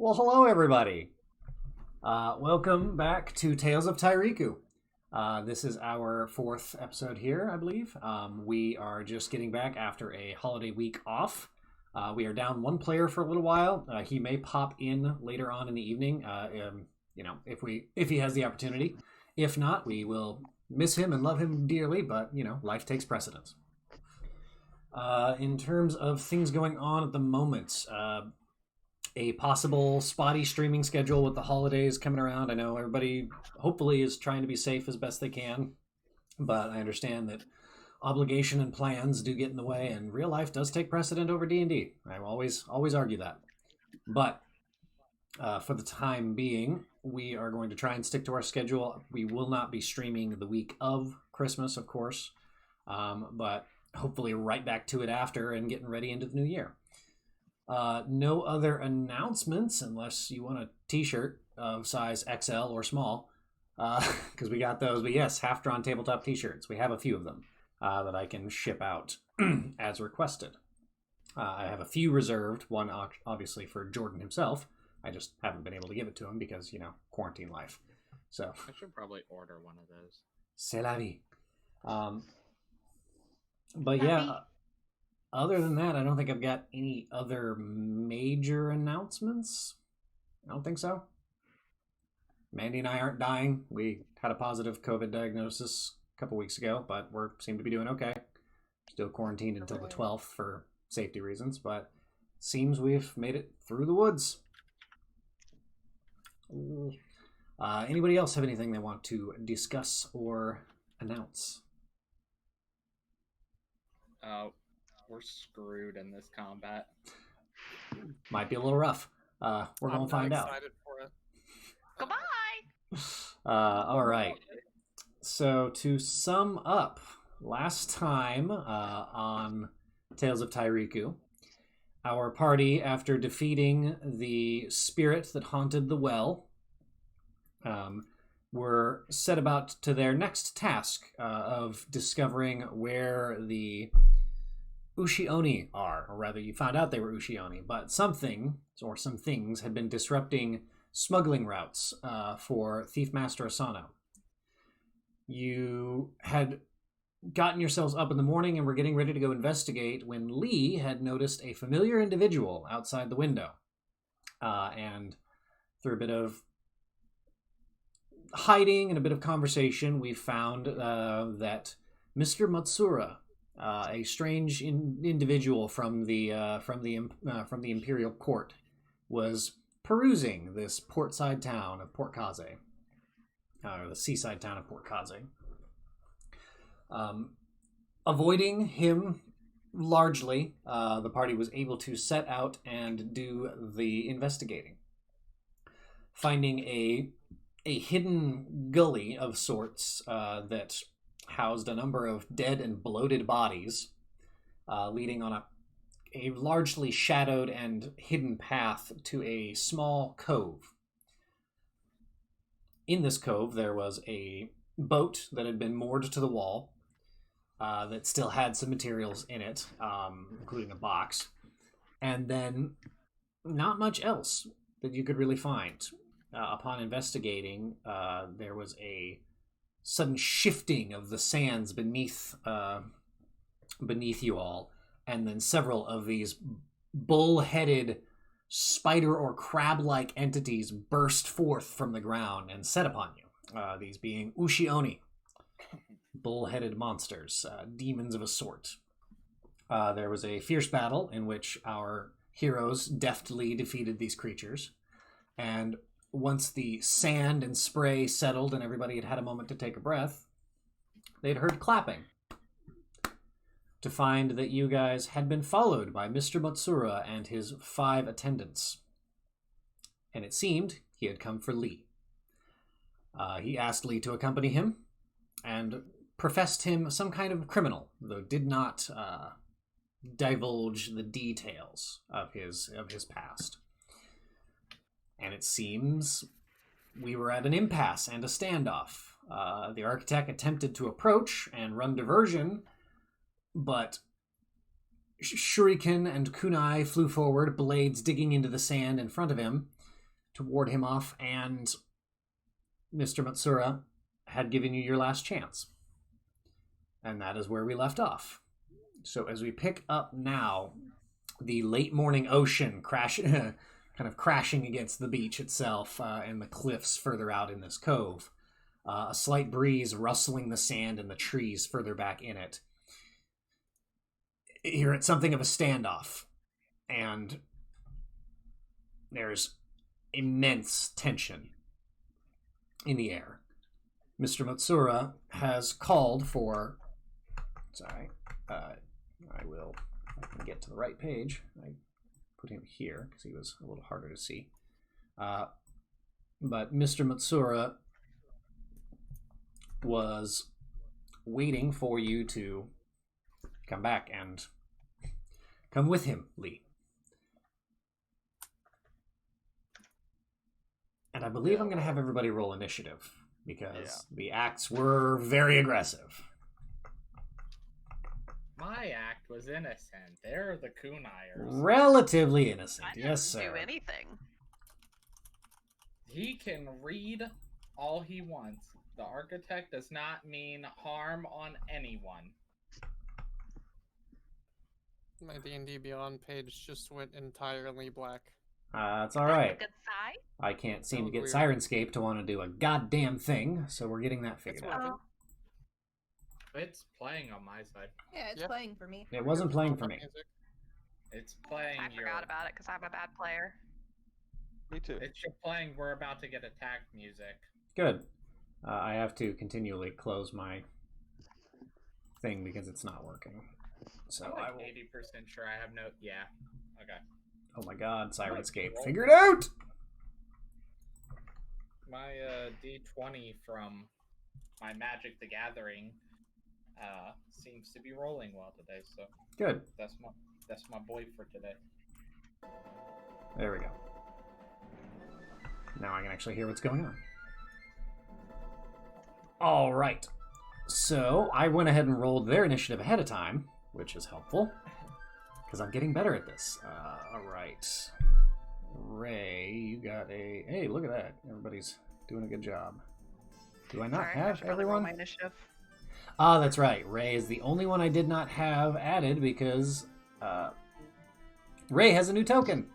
Well, hello everybody. Welcome back to Tales of Tairiku. This is our fourth episode here, I believe. We are just getting back after a holiday week off. We are down one player for a little while. He may pop in later on in the evening, if he has the opportunity. If not, we will miss him and love him dearly, but, life takes precedence. In terms of things going on at the moment, a possible spotty streaming schedule with the holidays coming around. I know everybody hopefully is trying to be safe as best they can, but I understand that obligation and plans do get in the way, and real life does take precedent over D&D. I always argue that. But for the time being, we are going to try and stick to our schedule. We will not be streaming the week of Christmas, of course, but hopefully right back to it after and getting ready into the new year. No other announcements unless you want a t-shirt of size XL or small, because we got those. But yes, half-drawn tabletop t-shirts. We have a few of them that I can ship out as requested. I have a few reserved, one obviously for Jordan himself. I just haven't been able to give it to him because, quarantine life. So I should probably order one of those. C'est la vie. But yeah... Other than that, I don't think I've got any other major announcements. I don't think so. Mandy and I aren't dying. We had a positive COVID diagnosis a couple weeks ago, but we seem to be doing okay. Still quarantined until the 12th for safety reasons, but seems we've made it through the woods. Anybody else have anything they want to discuss or announce? We're screwed in this combat. Might be a little rough. We're going to find out. Excited for it. Goodbye! All right. So to sum up, last time on Tales of Tairiku, our party, after defeating the spirit that haunted the well, were set about to their next task of discovering where the Ushioni are, or rather you found out they were Ushioni, but some things had been disrupting smuggling routes for Thief Master Asano. You had gotten yourselves up in the morning and were getting ready to go investigate when Lee had noticed a familiar individual outside the window. And through a bit of hiding and a bit of conversation, we found that Mr. Matsura, a strange individual from the Imperial court, was perusing this portside town of Port Kaze, or the seaside town of Port Kaze. Avoiding him largely, the party was able to set out and do the investigating, finding a hidden gully of sorts that housed a number of dead and bloated bodies, leading on a largely shadowed and hidden path to a small cove. In this cove, there was a boat that had been moored to the wall that still had some materials in it, including a box, and then not much else that you could really find. Upon investigating, there was a sudden shifting of the sands beneath you all, and then several of these bull-headed spider or crab-like entities burst forth from the ground and set upon you. These being Ushioni, bull-headed monsters, demons of a sort. There was a fierce battle in which our heroes deftly defeated these creatures, and once the sand and spray settled and everybody had had a moment to take a breath, they'd heard clapping to find that you guys had been followed by Mr. Matsura and his 5 attendants. And it seemed he had come for Lee. He asked Lee to accompany him and professed him some kind of criminal, though did not divulge the details of his past. And it seems we were at an impasse and a standoff. The architect attempted to approach and run diversion, but Shuriken and Kunai flew forward, blades digging into the sand in front of him, to ward him off, and Mr. Matsura had given you your last chance. And that is where we left off. So as we pick up now, the late morning ocean kind of crashing against the beach itself and the cliffs further out in this cove. A slight breeze rustling the sand and the trees further back in it. Here it's something of a standoff, and there's immense tension in the air. Mr. Matsura has called for... Sorry. I will... If I can get to the right page. I put him here because he was a little harder to see. But Mr. Matsura was waiting for you to come back and come with him, Lee. And I believe I'm going to have everybody roll initiative because the acts were very aggressive. My act was innocent. They're the kunaiers. Relatively innocent, yes, sir. I didn't do anything. He can read all he wants. The architect does not mean harm on anyone. My D&D Beyond page just went entirely black. It's all right. Good sign. I can't seem to get Weird. Sirenscape to want to do a goddamn thing, so we're getting that figured That's out. working. It's playing on my side. Yeah, it's playing for me. It wasn't playing for me. Music. It's playing I forgot about it because I'm a bad player. Me too. It's just playing We're About to Get Attacked music. Good. I have to continually close my thing because it's not working. So I'm I like will... 80% sure I have no... Yeah. Okay. Oh my god, Sirenscape. Figure it out! My D20 from my Magic the Gathering seems to be rolling well today, so Good. that's my boy for today. There we go. Now I can actually hear what's going on. All right. So I went ahead and rolled their initiative ahead of time, which is helpful because I'm getting better at this. All right. Ray, you got a... Hey, look at that. Everybody's doing a good job. Do I not Sorry, I have forgot to roll everyone? my initiative. Ah, that's right. Ray is the only one I did not have added because Ray has a new token.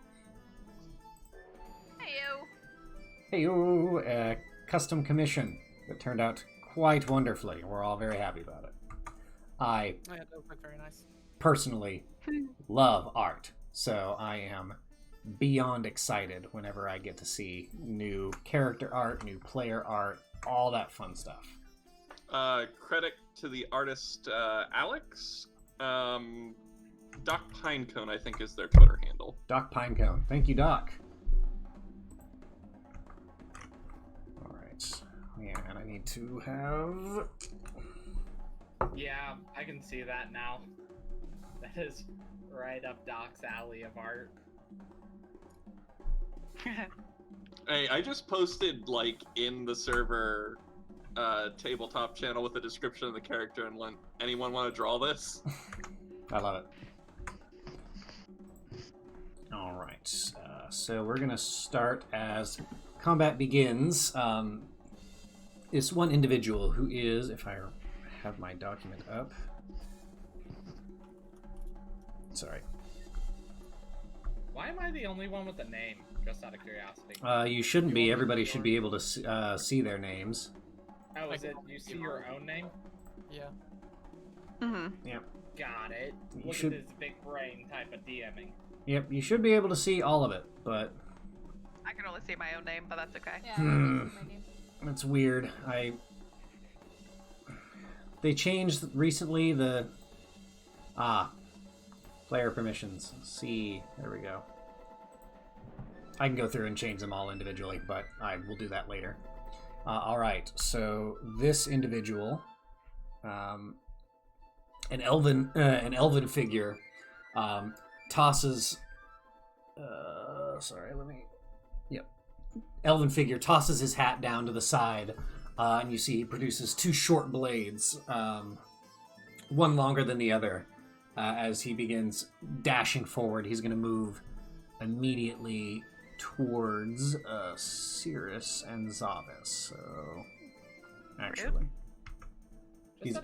Heyo. Hey, custom commission that turned out quite wonderfully. We're all very happy about it. I Oh, yeah, that looked very nice. personally love art, so I am beyond excited whenever I get to see new character art, new player art, all that fun stuff. Credit to the artist Alex. Doc Pinecone, I think, is their Twitter handle. Doc Pinecone. Thank you, Doc. Alright. Yeah, and I need to have... Yeah, I can see that now. That is right up Doc's alley of art. Hey, I just posted, like, in the server tabletop channel with a description of the character and went, anyone want to draw this? I love it. Alright, so we're going to start as combat begins. This one individual who is, if I have my document up... Sorry. Why am I the only one with a name? Just out of curiosity. You shouldn't be. Everybody should be able to see their names. Oh, is it you see your own name? Yeah. Mm-hmm. Yep. Got it. You Look should- at this big brain type of DMing. Yep, you should be able to see all of it, but I can only see my own name, but that's okay. Yeah, Hmm. that's my name. that's weird. They changed recently the... player permissions. See, there we go. I can go through and change them all individually, but I will do that later. Alright, so this individual, an elven figure, tosses... Elven figure tosses his hat down to the side, and you see he produces two short blades, one longer than the other. As he begins dashing forward, he's going to move immediately towards Cirrus and Zavis. So, actually, he's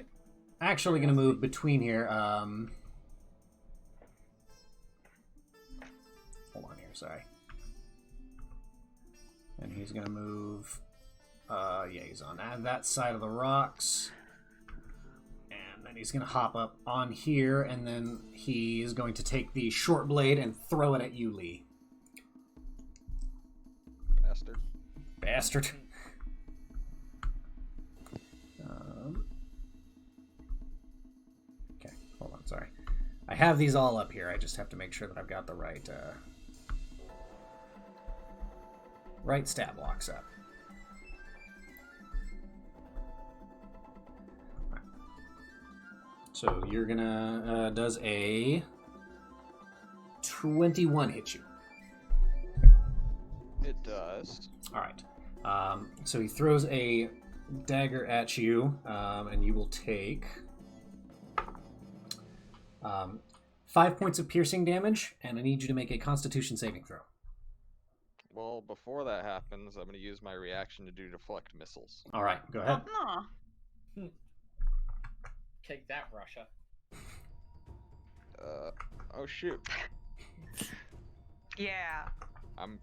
actually going to move between here. Hold on here, sorry. And he's going to move. Yeah, he's on that side of the rocks. And then he's going to hop up on here, and then he is going to take the short blade and throw it at you, Lee. Bastard. Okay, hold on, sorry. I have these all up here. I just have to make sure that I've got the right stat blocks up. Right. So you're gonna does a 21 hit you? It does. All right. So he throws a dagger at you, and you will take 5 points of piercing damage, and I need you to make a Constitution saving throw. Well, before that happens, I'm going to use my reaction to do deflect missiles. All right, go ahead. Aw. Take that, Russia. Oh shoot. Yeah. I'm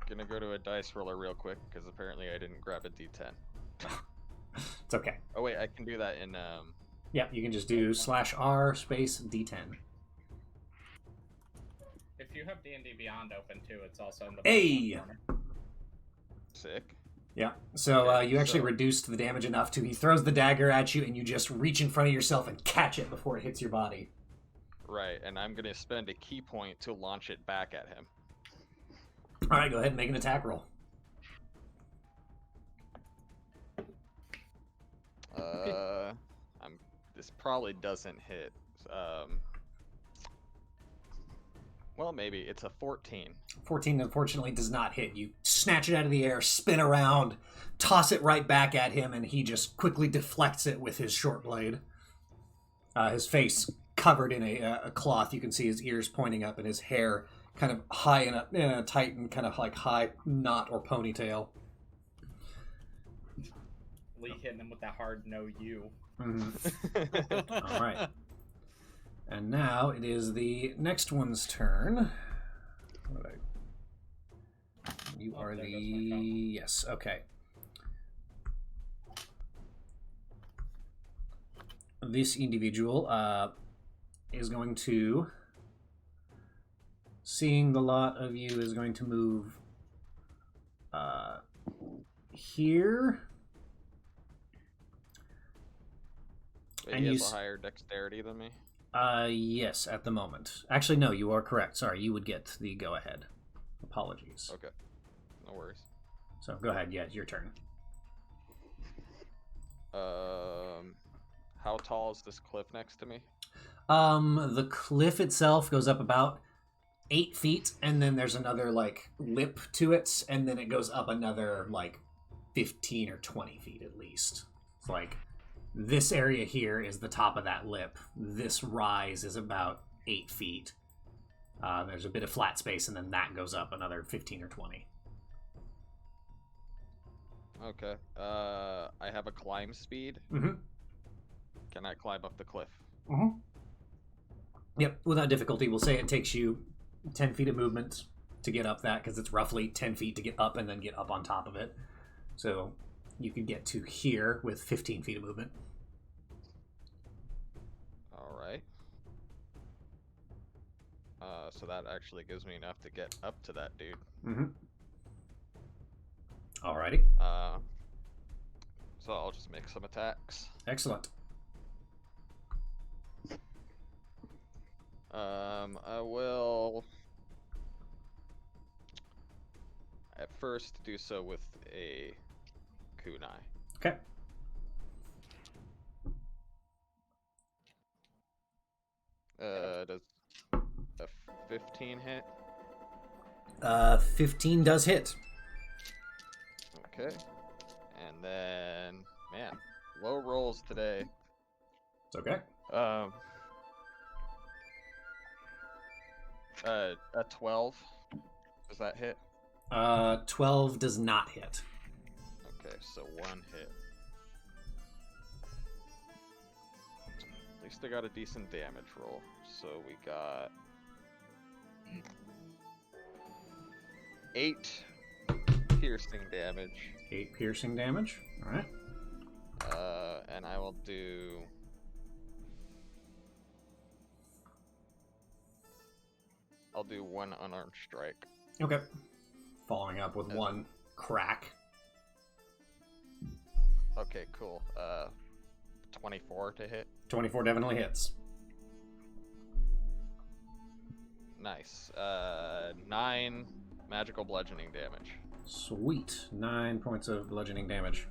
gonna go to a dice roller real quick because apparently I didn't grab a D10. It's okay. Oh wait, I can do that in Yeah, you can just do /R space D10. If you have D&D Beyond open too, it's also in the Hey! bottom corner. Sick. Yeah, so Okay, you actually so- reduced the damage enough to he throws the dagger at you, and you just reach in front of yourself and catch it before it hits your body. Right, and I'm gonna spend a key point to launch it back at him. All right, go ahead and make an attack roll. This probably doesn't hit. Well, maybe it's a 14. 14 unfortunately does not hit. You snatch it out of the air, spin around, toss it right back at him, and he just quickly deflects it with his short blade. His face covered in a cloth. You can see his ears pointing up and his hair kind of high in a tight and kind of like high knot or ponytail. Lee hitting him with that hard no you. All right. And now it is the next one's turn. You are there the... goes my phone. Yes, okay. This individual is going to... Seeing the lot of you is going to move here. Wait, And he you has s- a higher dexterity than me. Yes, at the moment. Actually, no, you are correct. Sorry, you would get the go-ahead. Apologies. Okay, no worries. So go ahead. Yeah, it's your turn. How tall is this cliff next to me? The cliff itself goes up about 8 feet, and then there's another like lip to it, and then it goes up another like 15 or 20 feet at least. It's like this area here is the top of that lip. This rise is about 8 feet. There's a bit of flat space, and then that goes up another 15 or 20. Okay. I have a climb speed. Mm-hmm. Can I climb up the cliff? Mm-hmm. Yep, without difficulty. We'll say it takes you 10 feet of movement to get up that, because it's roughly 10 feet to get up and then get up on top of it. So you could get to here with 15 feet of movement. All right. So that actually gives me enough to get up to that dude. Mm-hmm. Alrighty. So I'll just make some attacks. Excellent. I will at first do so with a kunai. Okay. Does a 15 hit? 15 does hit. Okay. And then, man, low rolls today. It's okay. A 12. Does that hit? 12 does not hit. Okay, so 1 hit. At least I got a decent damage roll. So we got 8 piercing damage. 8 piercing damage. All right. And I will do... I'll do 1 unarmed strike. Okay. Following up with 1 crack. Okay, cool. 24 to hit. 24 definitely hits. Nice. 9 magical bludgeoning damage. Sweet. 9 points of bludgeoning damage.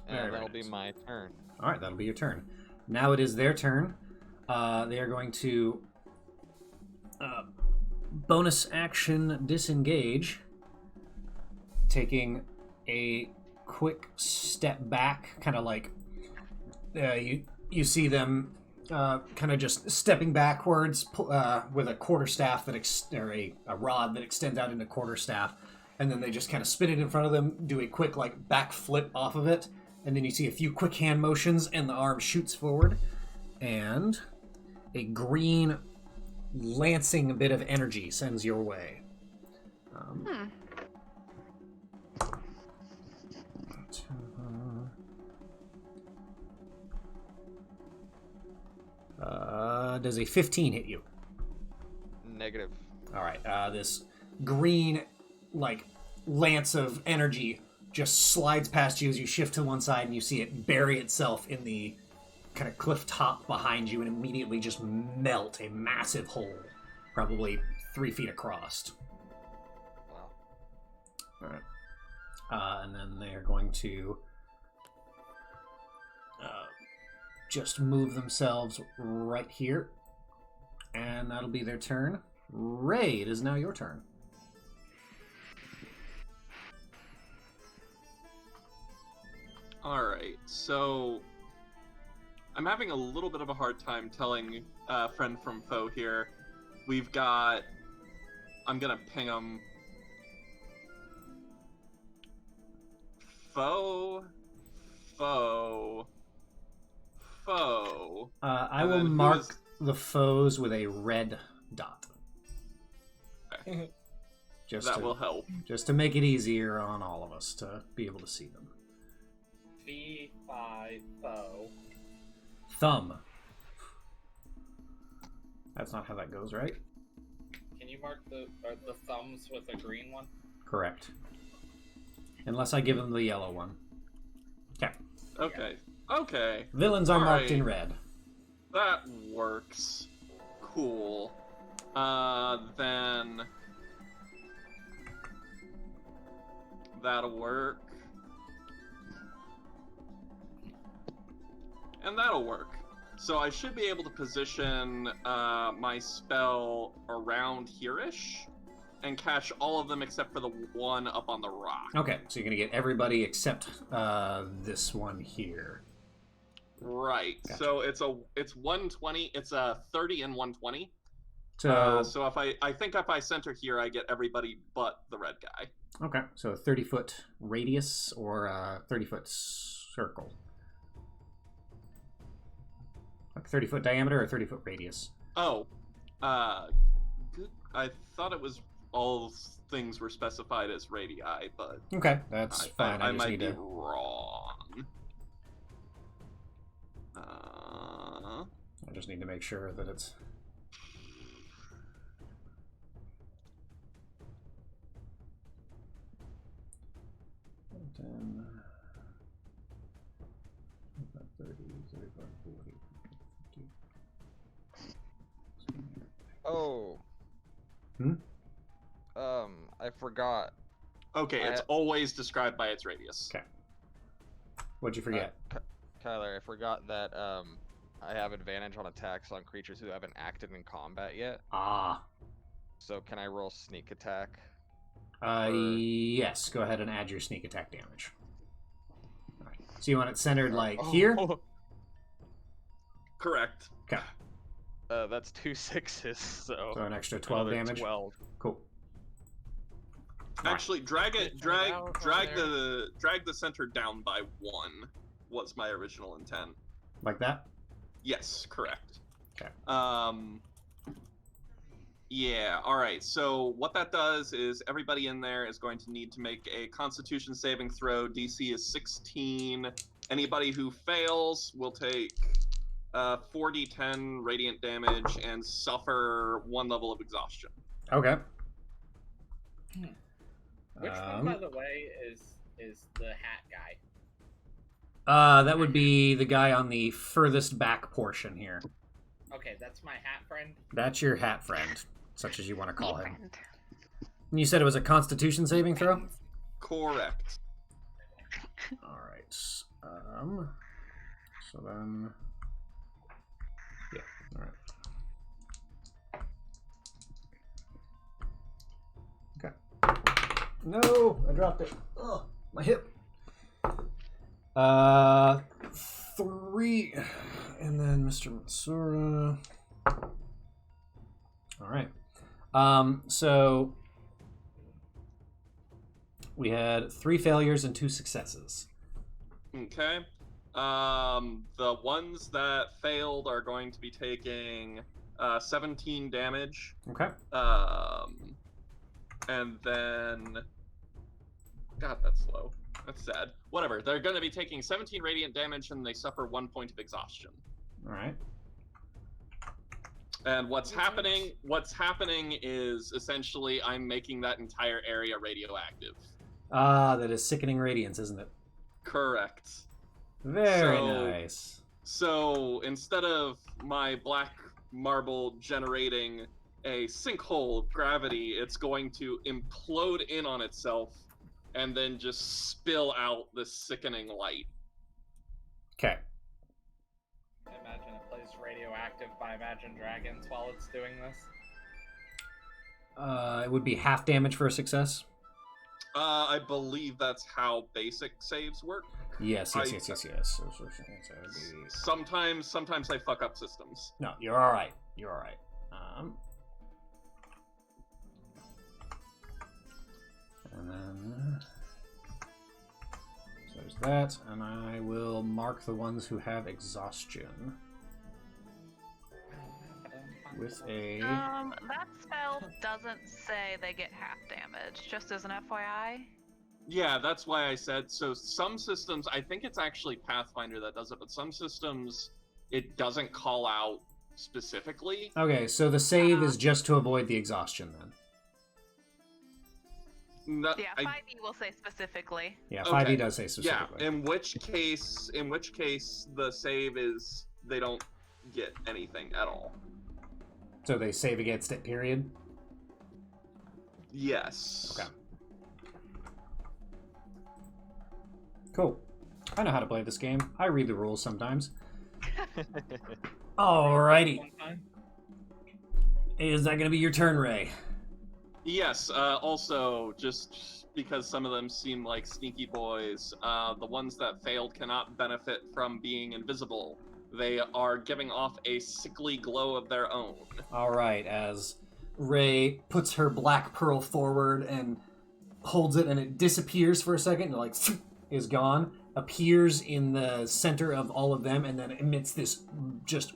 And that'll be my turn. All right, that'll be your turn. Now it is their turn. They are going to bonus action disengage, taking a quick step back, kind of like you see them kind of just stepping backwards with a quarterstaff or a rod that extends out into quarterstaff, and then they just kind of spin it in front of them, do a quick like back flip off of it, and then you see a few quick hand motions, and the arm shoots forward, and a green lancing bit of energy sends your way. Does a 15 hit you? Negative. All right. This green, like, lance of energy just slides past you as you shift to one side, and you see it bury itself in the kind of cliff top behind you and immediately just melt a massive hole, probably 3 feet across. Wow. All right. And then they are going to just move themselves right here. And that'll be their turn. Ray, it is now your turn. Alright, so I'm having a little bit of a hard time telling friend from foe here. We've got... I'm gonna ping him. Foe. I will mark the foes with a red dot. Okay. Will help. Just to make it easier on all of us to be able to see them. V5 foe. Thumb. That's not how that goes, right? Can you mark the thumbs with a green one? Correct. Unless I give them the yellow one. Okay. Okay. Villains are marked Alright. in red. That works. Cool. Then... That'll work. And that'll work. So I should be able to position my spell around here-ish and catch all of them except for the one up on the rock. Okay, so you're going to get everybody except this one here. Right. Gotcha. So it's 120. It's a 30 and 120. So So if I think if I center here, I get everybody but the red guy. okay, so a 30-foot radius or a 30-foot circle. Like 30-foot diameter or 30-foot radius? Oh, good. I thought it was all things were specified as radii, but Okay, that's fine. I I just might need be to. wrong. I just need to make sure that it's. Then 30, 35, 40, 50. Oh. Hmm? I forgot. Okay, it's always described by its radius. Okay. What'd you forget? Kyler, I forgot that I have advantage on attacks on creatures who haven't acted in combat yet. Ah. So can I roll sneak attack? Yes. Go ahead and add your sneak attack damage. All right. So you want it centered like here? Correct. Okay. That's 2 6s, so So an extra 12 another damage. 12. Cool. Actually, drag out over the center down by 1 was my original intent. Like that? Yes, correct. Okay. Yeah, alright, so what that does is everybody in there is going to need to make a Constitution saving throw. DC is 16. Anybody who fails will take 4d10 radiant damage and suffer 1 level of exhaustion. Okay. Which one, by the way, is the hat guy? That would be the guy on the furthest back portion here. Okay, that's my hat friend. That's your hat friend, such as you want to call him. Friend. And you said it was a Constitution saving throw? Correct. Alright. So then... Yeah, alright. Okay. No! I dropped it. Ugh, my hip. 3. And then Mr. Matsura. Alright. So... We had 3 failures and 2 successes. Okay. The ones that failed are going to be taking 17 damage. Okay. And then... God, that's low. That's sad. Whatever. They're going to be taking 17 radiant damage and they suffer 1 point of exhaustion. Alright. And what's happening is essentially I'm making that entire area radioactive. Ah, that is sickening radiance, isn't it? Correct. Very nice. So instead of my black marble generating a sinkhole of gravity, it's going to implode in on itself and then just spill out this sickening light. Okay. I imagine it plays Radioactive by Imagine Dragons while it's doing this. It would be half damage for a success. I believe that's how basic saves work. Yes. So it'd be... Sometimes I fuck up systems. No, you're all right. And then so there's that, and I will mark the ones who have exhaustion with a. That spell doesn't say they get half damage, just as an FYI. Yeah, that's why I said, so some systems, I think it's actually Pathfinder that does it, but some systems, it doesn't call out specifically. Okay, so the save is just to avoid the exhaustion then. No, Yeah, 5e will say specifically. Yeah, Okay. 5e does say specifically. Yeah, in which case the save is, they don't get anything at all. So they save against it, period? Yes. Okay. Cool. I know how to play this game. I read the rules sometimes. Alrighty. Is that going to be your turn, Ray? Yes, also, just because some of them seem like sneaky boys, the ones that failed cannot benefit from being invisible. They are giving off a sickly glow of their own. Alright, as Ray puts her black pearl forward and holds it and it disappears for a second, and like, is gone, appears in the center of all of them, and then emits this just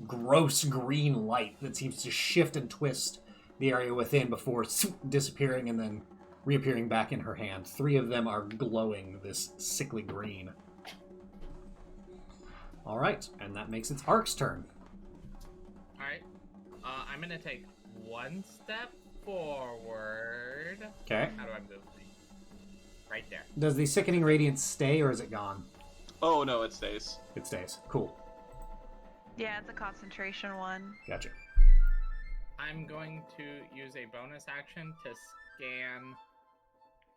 gross green light that seems to shift and twist the area within before disappearing and then reappearing back in her hand. 3 of them are glowing this sickly green. Alright, and that makes its Ark's turn. Alright. I'm gonna take 1 step forward. Okay. How do I move? Right there. Does the sickening radiance stay, or is it gone? Oh, no, it stays. It stays. Cool. Yeah, it's a concentration one. Gotcha. I'm going to use a bonus action to scan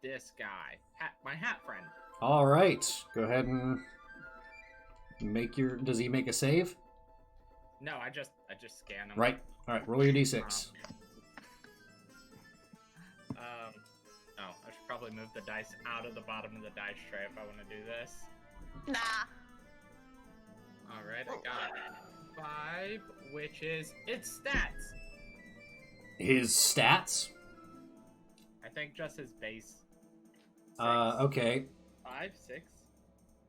this guy. My hat friend. Alright, go ahead and make your... Does he make a save? No, I just scan him. Right. Alright, roll your d6. I should probably move the dice out of the bottom of the dice tray if I want to do this. Nah. Alright, I got 5, which is its stats. His stats? I think just his base. 6, Okay. 5, 6.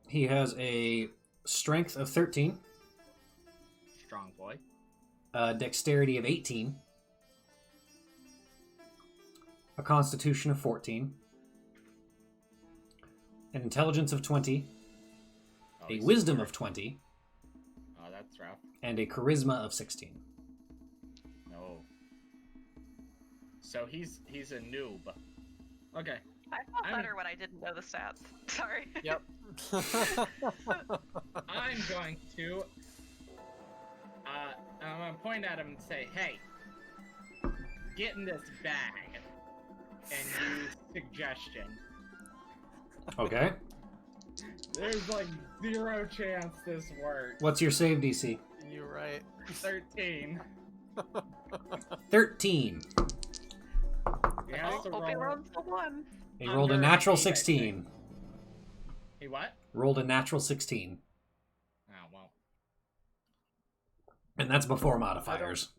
He has a strength of 13, Strong boy. dexterity of 18, a constitution of 14, an intelligence of 20, Oh, a he's wisdom smart. of 20, Oh, that's rough. and a charisma of 16. No. So he's a noob. Okay. I felt I'm- better when I didn't know the stats. Sorry. Yep. I'm going to I'm gonna point at him and say, hey, get in this bag and use suggestion. Okay. There's like 0 chance this works. What's your save DC? You're right. 13. 13. He has to Hope he roll. rolls the 1. He rolled a Under natural 8, I think. 16. He what? Rolled a natural 16. Oh, well. And that's before modifiers.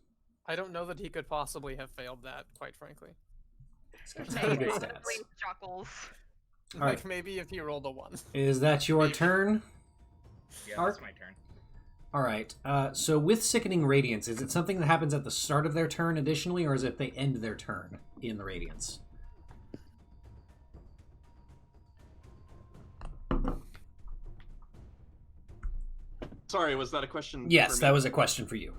I don't know that he could possibly have failed that, quite frankly. He's got some pretty good stats. Probably chuckles. All Like right. maybe if he rolled a 1. Is that your turn? Yeah, Arc? that's my turn. All right. So with Sickening Radiance, is it something that happens at the start of their turn additionally, or is it they end their turn in the Radiance? Sorry, was that a question? Yes, for that me? was a question for you.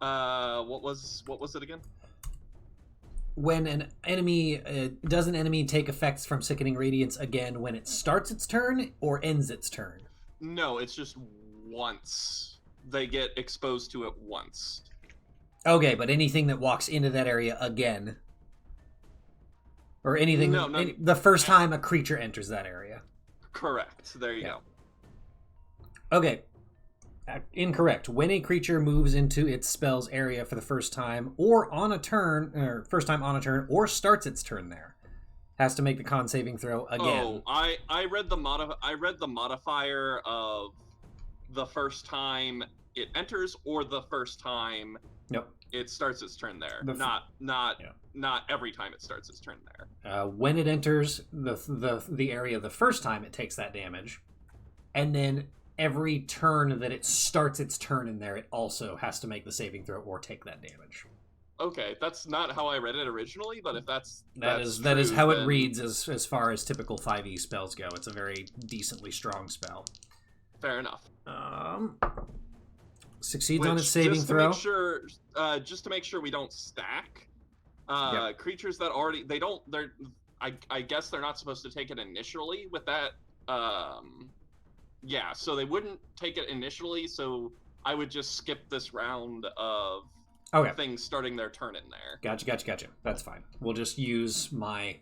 What was it again? When an enemy does an enemy take effects from Sickening Radiance again when it starts its turn or ends its turn? No, it's just once they get exposed to it once. Okay, but anything that walks into that area again, or anything No, no. the first time a creature enters that area. Correct. There you Yeah. go. Okay. Incorrect. When a creature moves into its spell's area for the first time, or on a turn, or first time on a turn, or starts its turn there, has to make the con saving throw again. Oh, I read the modifier of the first time it enters or the first time Nope. it starts its turn there. The f- Yeah. Not every time it starts its turn there. When it enters the area the first time, it takes that damage, and then every turn that it starts its turn in there, it also has to make the saving throw or take that damage. Okay, that's not how I read it originally, but if that's That that's is true, how it then reads as far as typical 5e spells go. It's a very decently strong spell. Fair enough. Succeeds on Which, its saving just to throw. Make sure, just to make sure we don't stack Yep. creatures that already they're I guess they're not supposed to take it initially with that. Yeah, so they wouldn't take it initially. So I would just skip this round of Okay. things starting their turn in there. Gotcha. That's fine. We'll just use my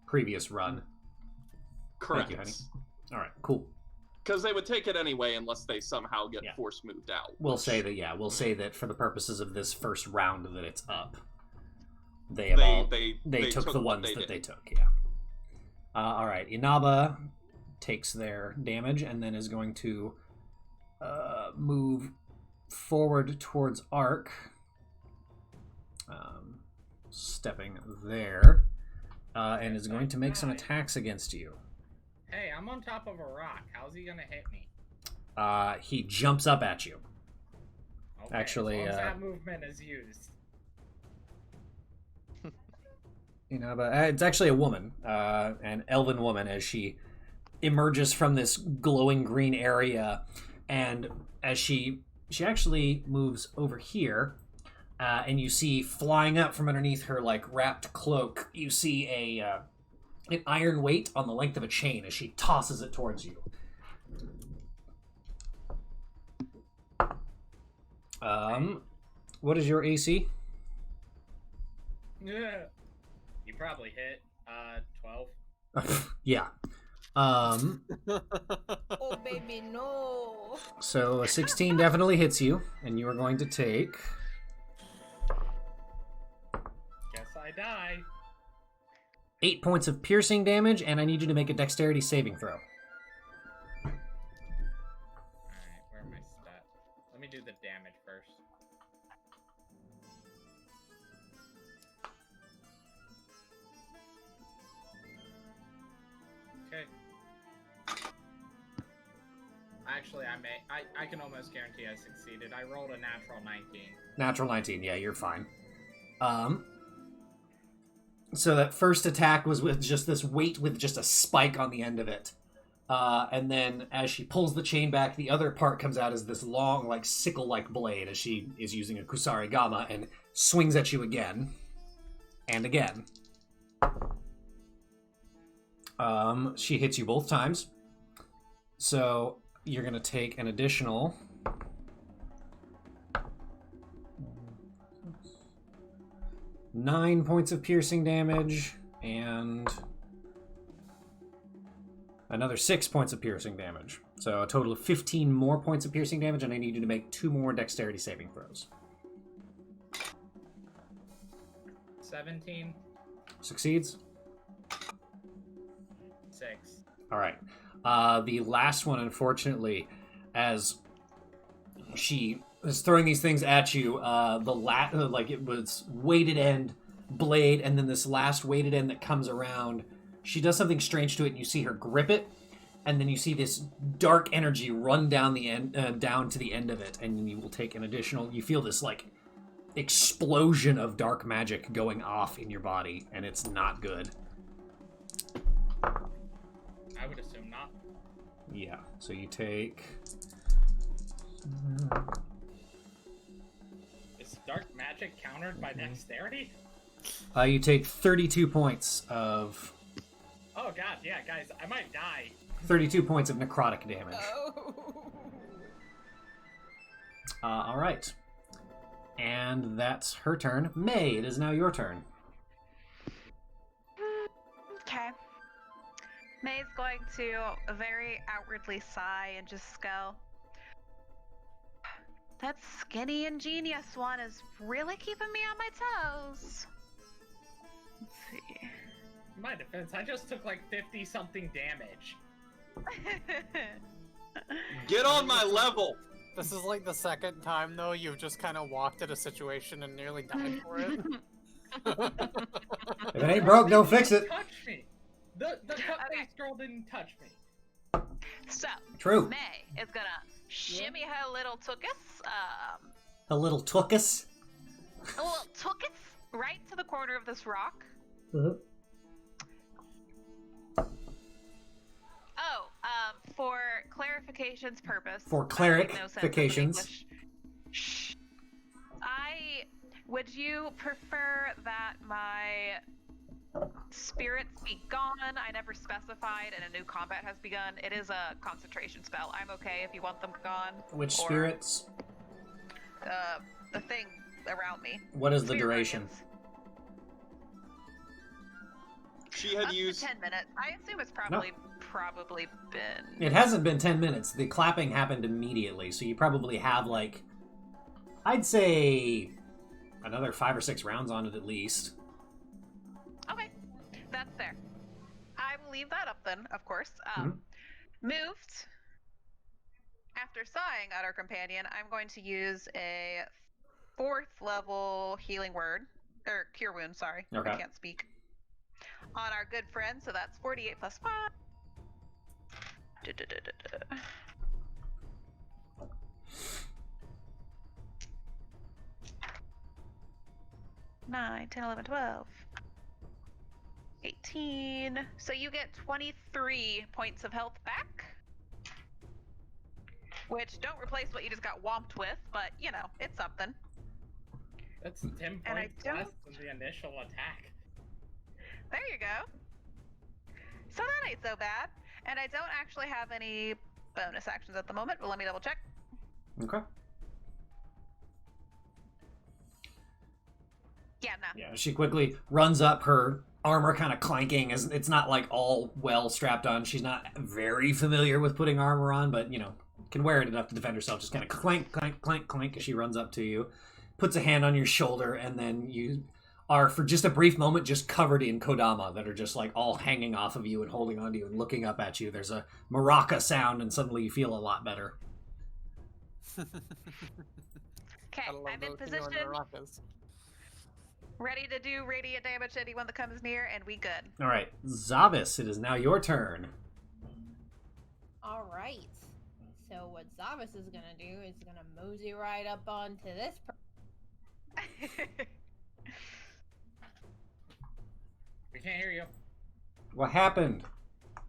previous run. Correct. you, honey. All right, cool. Because they would take it anyway unless they somehow get Yeah. force moved out. We'll which say that, we'll say that for the purposes of this first round that it's up, they took the what ones they that did. they took, yeah. All right, Inaba takes their damage and then is going to move forward towards Arc, stepping there, and is going to make some attacks against you. Hey, I'm on top of a rock. How's he gonna hit me? He jumps up at you. Okay, Actually, as long as that movement is used. Inaba, it's actually a woman, an elven woman, as she emerges from this glowing green area, and as she actually moves over here, and you see flying up from underneath her like wrapped cloak, you see an iron weight on the length of a chain as she tosses it towards you. What is your AC? Yeah. You probably hit 12. Yeah. Oh, baby, no. So a 16 definitely hits you, and you are going to take Guess I die. 8 points of piercing damage, and I need you to make a dexterity saving throw. Alright, where are my stats? Let me do the damage first. Okay. Actually, I can almost guarantee I succeeded. I rolled a natural 19. Natural 19, yeah, you're fine. So that first attack was with just this weight with just a spike on the end of it. And then as she pulls the chain back, the other part comes out as this long, like, sickle-like blade as she is using a Kusari Gama and swings at you again. And again. She hits you both times. So you're going to take an additional... 9 points of piercing damage, and another 6 points of piercing damage. So a total of 15 more points of piercing damage, and I need you to make 2 more dexterity saving throws. 17. Succeeds? 6. Alright. The last one, unfortunately, as she is throwing these things at you, like it was weighted end blade, and then this last weighted end that comes around, she does something strange to it, and you see her grip it, and then you see this dark energy run down the end, down to the end of it, and you will take an additional. You feel this like explosion of dark magic going off in your body, and it's not good. I would assume not. Yeah. So you take. Is dark magic countered by dexterity? You take 32 points of. Oh god, yeah, guys, I might die. 32 points of necrotic damage. Oh. All right. And that's her turn. May, it is now your turn. Okay. May's going to very outwardly sigh and just go, that skinny ingenious one is really keeping me on my toes. Let's see. In my defense, I just took like 50-something damage. Get on my level! This is like the second time, though, you've just kind of walked at a situation and nearly died for it. If it ain't broke, don't fix it. Touch me. The cut-faced girl didn't touch me. So, True. May is gonna shimmy her little tuchus, A little tuchus. right to the corner of this rock. Uh-huh. Oh, for clarification's purpose. For that makes no sense in clarifications. English. Shh. Would you prefer that my spirits be gone? I never specified, and a new combat has begun. It is a concentration spell. I'm okay if you want them gone. Which Or, spirits? The thing around me. What is the Spirit duration? guardians. She had Up to used 10 minutes. I assume it's probably been. It hasn't been 10 minutes. The clapping happened immediately, so you probably have, like, I'd say another 5 or 6 rounds on it at least. Okay, that's fair. I will leave that up then, of course. Moved. After sighing at our companion, I'm going to use a 4th level healing word. Or cure wound, sorry. Okay. I can't speak. On our good friend, so that's 48 plus 5. 9, 10, 11, 12. 18. So you get 23 points of health back. Which don't replace what you just got whomped with, but, you know, it's something. That's 10 And I points don't- less than the initial attack. There you go. So that ain't so bad. And I don't actually have any bonus actions at the moment, but let me double check. Okay. Yeah, no. Yeah, she quickly runs up, her armor kind of clanking, as it's not like all well strapped on. She's not very familiar with putting armor on, but, you know, can wear it enough to defend herself. Just kind of clank, clank, clank, clank as she runs up to you, puts a hand on your shoulder, and then you are, for just a brief moment, just covered in kodama that are just like all hanging off of you and holding onto you and looking up at you. There's a maraca sound, and suddenly you feel a lot better. Okay, Gotta love I'm in those position, Maracas. ready to do radiant damage to anyone that comes near, and we good. All right, Zavis, it is now your turn. All right. So what Zavis is gonna do is gonna mosey right up onto this. We can't hear you. What happened?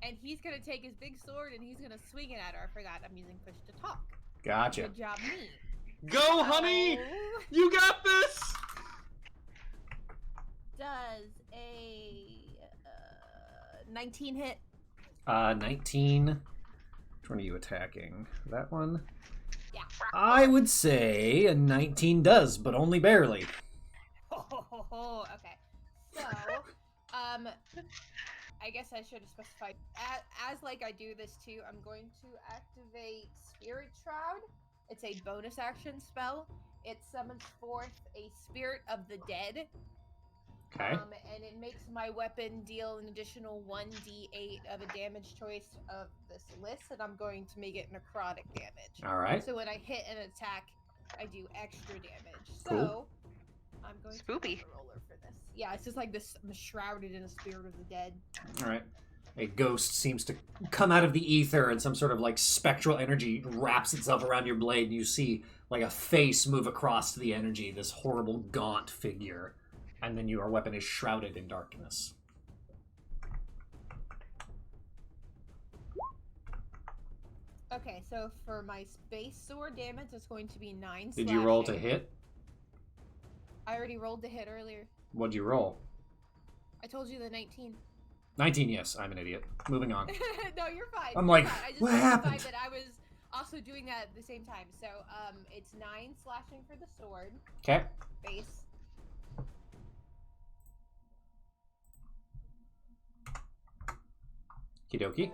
And he's gonna take his big sword and he's gonna swing it at her. I forgot I'm using push to talk. Gotcha. Good job, me. Go, honey! Oh, You got this! does a 19 hit? 19. Which one are you attacking? That one? Yeah. I would say a 19 does, but only barely. Okay. So, I guess I should have specified. As like I do this too, I'm going to activate Spirit Shroud. It's a bonus action spell. It summons forth a spirit of the dead. Okay. And it makes my weapon deal an additional 1d8 of a damage choice of this list, and I'm going to make it necrotic damage. All right. So when I hit an attack, I do extra damage. Cool. So I'm going Spoopy. to roll a roller for this. Yeah, it's just like this. I'm shrouded in a spirit of the dead. All right. A ghost seems to come out of the ether, and some sort of like spectral energy wraps itself around your blade, and you see like a face move across to the energy, this horrible gaunt figure. And then your weapon is shrouded in darkness. Okay, so for my space sword damage, it's going to be 9 Did you roll to slashing. hit? I already rolled the hit earlier. What'd you roll? I told you the 19. 19, yes. I'm an idiot. Moving on. No, you're fine. I'm you're like, fine. I just what specified happened? that I was also doing that at the same time. So, it's 9 slashing for the sword Okay. base. Okie dokie.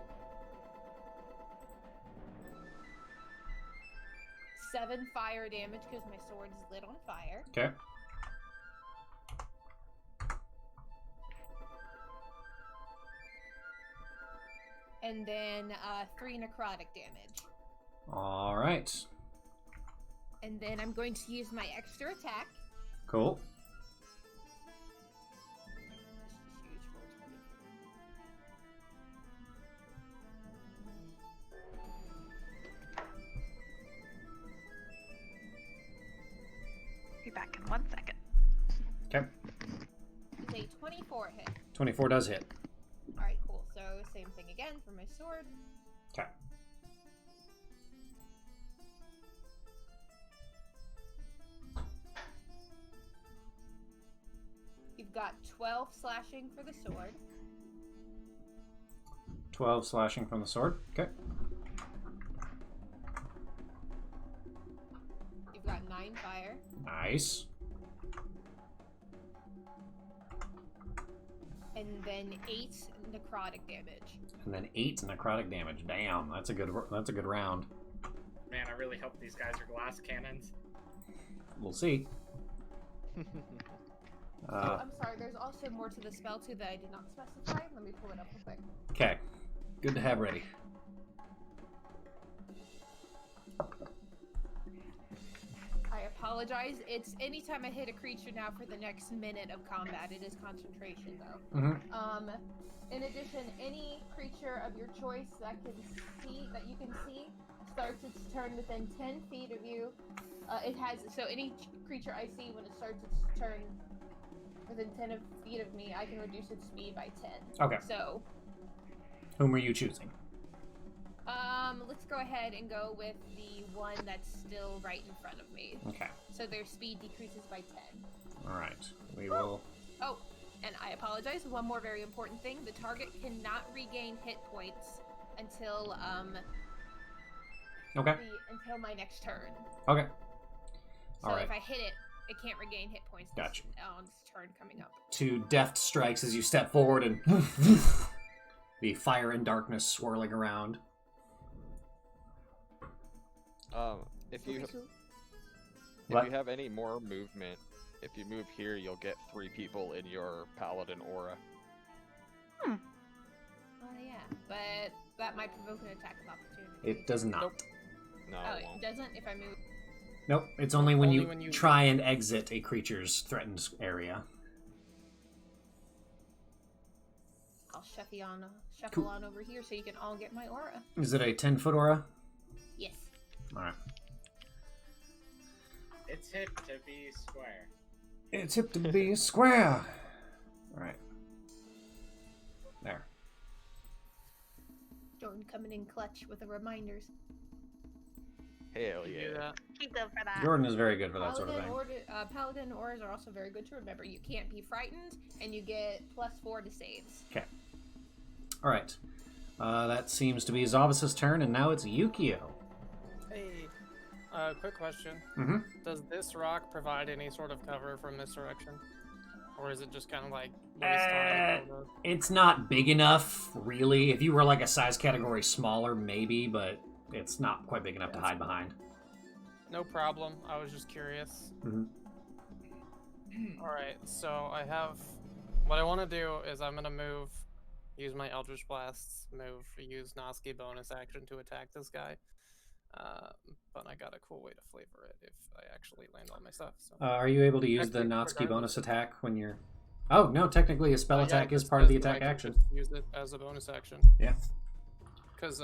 7 fire damage because my sword is lit on fire. Okay. And then 3 necrotic damage. All right. And then I'm going to use my extra attack. Cool. Be back in 1 second. Okay. It's a 24 hit. 24 does hit. Alright, cool. So same thing again for my sword. Okay. You've got 12 slashing for the sword. 12 slashing from the sword. Okay. You've got 9 fire. Nice. And then 8 necrotic damage. And then 8 necrotic damage. Damn, that's a good round. Man, I really hope these guys are glass cannons. We'll see. Oh, I'm sorry, there's also more to the spell too that I did not specify. Let me pull it up real quick. Okay. Good to have ready. I apologize. It's anytime I hit a creature now for the next minute of combat. It is concentration though. Mm-hmm. In addition, any creature of your choice that you can see starts its turn within 10 feet of you. Any creature I see when it starts its turn within 10 feet of me, I can reduce its speed by 10. Okay. So, Whom are you choosing? let's go ahead and go with the one that's still right in front of me. Okay. So their speed decreases by 10. All right. We will. Oh, and I apologize. One more very important thing: the target cannot regain hit points until Okay. until my next turn. Okay. So All right. if I hit it, it can't regain hit points. Gotcha. On its turn coming up. 2 deft strikes as you step forward and the fire and darkness swirling around. If you What? have any more movement, if you move here, you'll get 3 people in your paladin aura. Oh yeah, but that might provoke an attack of opportunity. It does not. Nope. No, Oh, it it won't. doesn't if I move. Nope, it's only when Only when you you- try and exit a creature's threatened area. I'll shuffle Cool. on over here so you can all get my aura. Is it a 10-foot aura? Yes. Alright. It's hip to be square. It's hip to be square. Alright. There. Jordan coming in clutch with the reminders. Hell You yeah. do that. Keep going for that. Jordan is very good for that sort of thing. Paladin auras are also very good to remember. You can't be frightened, and you get +4 to saves. Okay. Alright. That seems to be Zavis's turn, and now it's Yukio. Hey, quick question. Mm-hmm. Does this rock provide any sort of cover from misdirection? Or is it just kind of like what is Tonic over? It's not big enough, really. If you were like a size category smaller, maybe, but it's not quite big enough to hide behind. No problem. I was just curious. Mhm. Alright, so I have... What I want to do is I'm going to move, use my Eldritch Blasts, use Noski bonus action to attack this guy. But I got a cool way to flavor it if I actually land all my stuff. So. Are you able to use the Actually, Notsky regardless. bonus attack when you're... Oh, no, technically a spell Yeah, attack it is just part of the says that I attack can action. just use it as a bonus action. Yeah. Because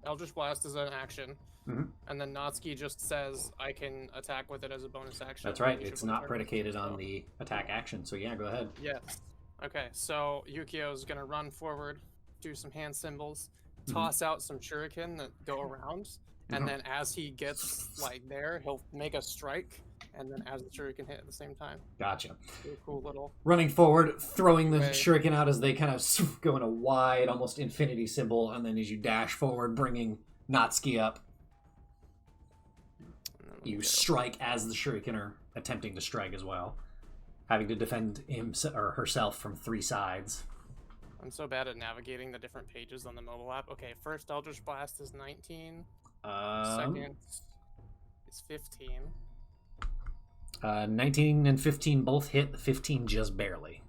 Eldritch Blast is an action, Mhm. and then Notsky just says I can attack with it as a bonus action. That's right, Each it's of my not turns. predicated on So- the attack action, so yeah, go ahead. Yes. Okay, so Yukio's gonna run forward, do some hand symbols, Mhm. toss out some shuriken that go around, and Mhm. then as he gets like there, he'll make a strike, and then as the shuriken hit at the same time. Gotcha. Do a cool little. Running forward, throwing the Right. shuriken out as they kind of go in a wide, almost infinity symbol, and then as you dash forward, bringing Notsky up, and then you get strike as the shuriken are attempting to strike as well, having to defend him or herself from 3 sides. I'm so bad at navigating the different pages on the mobile app. Okay, first Eldritch Blast is 19. Second is 15. 19 and 15 both hit, the 15 just barely.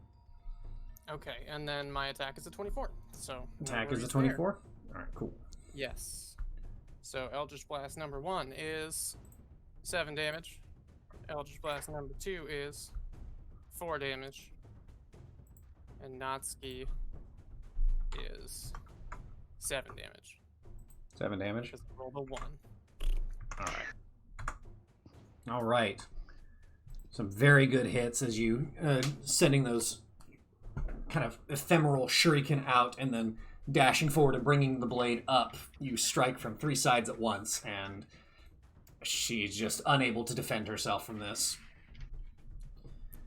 Okay, and then my attack is a 24. So no Attack is a worries 24? Alright, cool. there. Yes. So Eldritch Blast number 1 is 7 damage. Eldritch Blast number 2 is 4 damage. And Notsky is 7 damage. 7 damage? Because I rolled a 1. Alright. Some very good hits as you sending those kind of ephemeral shuriken out and then dashing forward and bringing the blade up. You strike from 3 sides at once, and she's just unable to defend herself from this.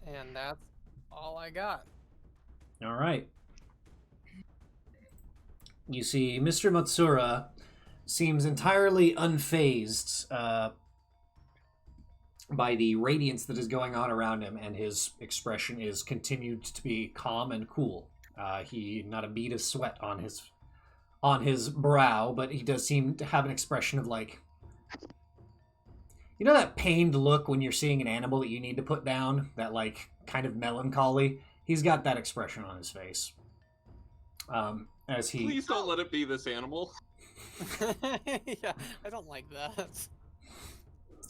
And that's all I got. Alright. You see, Mr. Matsura seems entirely unfazed by the radiance that is going on around him, and his expression is continued to be calm and cool. He not a bead of sweat on his brow, but he does seem to have an expression of like, you know, that pained look when you're seeing an animal that you need to put down, that like kind of melancholy. He's got that expression on his face. As he Please don't let it be this animal. Yeah, I don't like that.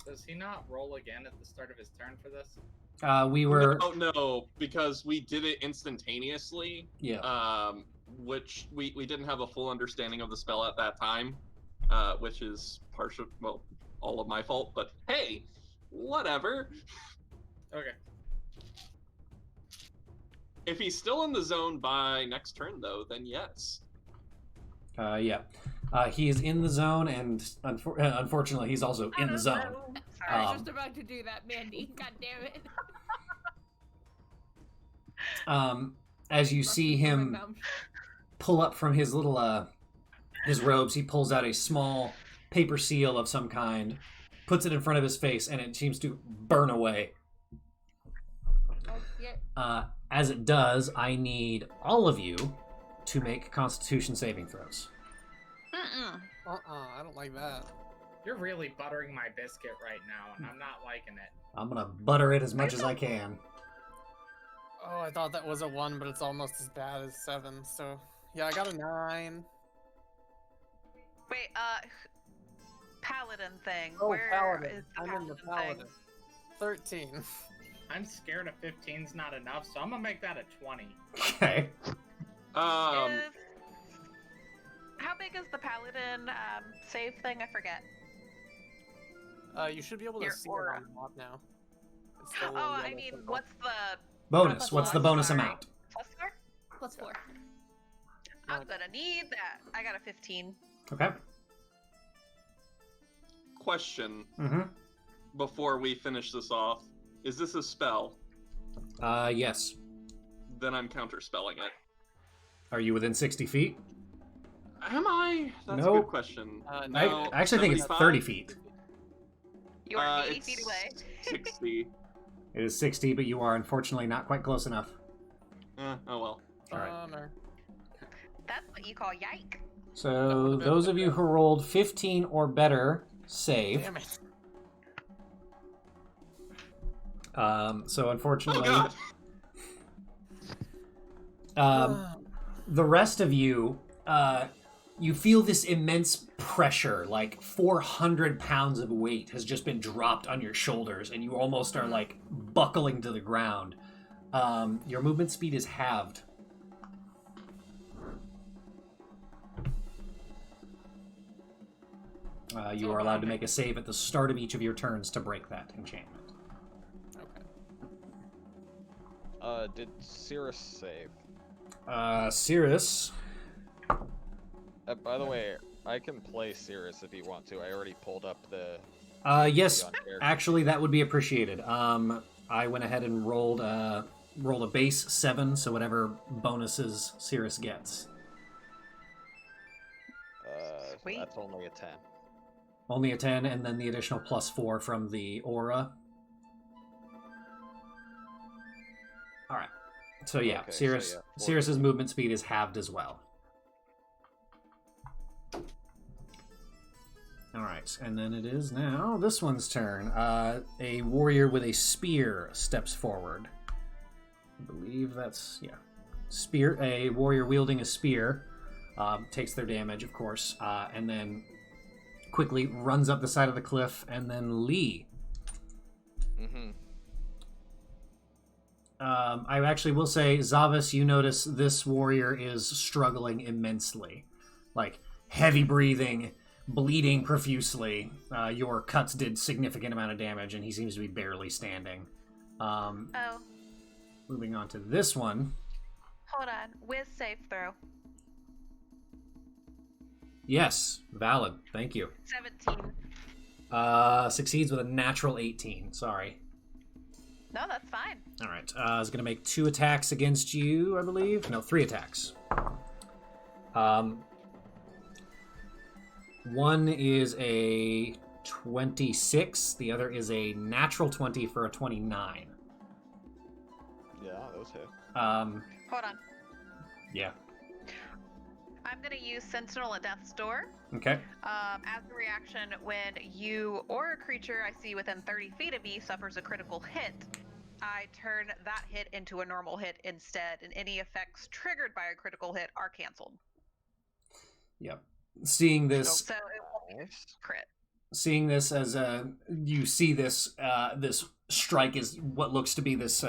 Does he not roll again at the start of his turn for this? we were No, because we did it instantaneously. yeah. Which we didn't have a full understanding of the spell at that time, which is all of my fault. But hey, whatever. Okay. If he's still in the zone by next turn, though, then yes. Yeah. He is in the zone, and unfortunately, he's also in the zone. I was Um, just about to do that, Mandy. God damn it. As you see him pull up from his little his robes, he pulls out a small paper seal of some kind, puts it in front of his face, and it seems to burn away. Oh, shit. As it does, I need all of you to make Constitution saving throws. I don't like that. You're really buttering my biscuit right now, and I'm not liking it. I'm gonna butter it as much as I can. Oh, I thought that was a 1, but it's almost as bad as 7. So yeah, I got a 9. Wait, paladin thing. Oh, Where paladin. is the I'm in the paladin paladin. 13. I'm scared a 15's not enough, so I'm gonna make that a 20. Okay. Um, How big is the paladin save thing? I forget. You should be able to Your see aura. it on the map now. It's the Oh, little I yellow mean, symbol. what's the Bonus. What's the bonus Sorry. amount? +4? +4. I'm gonna need that. I got a 15. Okay. question Mm-hmm. before we finish this off. Is this a spell? Yes. Then I'm counterspelling it. Are you within 60 feet? Am I? That's a Nope. good question. No, I actually think it's 75? 30 feet. You are 80 it's feet away. 60. It is 60, but you are unfortunately not quite close enough. Oh well. All right. Bummer. That's what you call yike. So those of you who rolled 15 or better, save. Damn it. So Oh unfortunately, god! the rest of you, you feel this immense pressure, like 400 pounds of weight has just been dropped on your shoulders, and you almost are like buckling to the ground. Your movement speed is halved. You are allowed to make a save at the start of each of your turns to break that enchantment. Okay. Did Cirrus save? Cirrus. By the way, I can play Cirrus if you want to. I already pulled up the. Yes, on character. actually, that would be appreciated. I went ahead and rolled a base 7, so whatever bonuses Cirrus gets. Sweet. That's only a 10. Only a 10, and then the additional +4 from the aura. All right. So yeah, Okay, so Cirrus. yeah, 40. Cirrus's movement speed is halved as well. All right, and then it is now this one's turn. A warrior with a spear steps forward. I believe that's spear. A warrior wielding a spear takes their damage, of course, and then quickly runs up the side of the cliff. And then Lee. Mm-hmm. I actually will say, Zavis, you notice this warrior is struggling immensely. Like, heavy breathing, bleeding profusely. Your cuts did significant amount of damage, and he seems to be barely standing. Oh, Moving on to this one. hold on. Whiz save throw. Yes, valid. Thank you. 17. Succeeds with a natural 18. Sorry. No, that's fine. All right. I was going to make 2 attacks against you, I believe. No, 3 attacks. One is a 26. The other is a natural 20 for a 29. Yeah, those hit. Hold on. Yeah. I'm going to use Sentinel at Death's Door. Okay. As a reaction, when you or a creature I see within 30 feet of me suffers a critical hit, I turn that hit into a normal hit instead, and any effects triggered by a critical hit are canceled. Yep. Seeing this, So it won't be Nice. crit. seeing this as you see this this strike is what looks to be this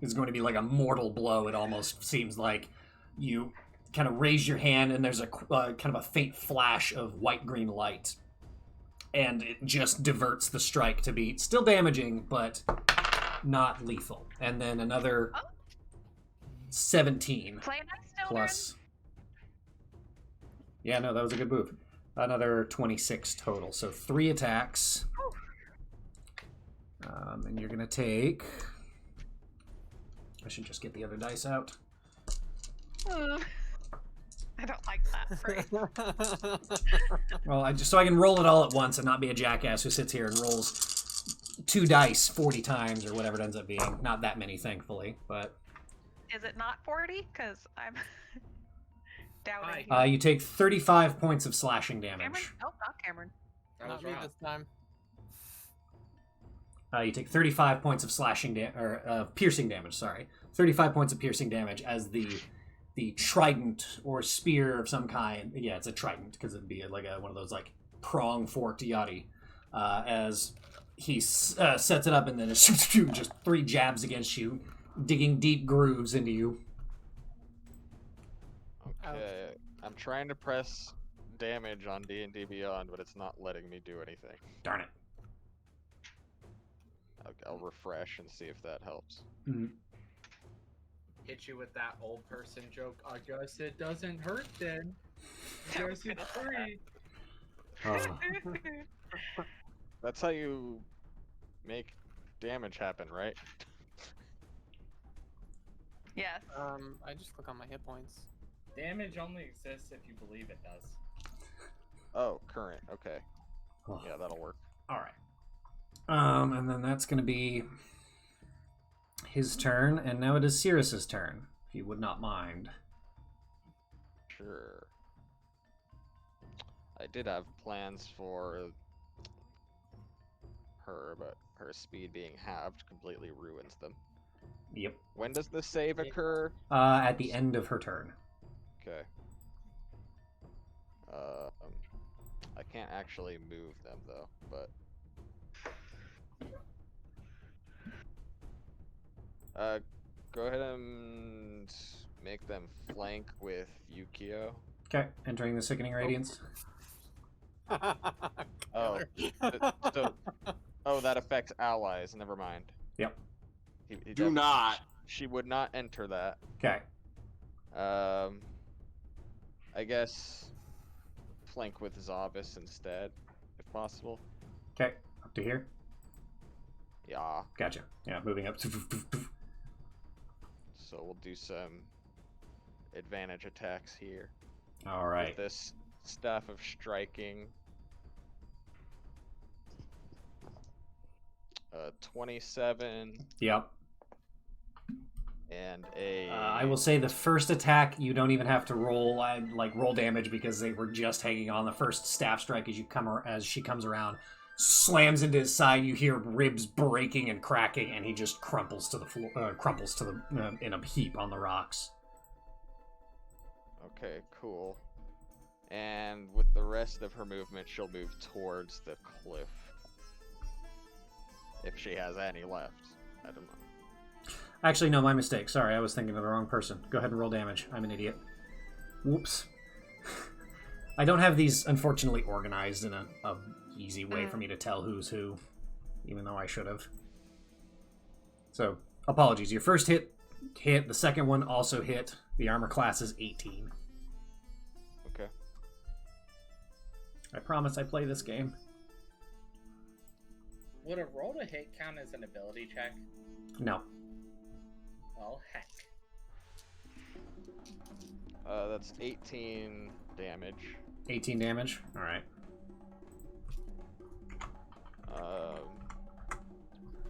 is going to be like a mortal blow. It almost seems like you kind of raise your hand, and there's a kind of a faint flash of white-green light, and it just diverts the strike to be still damaging, but not lethal. And then another 17 Play nice, children. plus. Yeah, no, that was a good move. Another 26 total, so 3 attacks. And you're gonna take. I should just get the other dice out. I don't like that phrase. Well, so I can roll it all at once and not be a jackass who sits here and rolls 2 dice 40 times or whatever it ends up being. Not that many, thankfully, but Is it not 40? Because I'm doubting. Hi. you take 35 points of slashing Cameron? damage. Oh, not Cameron. That Not was me wrong. this time. You take 35 points of slashing piercing damage. Sorry, 35 points of piercing damage as the trident or spear of some kind. Yeah, it's a trident because it'd be like one of those like prong forked yati as he sets it up and then just 3 jabs against you, digging deep grooves into you. Okay, I'm trying to press damage on D&D Beyond, but it's not letting me do anything. Darn it. I'll refresh and see if that helps. Mm-hmm. Hit you with that old person joke. I guess it doesn't hurt then. I guess it's free. Oh. That's how you make damage happen, right? Yes. I just click on my hit points. Damage only exists if you believe it does. Oh, current. Okay. Oh. Yeah, that'll work. All right. And then that's going to be his turn, and now it is Sirius's turn, if you would not mind. Sure. I did have plans for her, but her speed being halved completely ruins them. Yep. When does the save occur? At the end of her turn. Okay. I can't actually move them though, but go ahead and make them flank with Yukio. Okay, entering the Sickening Radiance. Oh, that affects allies. Never mind. Yep. Do not. She would not enter that. Okay. I guess flank with Zavis instead, if possible. Okay, up to here. Yeah. Gotcha. Yeah, moving up. So we'll do some advantage attacks here. All right. With this staff of striking. 27. Yep. And a. I will say the first attack you don't even have to roll roll damage because they were just hanging on. The first staff strike as she comes around, slams into his side. You hear ribs breaking and cracking, and he just crumples to the floor, in a heap on the rocks. Okay, cool. And with the rest of her movement, she'll move towards the cliff. If she has any left. I don't know. Actually, no, my mistake. Sorry, I was thinking of the wrong person. Go ahead and roll damage. I'm an idiot. Whoops. I don't have these, unfortunately, organized in a easy way for me to tell who's who, even though I should have. So, apologies. Your first hit. The second one also hit. The armor class is 18. Okay. I promise I play this game. Would a roll to hit count as an ability check? No. Well, heck. That's 18 damage. 18 damage? Alright.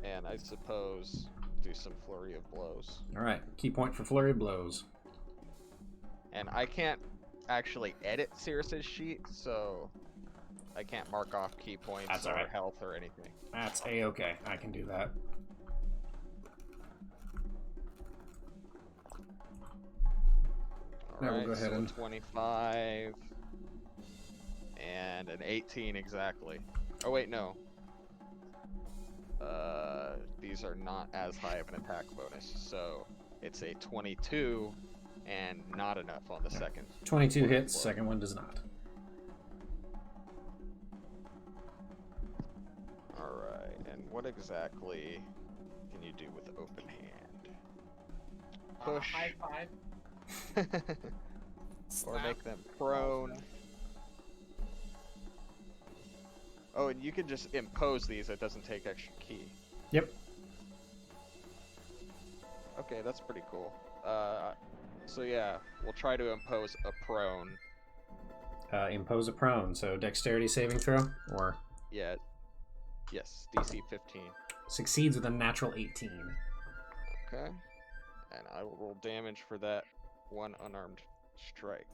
And I suppose do some flurry of blows. Alright. Key point for flurry of blows. And I can't actually edit Cirrus's sheet, so I can't mark off key points That's or all right. health or anything. That's a-okay. I can do that. Now we'll go ahead so and 25 and an 18 exactly. Oh wait, no. These are not as high of an attack bonus, so it's a 22 and not enough on the second. 22 hits, second one does not. Alright, and what exactly can you do with open hand? Push. High five. Or make them prone. Oh, and you can just impose these, it doesn't take extra key. Yep. Okay, that's pretty cool. So yeah, we'll try to impose a prone. Impose a prone, so dexterity saving throw, or Yeah. Yes, DC 15. succeeds with a natural 18. Okay. And I will roll damage for that one unarmed strike.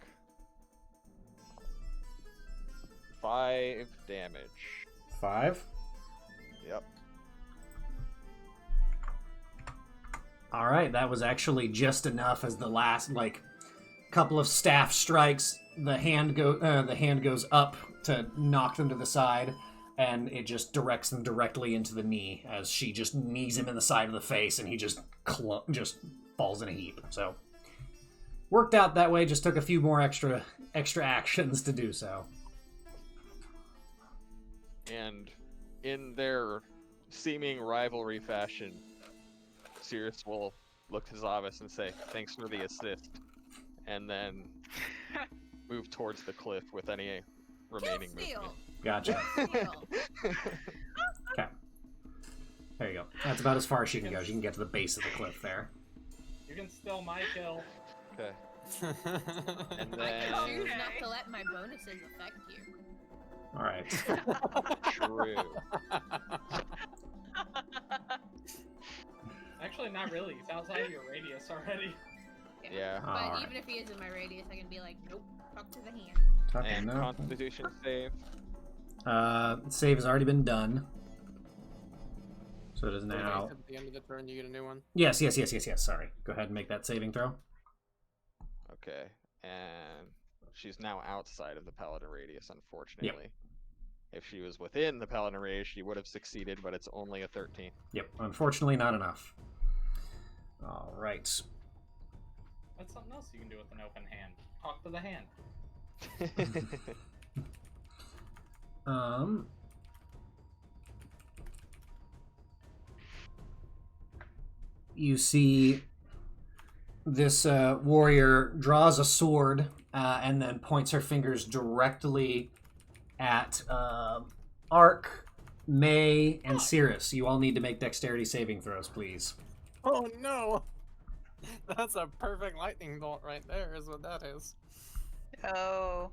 5 damage. 5? Yep. Alright, that was actually just enough as the last, couple of staff strikes the hand goes up to knock them to the side, and it just directs them directly into the knee as she just knees him in the side of the face, and he just falls in a heap. So worked out that way. Just took a few more extra actions to do so. And in their seeming rivalry fashion, Sirius will look to Zavis and say, "Thanks for the assist," and then move towards the cliff with any remaining movement. Gotcha. Okay. There you go. That's about as far as she can go. She can get to the base of the cliff there. You can steal my kill. Okay. And I then... can choose not to let my bonuses affect you. All right. True. Actually, not really. He's outside of your radius already. Yeah. But Alright. even if he is in my radius, I can be like, nope, talk to the hand. Okay, And no. Constitution save. Save has already been done. So it is Wait, now. At the end of the turn, you get a new one. Yes. Sorry. Go ahead and make that saving throw. Okay. And she's now outside of the Paladin radius, unfortunately. If she was within the Paladin radius, she would have succeeded, but it's only a 13. Yep. Unfortunately, not enough. All right. That's something else you can do with an open hand. Talk to the hand. You see this warrior draws a sword and then points her fingers directly at Ark, May, and Cirrus. You all need to make dexterity saving throws, please. Oh no! That's a perfect lightning bolt right there, is what that is. Oh.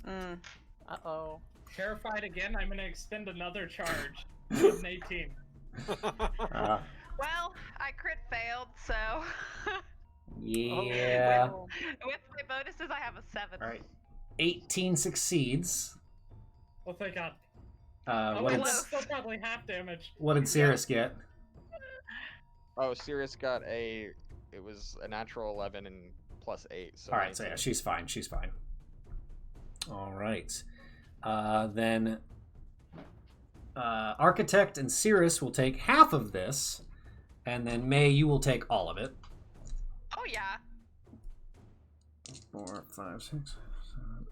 Uh-oh. Terrified again, I'm gonna extend another charge. With an 18. Well, I crit failed, so Yeah. with my bonuses, I have a 7. All right. 18 succeeds. Oh, thank God. What well, did that's still probably half damage. Cirrus get? Oh, Sirius got it was a natural 11 and plus 8. So All right, so yeah, she's fine. All right. Then Architect and Cirrus will take half of this, and then May, you will take all of it. Oh yeah. 4, 5, 6, 7.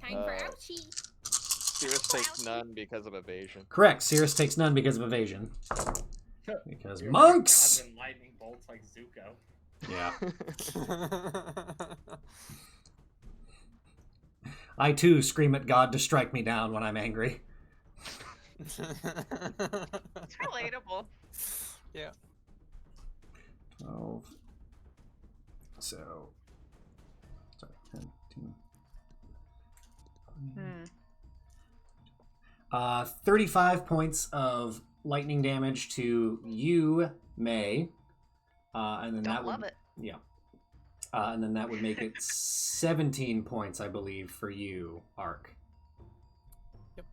Time for ouchie. Sirius takes none because of evasion. Correct. Cirrus takes none because of evasion. Because You're monks. God and lightning bolts like Zuko. Yeah. I too scream at God to strike me down when I'm angry. It's relatable. Yeah. 12. So. Sorry. 10, 15. 35 points of lightning damage to you, May. And then Don't love it. Yeah. And then that would make it 17 points, I believe, for you, Ark. Yep.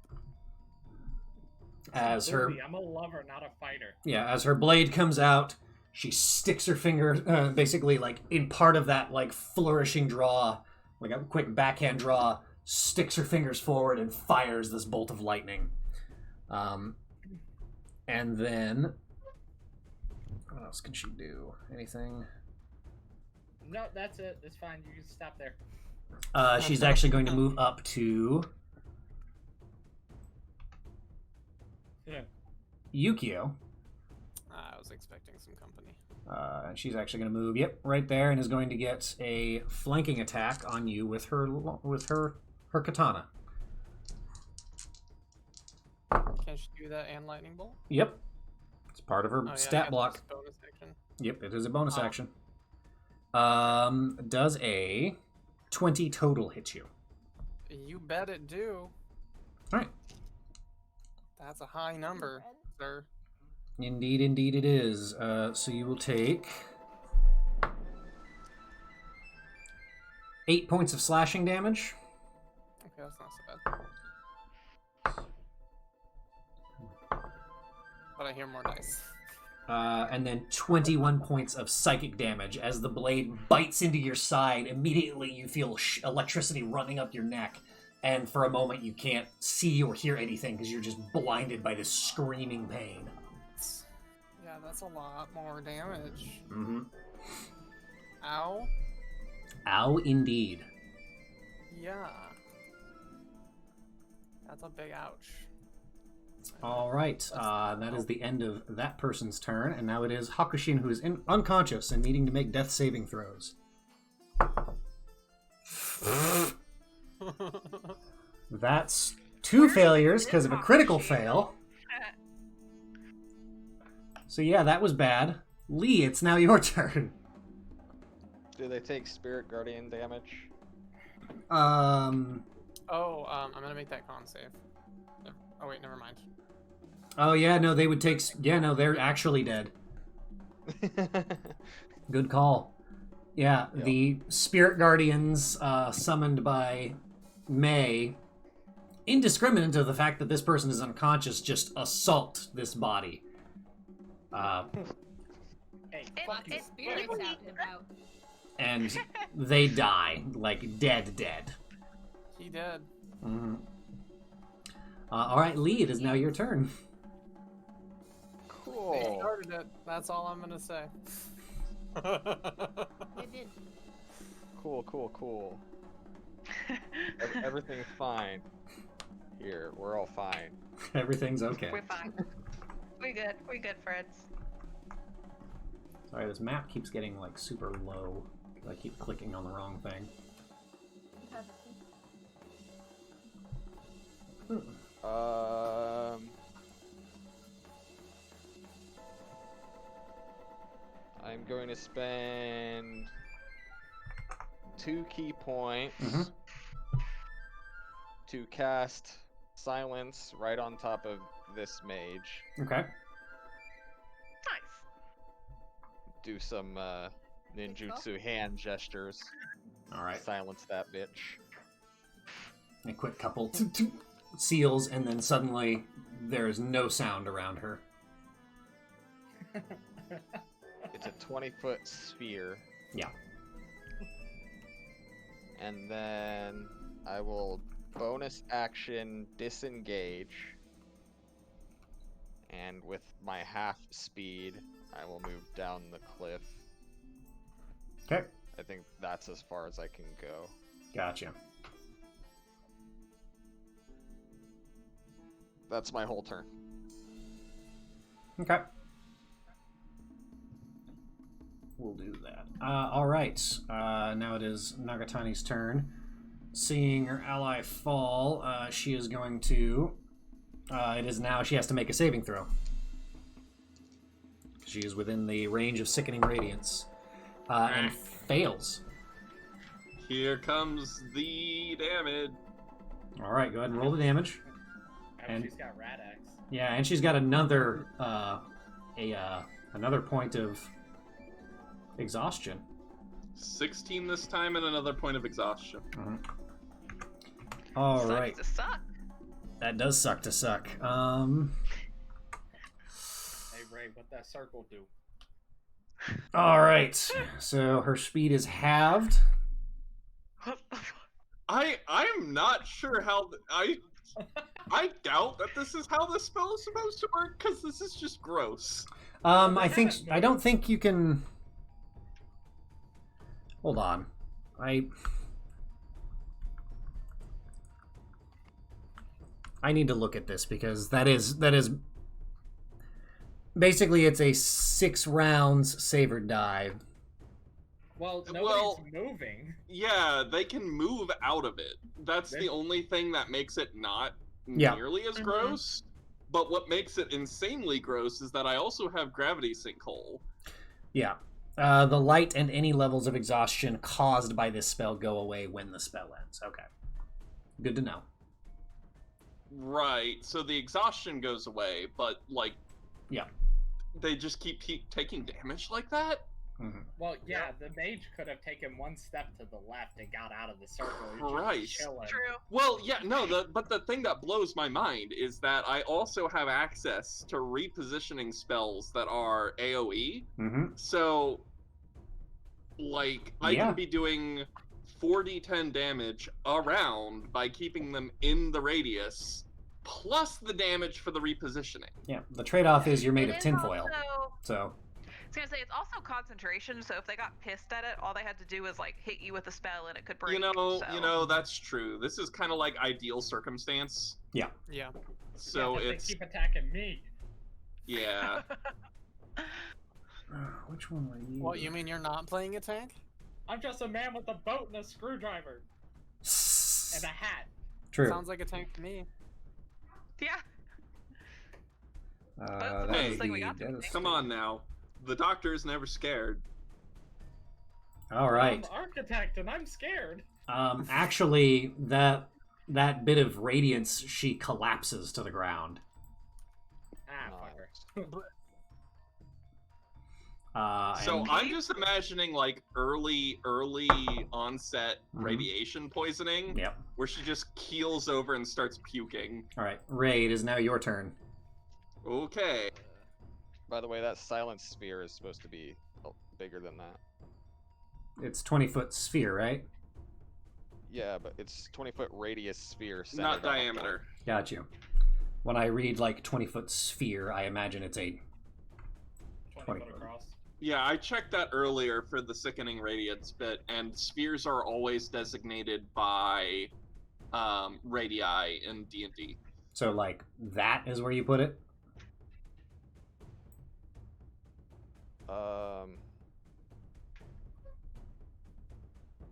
As her, I'm a lover, not a fighter. yeah, as her blade comes out, she sticks her finger, basically like in part of that like flourishing draw, like a quick backhand draw, sticks her fingers forward and fires this bolt of lightning. And then, what else can she do? Anything? No, that's it. It's fine. You can stop there. She's actually going to move up to Yeah. Yukio. I was expecting some company. And she's actually going to move, yep, right there, and is going to get a flanking attack on you with her katana. Can she do that and lightning bolt? Yep, it's part of her Oh, yeah, I stat got block. this bonus action. Yep, it is a bonus Oh. action. Does a 20 total hit you? You bet it do. All right. That's a high number, sir. Indeed it is. So you will take 8 points of slashing damage. Okay, that's not so bad. But I hear more dice. and then 21 points of psychic damage as the blade bites into your side. Immediately, you feel electricity running up your neck, and for a moment, you can't see or hear anything because you're just blinded by this screaming pain. Yeah, that's a lot more damage. Mm-hmm. Ow. Ow, indeed. Yeah. That's a big ouch. All right, that is the end of that person's turn, and now it is Hakushin, who is unconscious and needing to make death saving throws. That's 2 failures because of a critical fail. So yeah, that was bad. Lee, it's now your turn. Do they take Spirit Guardian damage? I'm gonna make that con save. Oh wait, never mind. Oh yeah, no, they would take... Yeah, no, they're actually dead. Good call. Yeah, Yep. The Spirit Guardians summoned by May, indiscriminate of the fact that this person is unconscious, just assault this body. Hey, It- fuck you. it- Spirits it- out and about. And they die, like dead. He did. Mm-hmm. All right, Lee, it is now your turn. They Cool. started it. That's all I'm gonna say. They did. Cool. Everything's fine. Here, we're all fine. Everything's okay. We're fine. We good, Freds. Sorry, this map keeps getting like super low. I keep clicking on the wrong thing. I'm going to spend 2 key points Mhm. to cast Silence right on top of this mage. Okay. Nice. Do some ninjutsu hand gestures. All right. Silence that bitch. A quick couple seals, and then suddenly there is no sound around her. It's a 20-foot sphere. Yeah. And then I will bonus action disengage. And with my half speed, I will move down the cliff. Okay. I think that's as far as I can go. Gotcha. That's my whole turn. Okay. We'll do that. All right. Now it is Nagatani's turn. Seeing her ally fall, she is going to... it is now she has to make a saving throw. She is within the range of Sickening Radiance. And fails. Here comes the damage. All right, go ahead and roll the damage. And- She's got Rat X. Yeah, and she's got another another point of exhaustion. 16 this time and another point of exhaustion. All Sucks right, to suck. that does suck to suck. Hey Ray, what that circle do? All right, so her speed is halved. What the fuck? I'm not sure how I doubt that this is how this spell is supposed to work, because this is just gross. I don't think you can. Hold on, I need to look at this because that is basically it's a 6 rounds save or die. Well, nobody's Well- moving. Yeah, they can move out of it. That's the only thing that makes it not Yeah. nearly as gross. But what makes it insanely gross is that I also have Gravity Sinkhole. Yeah. The light and any levels of exhaustion caused by this spell go away when the spell ends. Okay. Good to know. Right, so the exhaustion goes away, but, like... Yeah. They just keep taking damage like that? Well, yeah, the mage could have taken one step to the left and got out of the circle. Christ. Chilling. True. Well, yeah, no, but the thing that blows my mind is that I also have access to repositioning spells that are AoE. So, like, I Yeah. can be doing 4d10 damage around by keeping them in the radius, plus the damage for the repositioning. Yeah, the trade-off is you're made It of is tinfoil. also- So, I was gonna say it's also concentration. So if they got pissed at it, all they had to do was like hit you with a spell and it could break. You know, so. that's true. This is kind of like ideal circumstance. Yeah. So but it's they keep attacking me. yeah. which one were you? What, you mean you're not playing a tank? I'm just a man with a boat and a screwdriver and a hat. True. Sounds like a tank to me. Yeah. That the would closest thing we be got to devastating. Come on now. The doctor's never scared. All right. I'm architect and I'm scared. Actually, that bit of radiance, she collapses to the ground. Fucker. So And- I'm just imagining like early onset radiation poisoning, Yep. where she just keels over and starts puking. All right, Ray, it is now your turn. Okay. By the way, that silence sphere is supposed to be bigger than that. It's 20-foot sphere, right? Yeah, but it's 20-foot radius sphere. centered Not on a diameter. point. Got you. When I read like 20-foot sphere, I imagine it's a 20 foot across. Yeah, I checked that earlier for the sickening radiance bit, and spheres are always designated by radii in D&D. so like that is where you put it.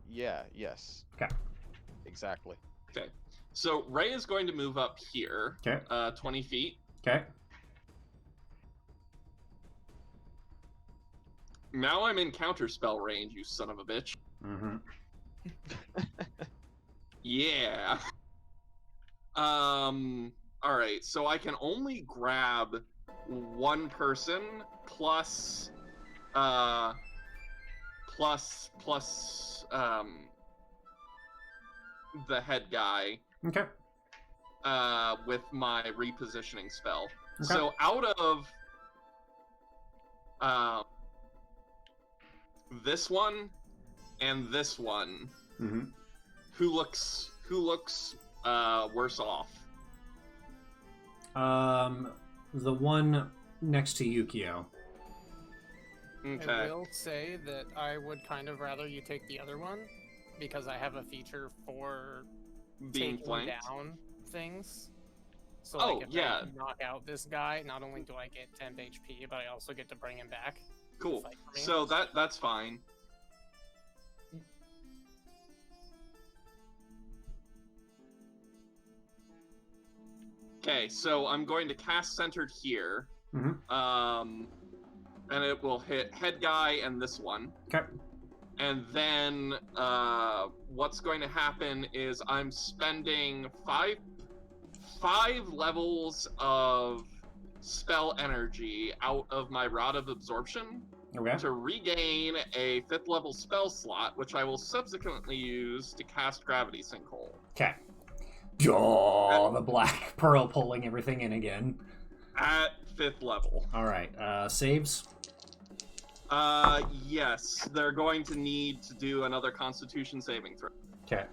Yeah, yes. Okay. Exactly. Okay. So Ray is going to move up here, Okay. 20 feet. Okay. Now I'm in counterspell range, you son of a bitch. Mm-hmm. Yeah. All right. So I can only grab one person plus the head guy Okay. with my repositioning spell. Okay. So out of this one and this one, Mm-hmm. who looks worse off? The one next to Yukio. Okay. I will say that I would kind of rather you take the other one because I have a feature for Being taking flanked. down things. So Oh, like if yeah. I knock out this guy, not only do I get 10 HP, but I also get to bring him back. to Cool. fight for me. So that's fine. Okay, so I'm going to cast centered here. Mm-hmm. And it will hit head guy and this one. Okay. And then what's going to happen is I'm spending five levels of spell energy out of my Rod of Absorption Okay. to regain a 5th level spell slot, which I will subsequently use to cast Gravity Sinkhole. Okay. Oh, the black pearl pulling everything in again. At 5th level. All right. Saves. Yes, they're going to need to do another Constitution saving throw. Okay.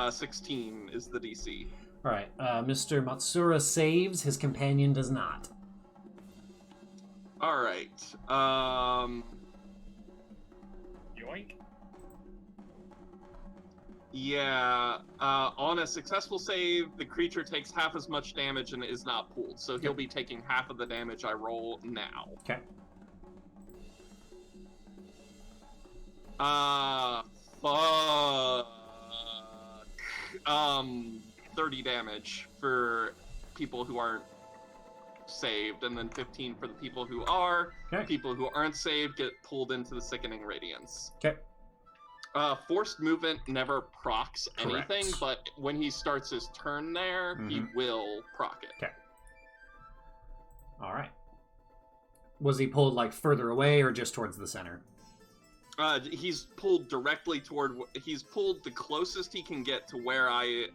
16 is the DC. All right. Mr. Matsura saves. His companion does not. All right. Yoink. Yeah. On a successful save, the creature takes half as much damage and is not pulled, so he'll be taking half of the damage I roll now. Okay. Fuck. 30 damage for people who aren't saved, and then 15 for the people who are. Okay. People who aren't saved get pulled into the sickening radiance. Okay. Forced movement never procs anything, Correct. but when he starts his turn there, he will proc it. Okay. All right. Was he pulled like further away or just towards the center? He's pulled directly toward. He's pulled the closest he can get to where I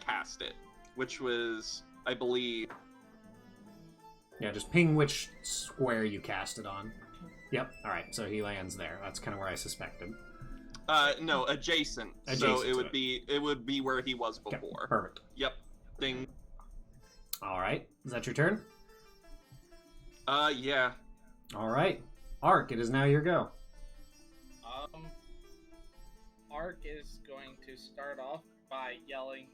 cast it, which was, I believe. Yeah, just ping which square you cast it on. Yep. All right. So he lands there. That's kind of where I suspected. No, adjacent. So it would be where he was before. Okay, perfect. Yep. Ding. All right. Is that your turn? Yeah. All right. Ark, it is now your go. Ark is going to start off by yelling,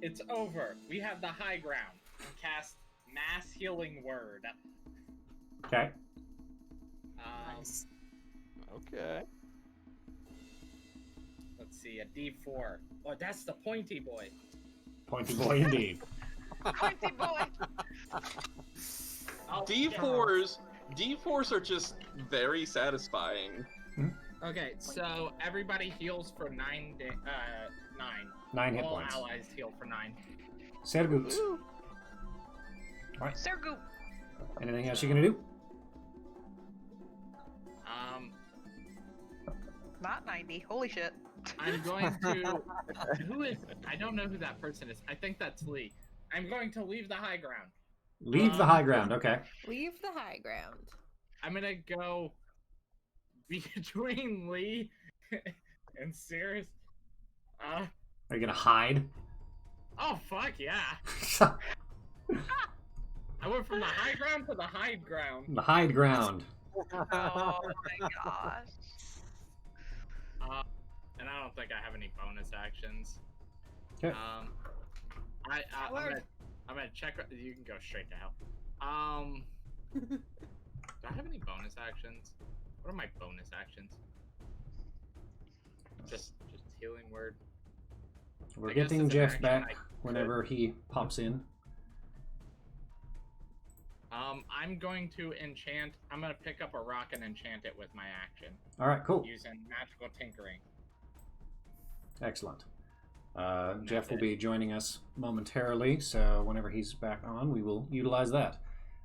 "It's over! We have the high ground!" and cast Mass Healing Word. Okay. Nice. Okay. Let's see, a D4. Oh, that's the pointy boy. Pointy boy indeed. Pointy boy. D4s are just very satisfying. Okay, so everybody heals for 9. 9 hit All points. allies heal for 9. Sergut. All right. Sergu. Anything else you're gonna do? Not 90. Holy shit. I'm going to. I don't know who that person is. I think that's Lee. I'm going to leave the high ground. Leave the high ground. Okay. Leave the high ground. I'm gonna go between Lee and Cirrus. Are you gonna hide? Oh fuck yeah! I went from the high ground to the hide ground. The hide ground. Oh my gosh. And I don't think I have any bonus actions. Okay. I'm gonna check. You can go straight to hell. Do I have any bonus actions? What are my bonus actions? Just healing word. We're I guess getting as an Jeff action, back whenever he pops in. I'm going to enchant. I'm gonna pick up a rock and enchant it with my action. All right, cool. Using magical tinkering. Excellent. Jeff will be joining us momentarily, so whenever he's back on, we will utilize that.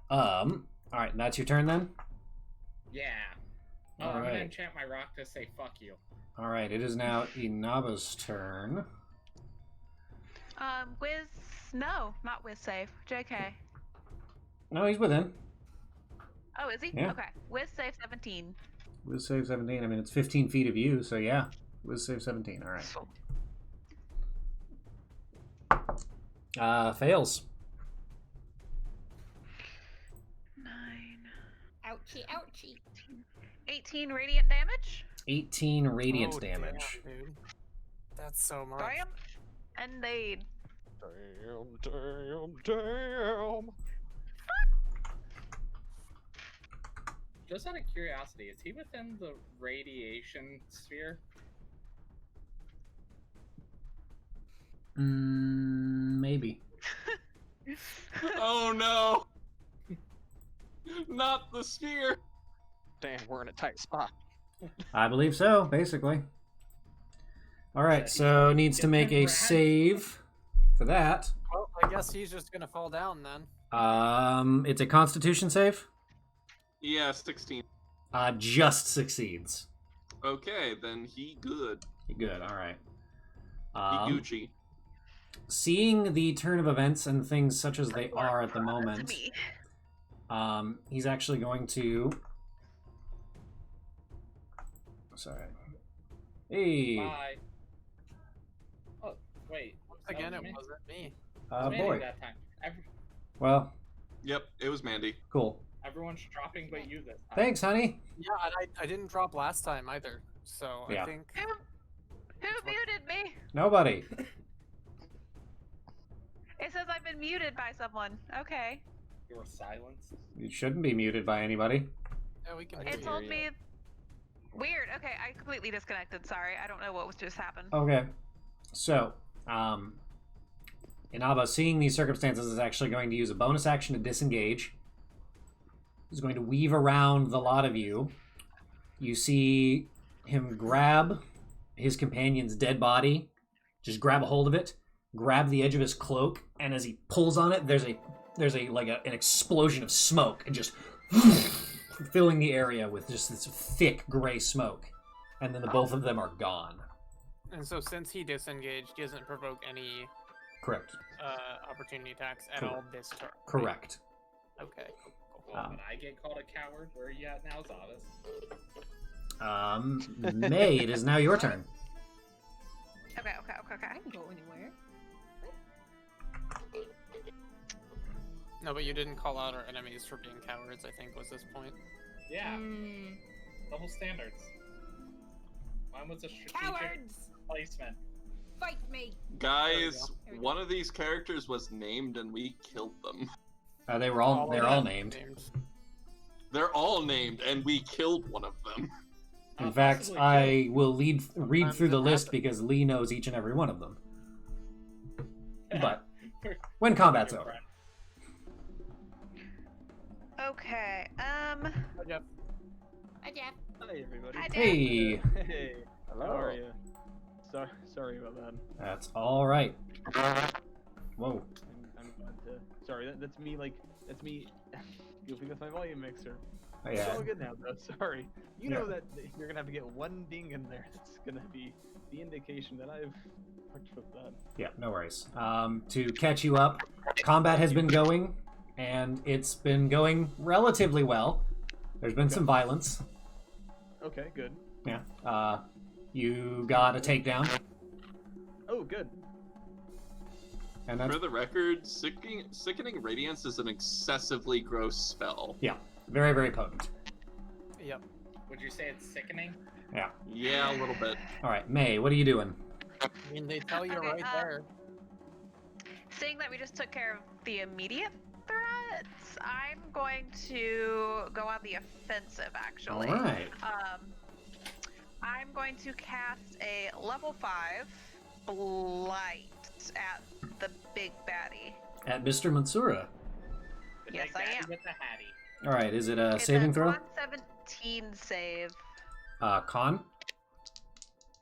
All right, that's your turn then? Yeah. All I'm gonna right. enchant my rock to say "fuck you." All right, it is now Inaba's turn. Whiz. No, not whiz save. JK. No, he's within. Oh, is he? Yeah. Okay. Whiz save 17. Wiz save 17. I mean, it's 15 feet of you, so yeah. Wiz save 17. All right. Fails. 9. Ouchie, ouchie. 18 radiant damage. 18 radiant Oh, damage. damn, dude. That's so much. Damn. Indeed. Damn. Just out of curiosity, is he within the radiation sphere? Maybe. Oh no! Not the sphere! Damn, we're in a tight spot. I believe so, basically. All right, so needs to make a save for that. Well, I guess he's just gonna fall down then. It's a Constitution save. Yeah, 16. Just succeeds. Okay, then he good. Good. All right. He Gucci. Seeing the turn of events and things such as they are at the That's moment, me. he's actually going to. Sorry. Hey, Bye. Oh, wait. Again, that it was me? wasn't me. It was Mandy boy. that time. Well, Yep, it was Mandy. cool. Everyone's dropping but you this time. Thanks, honey. Yeah, and I didn't drop last time either. So Yeah. I think Who muted me? Nobody. It says I've been muted by someone. Okay. You were silenced. You shouldn't be muted by anybody. yeah, we can. I hear It can you. told hear me. Weird. Okay, I completely disconnected. Sorry, I don't know what was just happened. Okay. So, Inaba, seeing these circumstances, is actually going to use a bonus action to disengage. He's going to weave around the lot of you. You see him grab his companion's dead body, just grab a hold of it, grab the edge of his cloak, and as he pulls on it, there's an explosion of smoke, and just filling the area with just this thick gray smoke, and then the both of them are gone. And so since he disengaged, he doesn't provoke any Correct. opportunity attacks at Correct. all this turn. right? Correct. Okay. Well, when I get called a coward, where are you at now, Zavis? May, it is now your turn. Okay. I can go anywhere. No, but you didn't call out our enemies for being cowards, I think, was this point. Yeah, Mm. double standards. Mine was a strategic Cowards! placement. Fight me! Guys, There we go. one of these characters was named and we killed them. They're of all them named. They're all named and we killed one of them. In fact, Possibly I will read Sometimes through the it list happens. because Lee knows each and every one of them. killed. But when combat's Your over. friend. Okay. Hi, Jeff. Hi, Jeff. Hi everybody. Hi, Jeff. Hey, Hey. Hello. How are you? Sorry about that. that's all right. Whoa. I'm glad to. Sorry, that's me. That's me goofing with my volume mixer. Oh, It's yeah. all good now, though. Sorry. You Yeah. know that you're gonna have to get one ding in there. That's gonna be the indication that I've fucked with that. Yeah, no worries. To catch you up, combat has been going, and it's been going relatively well. There's been some violence. Okay, good. Yeah. You got a takedown, Oh, good. and For that's the record, Sickening Radiance is an excessively gross spell. very, very potent. Yep. Would you say it's sickening? Yeah, a little bit. All right, May, what are you doing? I mean, they tell you Okay, right there. Seeing that we just took care of the immediate threats, I'm going to go on the offensive, actually. All right. I'm going to cast a level 5 Blight at the big baddie. At Mr. Matsura. The Yes, big I daddy am. with the hattie. All right, is it a It's saving a throw? 117 save. Con?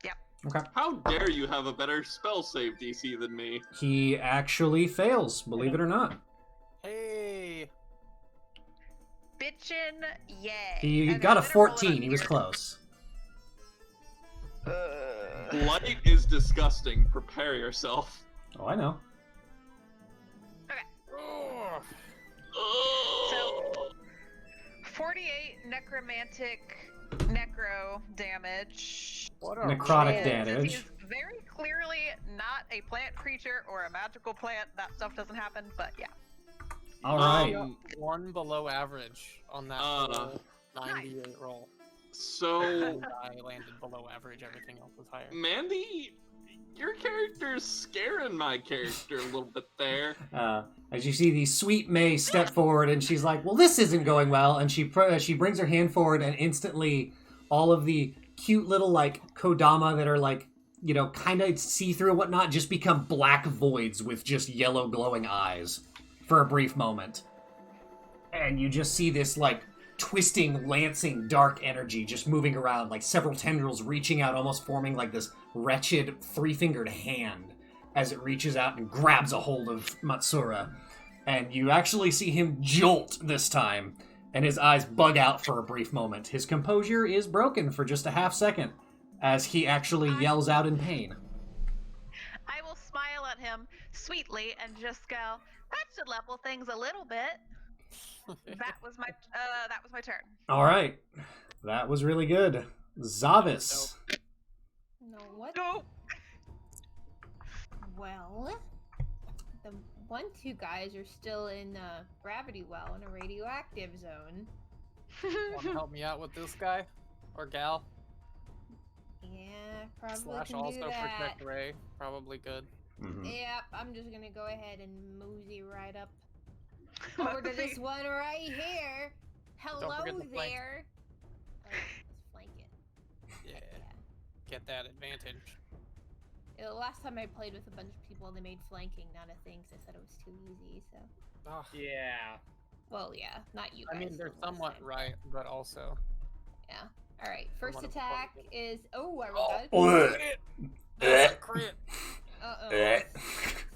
Yep. Okay. How dare you have a better spell save DC than me? He actually fails, believe it or not. Hey. Bitchin' yay. He Okay, got a I'm gonna roll it 14. up He was here. close. Blight is disgusting. Prepare yourself. Oh, I know. Oh. Oh. 48 necromantic necro damage. What a Necrotic roll. damage. Since he's very clearly not a plant creature or a magical plant, that stuff doesn't happen, but yeah. All right. One below average on that full 98 roll. So, And I landed below average. Everything else was higher. Mandy, your character's scaring my character a little bit there. As you see the sweet May step forward, and she's like, "Well, this isn't going well," and she brings her hand forward, and instantly, all of the cute little like kodama that are like, you know, kind of see through and whatnot, just become black voids with just yellow glowing eyes for a brief moment, and you just see this like twisting, lancing, dark energy just moving around, like several tendrils reaching out, almost forming like this wretched three-fingered hand as it reaches out and grabs a hold of Matsura. And you actually see him jolt this time, and his eyes bug out for a brief moment. His composure is broken for just a half second as he actually yells out in pain. I will smile at him sweetly and just go, that should level things a little bit. That was my turn. All right. That was really good. Zavis. No, what? Go. Well, the 1-2 guys are still in a gravity well in a radioactive zone. Want to help me out with this guy or gal? Yeah, probably Slash can also do that. protect Ray. Probably good. Mhm. Yep, I'm just gonna go ahead and mosey right up over to this one right here. Hello forget to flank. there. Oh, let's flank it. Yeah. Get that advantage. The last time I played with a bunch of people, they made flanking not a thing, so I said it was too easy. So, Oh, Yeah. well, yeah, not you guys. I mean, they're but last somewhat time. right, but also. Yeah. All right. First Somewhat attack important. is I rolled Blech. That's a crit. Uh-oh.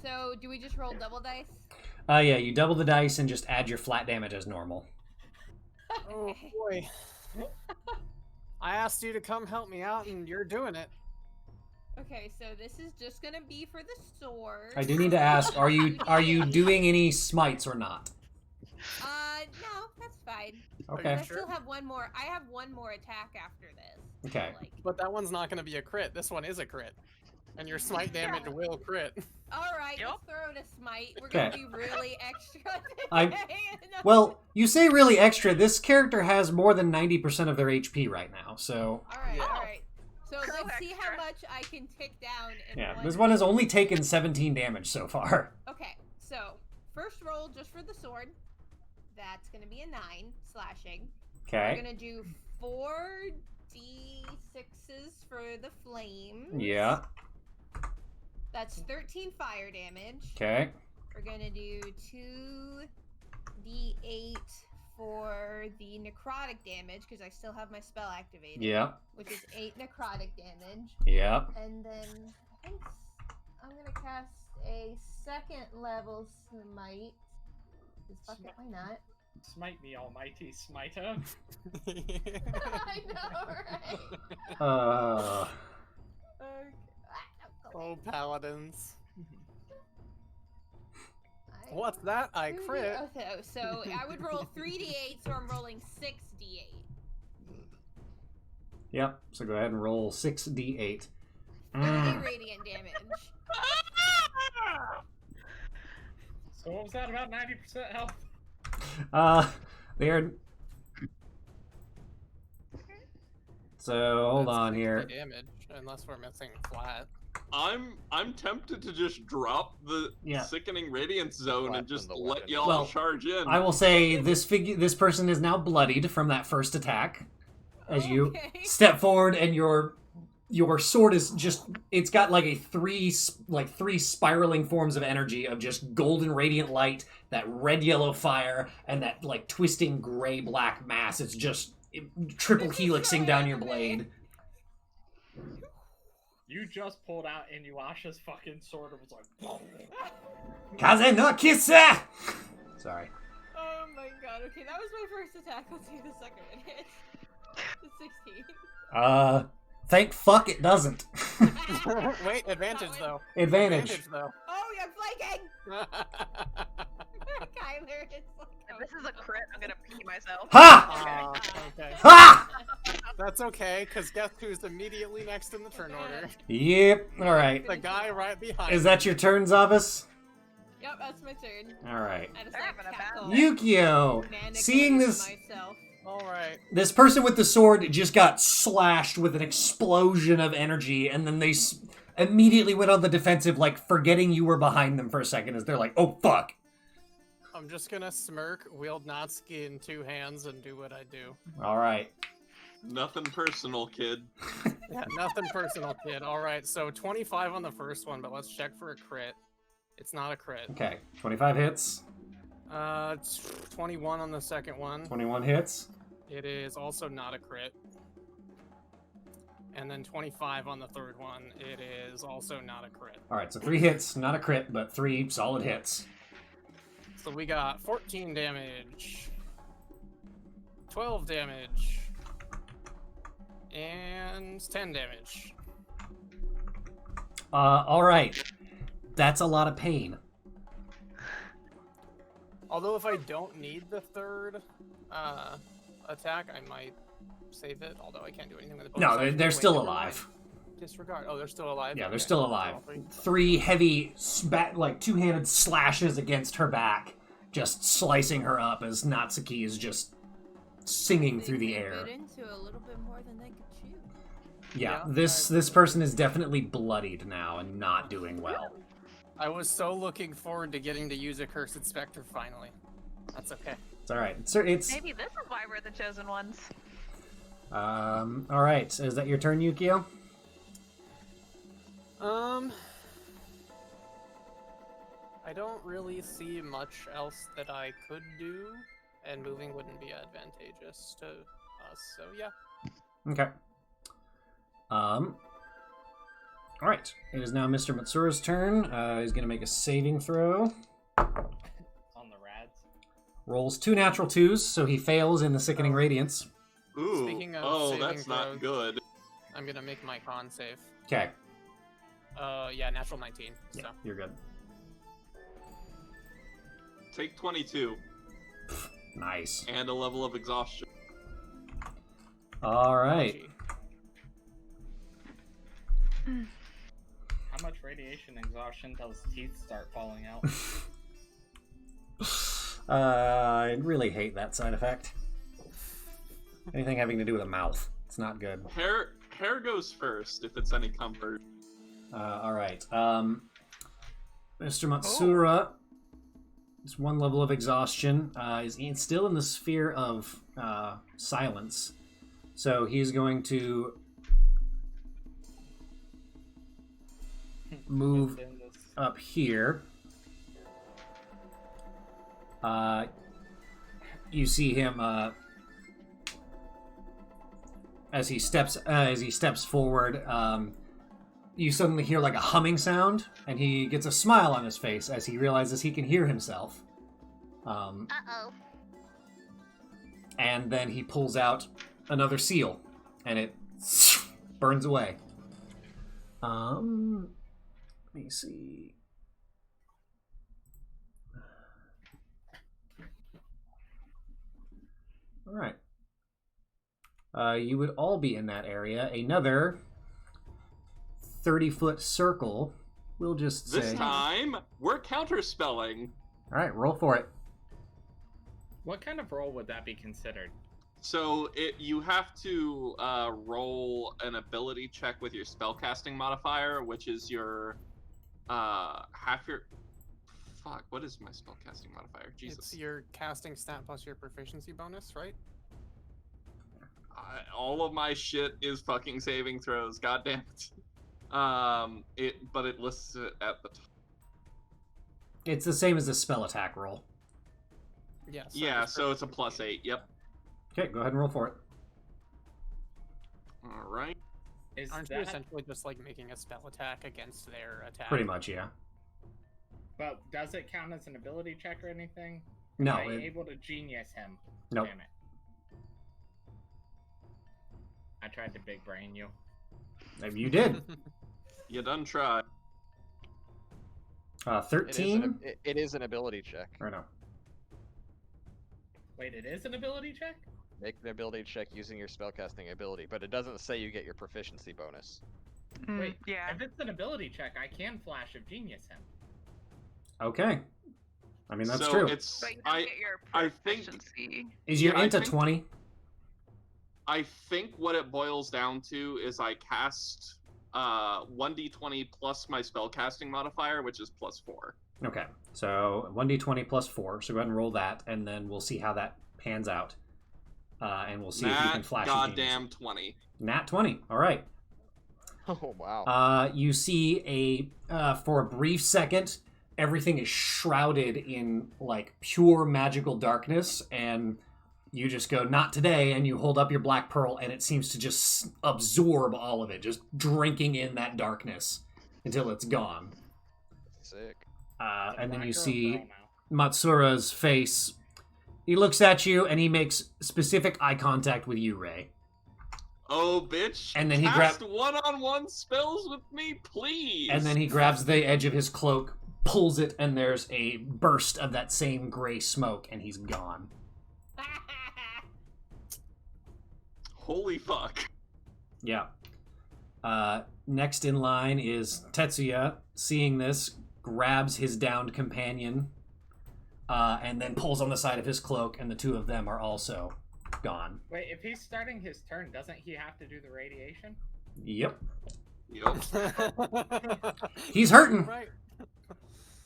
So, do we just roll double dice? Yeah, you double the dice and just add your flat damage as normal. Oh Okay. boy. I asked you to come help me out, and you're doing it. Okay, so this is just gonna be for the sword. I do need to ask: Are you doing any smites or not? No, that's fine. Okay. I still have one more. I have one more attack after this. Okay. So, like, But that one's not going to be a crit. This one is a crit. And your smite damage will crit. all right, Yep. let's throw in a smite. We're gonna Okay. be really extra today. Well, you say really extra. This character has more than 90% of their HP right now, so all right, Yeah. all right. So Go let's see how extra. much I can tick down. In yeah, one this one has only taken 17 damage so far. Okay, so first roll just for the sword. That's gonna be a 9 slashing. We're Okay. gonna do 4d6s for the flames. Yeah. That's 13 fire damage. Okay. We're gonna do 2d8 for the necrotic damage because I still have my spell activated. Yeah. Which is 8 necrotic damage. Yeah. And then I think I'm gonna cast a second level smite. Because fuck it, why not? Smite me, almighty smiter. I know, right? Okay. Oh, paladins. I- What's that? I 2d crit. Okay, so I would roll 3d8, so I'm rolling 6d8. Yep. So go ahead and roll 6d8. 30 radiant damage. So what was that, about 90% health? They are. So hold That's on 60 here. Damage, unless we're missing flat. I'm tempted to just drop the Yeah. sickening radiance zone and Flatten just the let weapon. y'all Well, charge in. I will say this person is now bloodied from that first attack. As you Okay. step forward and your sword is just, it's got like three spiraling forms of energy of just golden radiant light, that red yellow fire, and that like twisting gray black mass. It's just triple This is helixing so down your anime. blade. You just pulled out Inuyasha's fucking sword and was like, Kaze no kissa! Sorry. Oh my god, okay, that was my first attack. Let's see the second one hit. It's 16. Thank fuck it doesn't. Wait, advantage That though. Advantage. though. Oh, you're flanking! Kyler, it's like... If this is a crit, I'm gonna pee myself. Ha! Okay. Ha! That's okay, because guess who's immediately next in the turn order? Yep. All right. The guy right behind. Is that your turn, Zavis? Yep, that's my turn. All right. I just They're like having a bad cackle day. Yukio, manically seeing to this myself. All right. this person with the sword just got slashed with an explosion of energy, and then they immediately went on the defensive, like forgetting you were behind them for a second, as they're like, "Oh fuck!" I'm just gonna smirk, wield Natsuki in two hands, and do what I do. All right. Nothing personal, kid. Yeah, nothing personal, kid. All right, so 25 on the first one, but let's check for a crit. It's not a crit. Okay. 25 hits. 21 on the second one. 21 hits. It is also not a crit. And then 25 on the third one. It is also not a crit. All right. So 3 hits, not a crit, but 3 solid hits. So we got 14 damage, 12 damage, and 10 damage. All right. That's a lot of pain. Although if I don't need the third attack, I might save it. Although I can't do anything with the bonus No, action. they're Wait, still never alive. mind. Disregard. Oh, they're still alive? Yeah, they're Okay. still alive. All three. 3 heavy, like two-handed slashes against her back, just slicing her up as Natsuki is just singing through the air. Bit into a little bit more than they could chew. Yeah, Yeah, this person is definitely bloodied now and not doing well. I was so looking forward to getting to use a Cursed Spectre finally. That's okay. It's all right. It's Maybe this is why we're the chosen ones. all right. Is that your turn, Yukio? I don't really see much else that I could do, and moving wouldn't be advantageous to us, so yeah. Okay. All right. It is now Mr. Matsura's turn. He's going to make a saving throw. on the rads. Rolls 2 natural 2s, so he fails in the Sickening Radiance. Ooh. Speaking of Oh, saving that's not throws. good. I'm gonna make my con save. Okay. Yeah, natural 19. Yeah, So. you're good. Take 22 Nice. and a level of exhaustion. All right. How much radiation exhaustion till his teeth start falling out? I really hate that side effect. Anything having to do with a mouth. It's not good. Hair goes first, if it's any comfort. All right. Mr. Matsura, it's 1 level of exhaustion. Is still in the sphere of silence. So he's going to move up here. You see him as he steps forward. You suddenly hear like a humming sound, and he gets a smile on his face as he realizes he can hear himself. Uh-oh. And then he pulls out another seal, and it burns away. Let me see. All right. You would all be in that area. Another 30-foot circle. We'll just say... This time, we're counterspelling. All right, roll for it. What kind of roll would that be considered? So you have to roll an ability check with your spellcasting modifier, which is your half your. Fuck, what is my spellcasting modifier? Jesus. It's your casting stat plus your proficiency bonus, right? All of my shit is fucking saving throws. God damn it. But it lists it at the top. It's the same as the spell attack roll. Yeah. Yeah, so it's a +8. Yep. Okay, go ahead and roll for it. All right. Aren't you essentially just like making a spell attack against their attack? Pretty much, yeah. But does it count as an ability check or anything? No. Am I able to genius him? Nope. Damn it. I tried to big brain you. Maybe you did. You done tried. 13? It is an ability check. Or no? Wait, it is an ability check? Make an ability check using your spellcasting ability, but it doesn't say you get your proficiency bonus. Wait, yeah. if it's an ability check, I can Flash of Genius him. Okay. I mean, that's so true. It's, But you don't get your I think proficiency. Is your I int a think- 20? I think what it boils down to is I cast 1d20 plus my spellcasting modifier, which is +4. Okay. So 1d20 plus 4. So go ahead and roll that, and then we'll see how that pans out. And we'll see if you can flash your genius. Goddamn 20. Nat 20. All right. Oh, wow. You see for a brief second, everything is shrouded in like pure magical darkness, and you just go, not today, and you hold up your black pearl, and it seems to just absorb all of it, just drinking in that darkness until it's gone. Sick. And then Black you girl see girl now. Matsura's face. He looks at you, and he makes specific eye contact with you, Ray. Oh, bitch. And then he cast one-on-one spells with me, please. And then he grabs the edge of his cloak, pulls it, and there's a burst of that same gray smoke, and he's gone. Holy fuck. Yeah. Next in line is Tetsuya. Seeing this, grabs his downed companion, and then pulls on the side of his cloak, and the two of them are also gone. Wait, if he's starting his turn, doesn't he have to do the radiation? Yep. Yup. He's hurting. Right.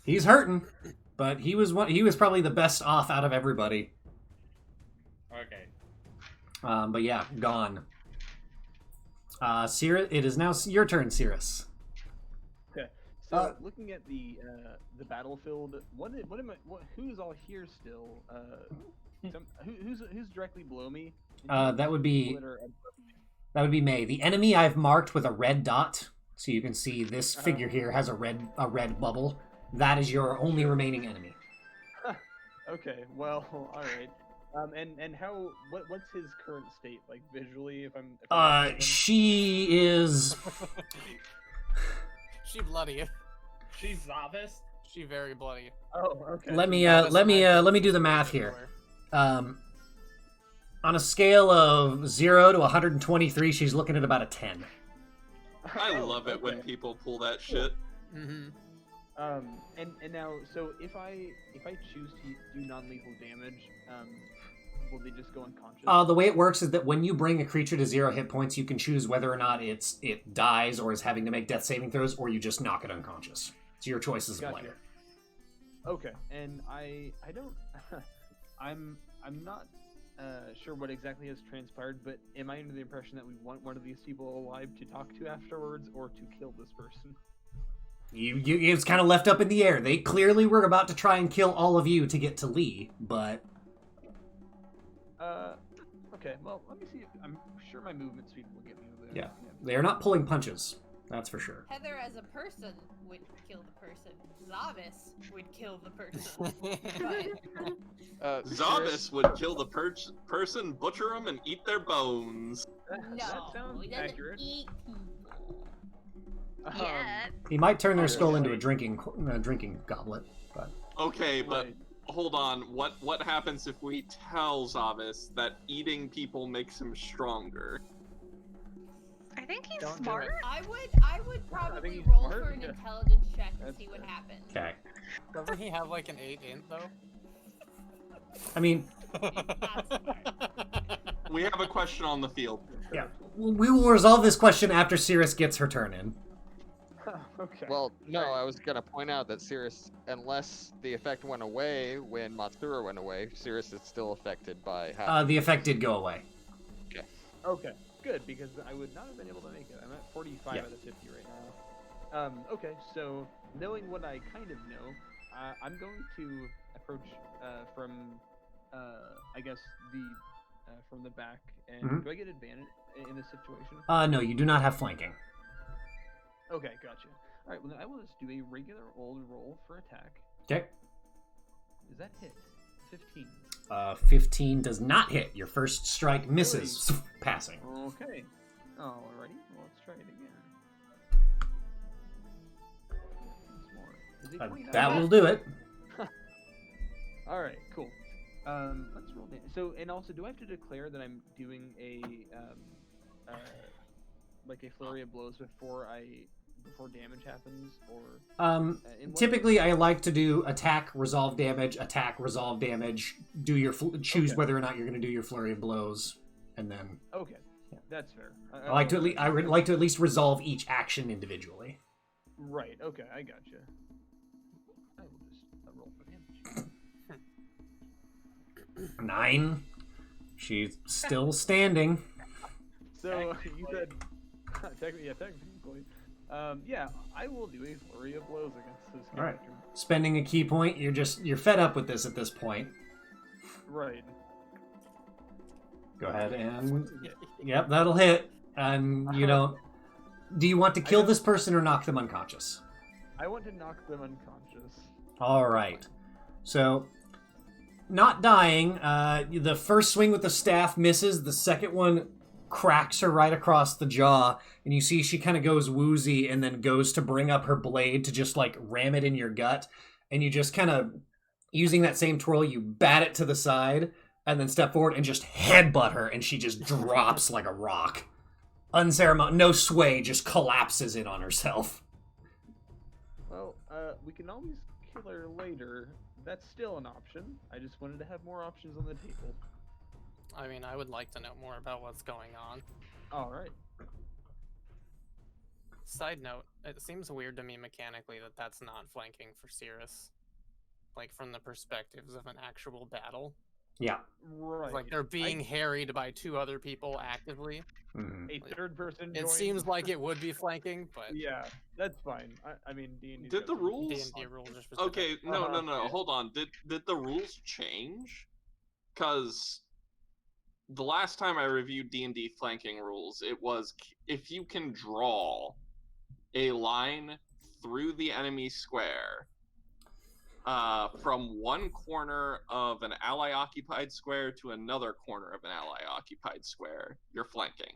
He's hurting. But he was probably the best off out of everybody. Okay. But yeah, gone. Cirrus, it is now your turn, Cirrus. Okay. So looking at the battlefield, who's all here still? Who's directly below me? That would be May. The enemy I've marked with a red dot, so you can see this figure here has a red bubble. That is your only remaining enemy. Okay, well, all right. And how? What's his current state, like visually? If I'm looking at him? She is. She bloody. She's Zavis. She very bloody. Oh, okay. Let me Zavis let me do the matches math the here. door. On a scale of 0 to 123, she's looking at about a 10. I love it when okay. people pull that shit. Mm-hmm. And now, so if I choose to do non-lethal damage, will they just go unconscious? The way it works is that when you bring a creature to 0 hit points, you can choose whether or not it dies or is having to make death saving throws, or you just knock it unconscious. It's your choice as a Gotcha. player. Okay, and I don't I'm not sure what exactly has transpired, but am I under the impression that we want one of these people alive to talk to afterwards, or to kill this person? It's kind of left up in the air. They clearly were about to try and kill all of you to get to Lee, but Okay, well, let me see if I'm sure my movement speed will get me over there. yeah, they are not pulling punches. That's for sure. Heather, as a person, would kill the person. Zavis would kill the person. But Zavis would kill the person, butcher them, and eat their bones. That no, sounds he doesn't accurate. eat people. Yeah. He might turn their Okay. skull into a drinking goblet, but Okay, but Right. hold on. What happens if we tell Zavis that eating people makes him stronger? I think he's Don't do smart. it. I would probably he's roll smart, for an yeah. intelligence check to That's see what fair. happens. okay. Doesn't he have like an 8 int though? I mean, We have a question on the field. yeah, we will resolve this question after Cirrus gets her turn in. Okay. Well, no, I was gonna point out that Cirrus, unless the effect went away when Matsura went away, Cirrus is still affected by half. The effect did go away. Okay, good, because I would not have been able to make it. I'm at 45 Yeah. out of 50 right now. Okay, so knowing what I kind of know, I'm going to approach from, I guess, from the back. And Mhm. do I get advantage in this situation? No, you do not have flanking. Okay, gotcha. All right, well, then I will just do a regular old roll for attack. Okay. Does that hit? 15. 15 does not hit. Your first strike misses, passing. Okay. Alrighty. Well, let's try it again. Once more. Is it 29? That will do it. All right. Cool. Let's roll damage. So, and also, do I have to declare that I'm doing a like a flurry of blows before damage happens, or in what- Typically, I like to do attack, resolve damage, do your choose Okay. whether or not you're going to do your flurry of blows, and then Okay, Yeah. that's fair. I like to at least resolve each action individually. Right. Okay, I gotcha. I will just roll for damage. 9. She's still standing. So you said technically. Yeah, I will do a flurry of blows against this All right. character. Spending a key point. You're fed up with this at this point. Right. Go ahead and yep, that'll hit. And do you want to I kill don't- this person or knock them unconscious? I want to knock them unconscious. All right. So, not dying. The first swing with the staff misses. The second one cracks her right across the jaw, and you see she kind of goes woozy and then goes to bring up her blade to just like ram it in your gut, and you just kind of using that same twirl, you bat it to the side and then step forward and just headbutt her, and she just drops like a rock. Unceremonious, no sway, just collapses in on herself. Well, we can always kill her later. That's still an option. I just wanted to have more options on the table. I mean, I would like to know more about what's going on. All right. Side note, it seems weird to me mechanically that that's not flanking for Cirrus. Like, from the perspectives of an actual battle. Yeah. Right. Like, they're being harried by 2 other people actively. Mhm. A third person. It joined. seems like it would be flanking, but Yeah, that's fine. I mean, D&D. Did the rules? D&D rules are specific. Okay, no, Yeah. hold on. Did the rules change? Because the last time I reviewed D&D flanking rules, it was if you can draw a line through the enemy square, from one corner of an ally-occupied square to another corner of an ally-occupied square. You're flanking.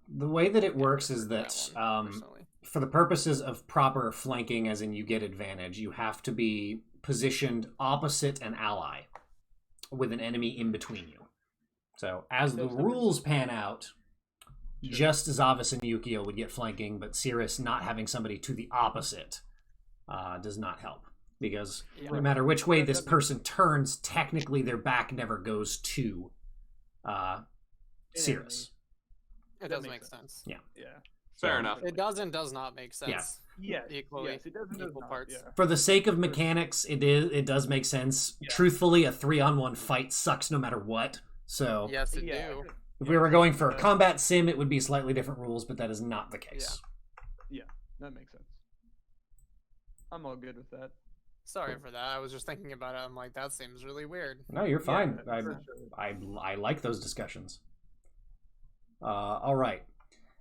The way that it works I is prefer that one, personally. for the purposes of proper flanking, as in you get advantage, you have to be positioned opposite an ally with an enemy in between you. So as the rules pan out, just Zavis and Yukio would get flanking, but Cirrus not having somebody to the opposite does not help. Because no matter which way this person turns, technically their back never goes to Cirrus. It does make sense. Yeah. Fair enough. It does and does not make sense. Yes. Equally, Yes, it does and equal does not, parts. yeah. For the sake of mechanics, it does make sense. Yeah. Truthfully, a 3-on-1 fight sucks no matter what. So Yes, it do. if we were going for a combat sim, it would be slightly different rules, but that is not the case. Yeah, that makes sense. I'm all good with that. Sorry for that. I was just thinking about it. I'm like, that seems really weird. No, you're fine. Yeah, for sure. I like those discussions. All right.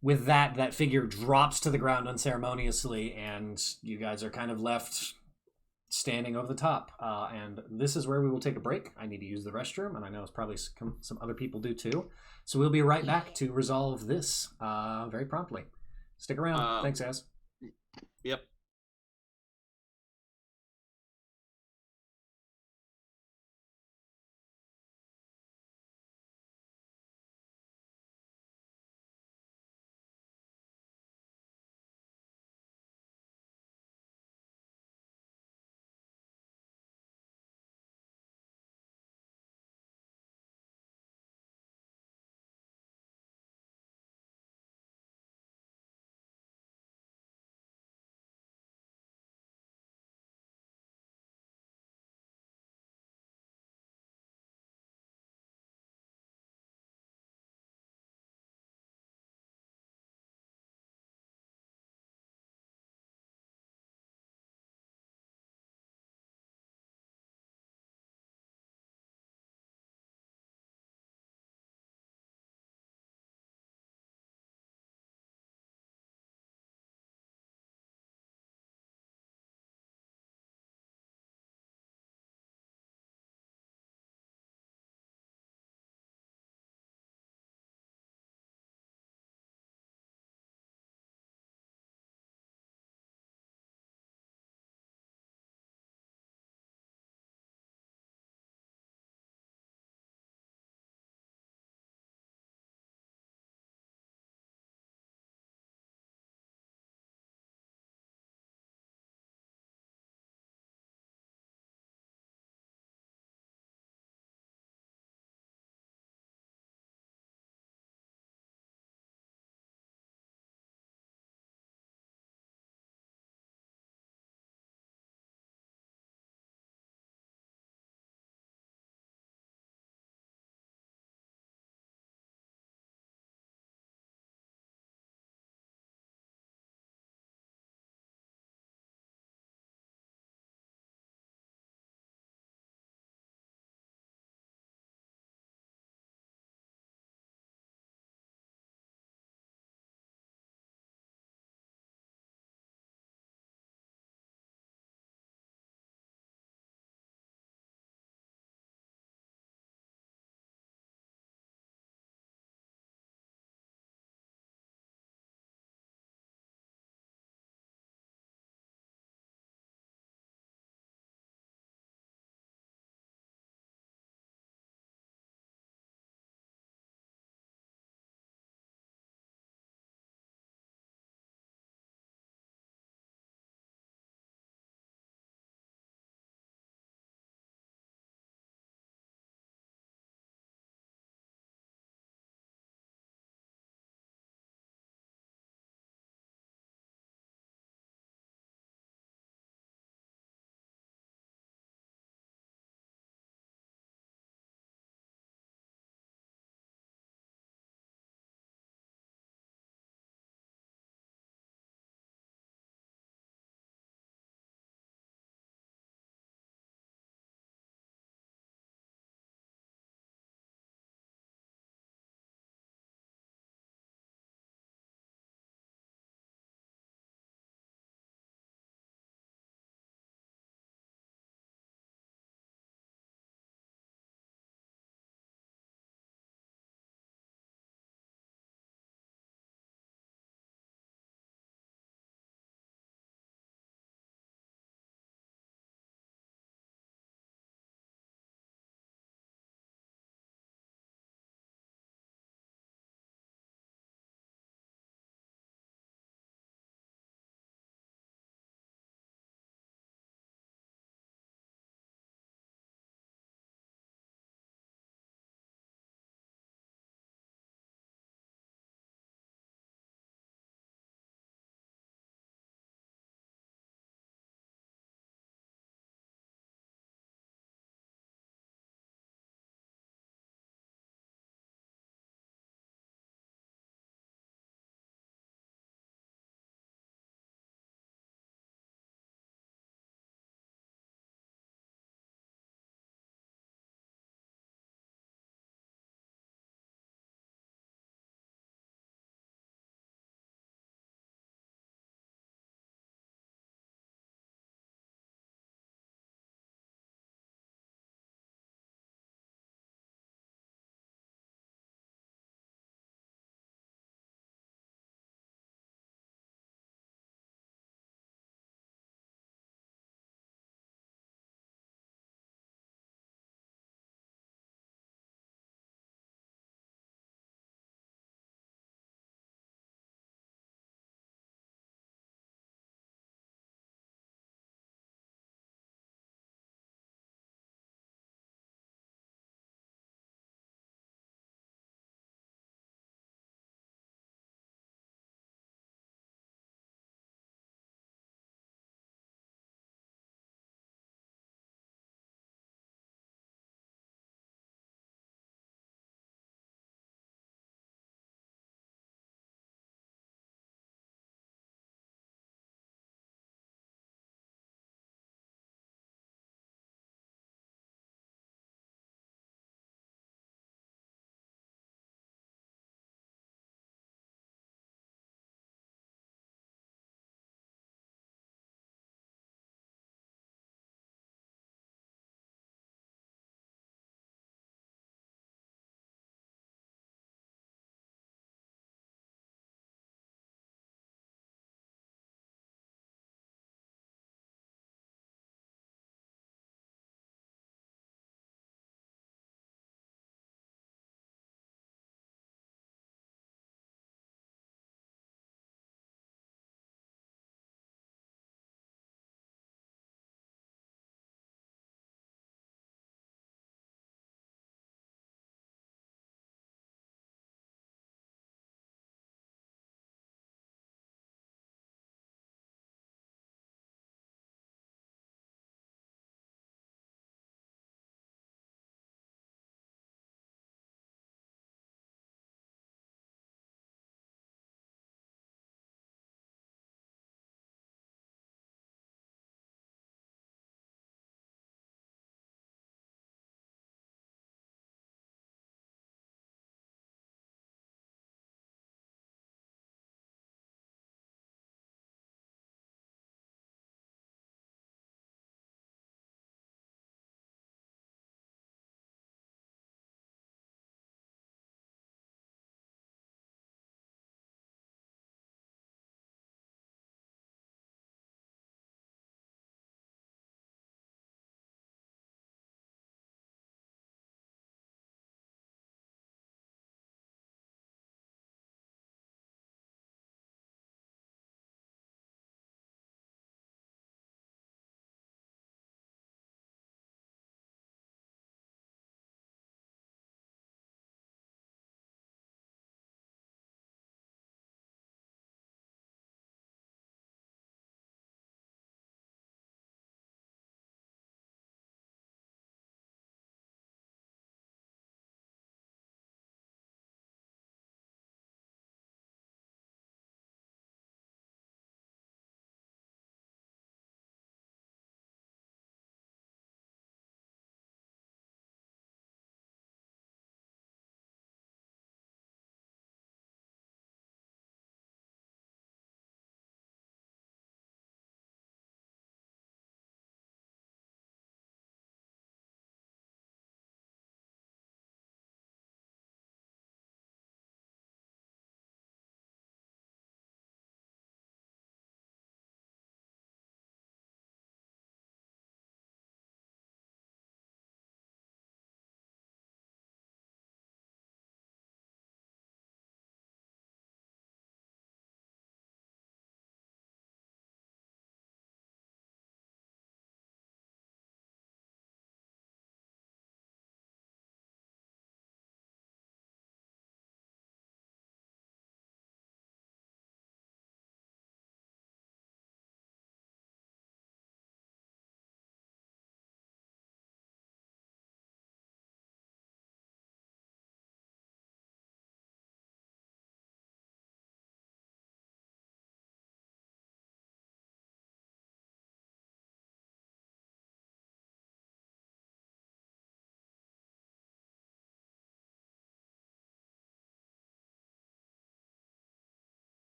With that figure drops to the ground unceremoniously, and you guys are kind of left standing over the top. And this is where we will take a break. I need to use the restroom, and I know it's probably some other people do too. So we'll be right back to resolve this very promptly. Stick around. Thanks, Az. Yep.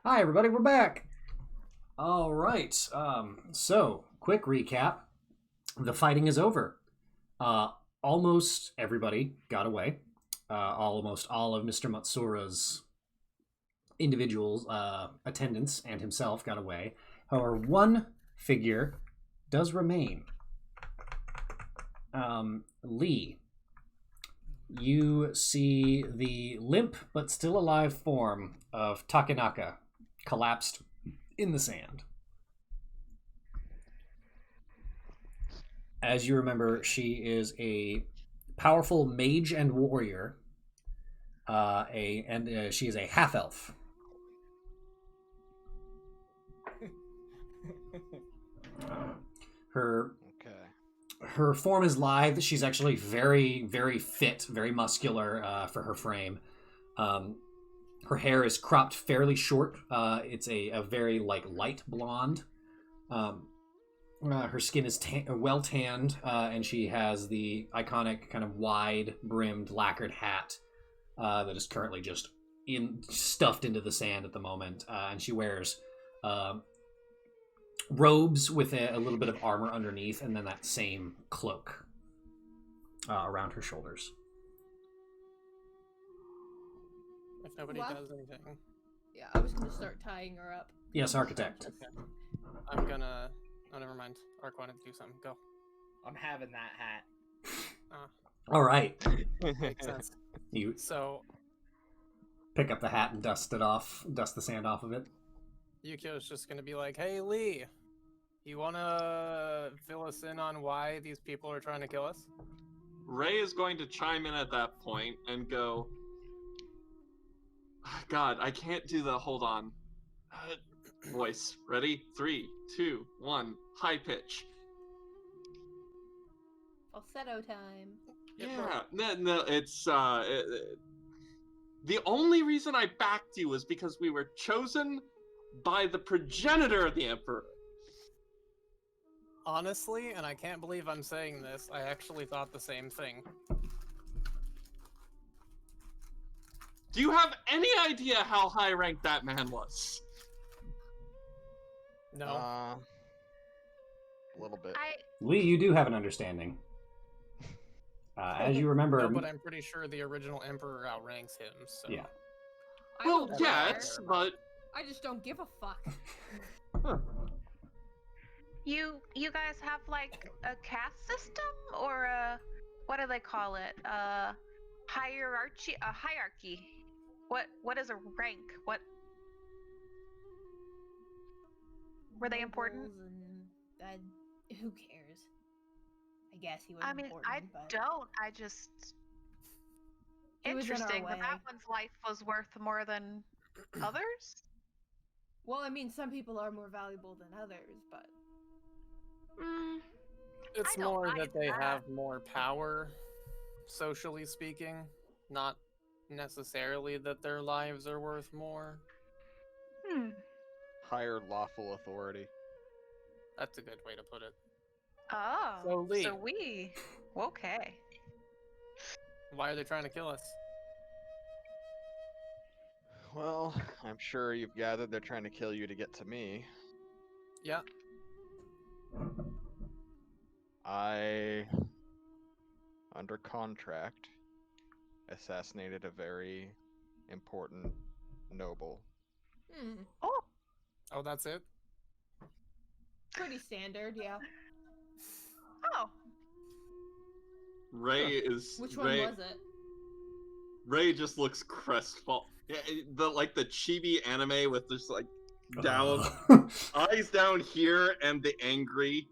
Hi, everybody, we're back. All right. So, quick recap. The fighting is over. Almost everybody got away. Almost all of Mr. Matsura's individuals, attendants, and himself got away. However, one figure does remain. Lee, you see the limp but still alive form of Takenaka collapsed in the sand. As you remember, she is a powerful mage and warrior, she is a half-elf. Her form is lithe. She's actually very, very fit, very muscular for her frame. Her hair is cropped fairly short. It's a very light blonde. Her skin is well tanned, and she has the iconic kind of wide-brimmed lacquered hat that is currently just stuffed into the sand at the moment. And she wears robes with a little bit of armor underneath, and then that same cloak around her shoulders. If nobody does anything. Yeah, I was gonna start tying her up. Yes, architect. Okay. I'm gonna... Oh, never mind. Ark wanted to do something. Go. I'm having that hat. All right. Makes sense. You So... pick up the hat and dust the sand off of it. Yukio's just gonna be like, hey, Lee, you wanna fill us in on why these people are trying to kill us? Ray is going to chime in at that point and go, God, I can't do the hold on voice. Ready? 3, 2, 1, high pitch. Falsetto time. Yeah, no, it's the only reason I backed you was because we were chosen by the progenitor of the Emperor. Honestly, and I can't believe I'm saying this, I actually thought the same thing. Do you have any idea how high ranked that man was? No. A little bit. Lee, you do have an understanding. As you remember... No, but I'm pretty sure the original Emperor outranks him, so... Yeah. Well, yes, but... I just don't give a fuck. You guys have like a caste system or a what do they call it? Hierarchy? A hierarchy? What is a rank? What were they important? Who cares? I guess he was. I mean, important, I but don't. I just It was in our interesting that way. that one's life was worth more than others. Well, I mean, some people are more valuable than others, but It's I don't more mind that they that. have more power, socially speaking, not necessarily that their lives are worth more. Higher lawful authority. That's a good way to put it. Oh, So, Lee. so we okay. Why are they trying to kill us? Well, I'm sure you've gathered they're trying to kill you to get to me. Yeah. I, under contract, assassinated a very important noble. Oh, that's it? pretty standard, yeah. Oh, Ray is... Which one Ray, was it? Ray just looks crestfallen. Yeah, the chibi anime with just down eyes down here and the angry.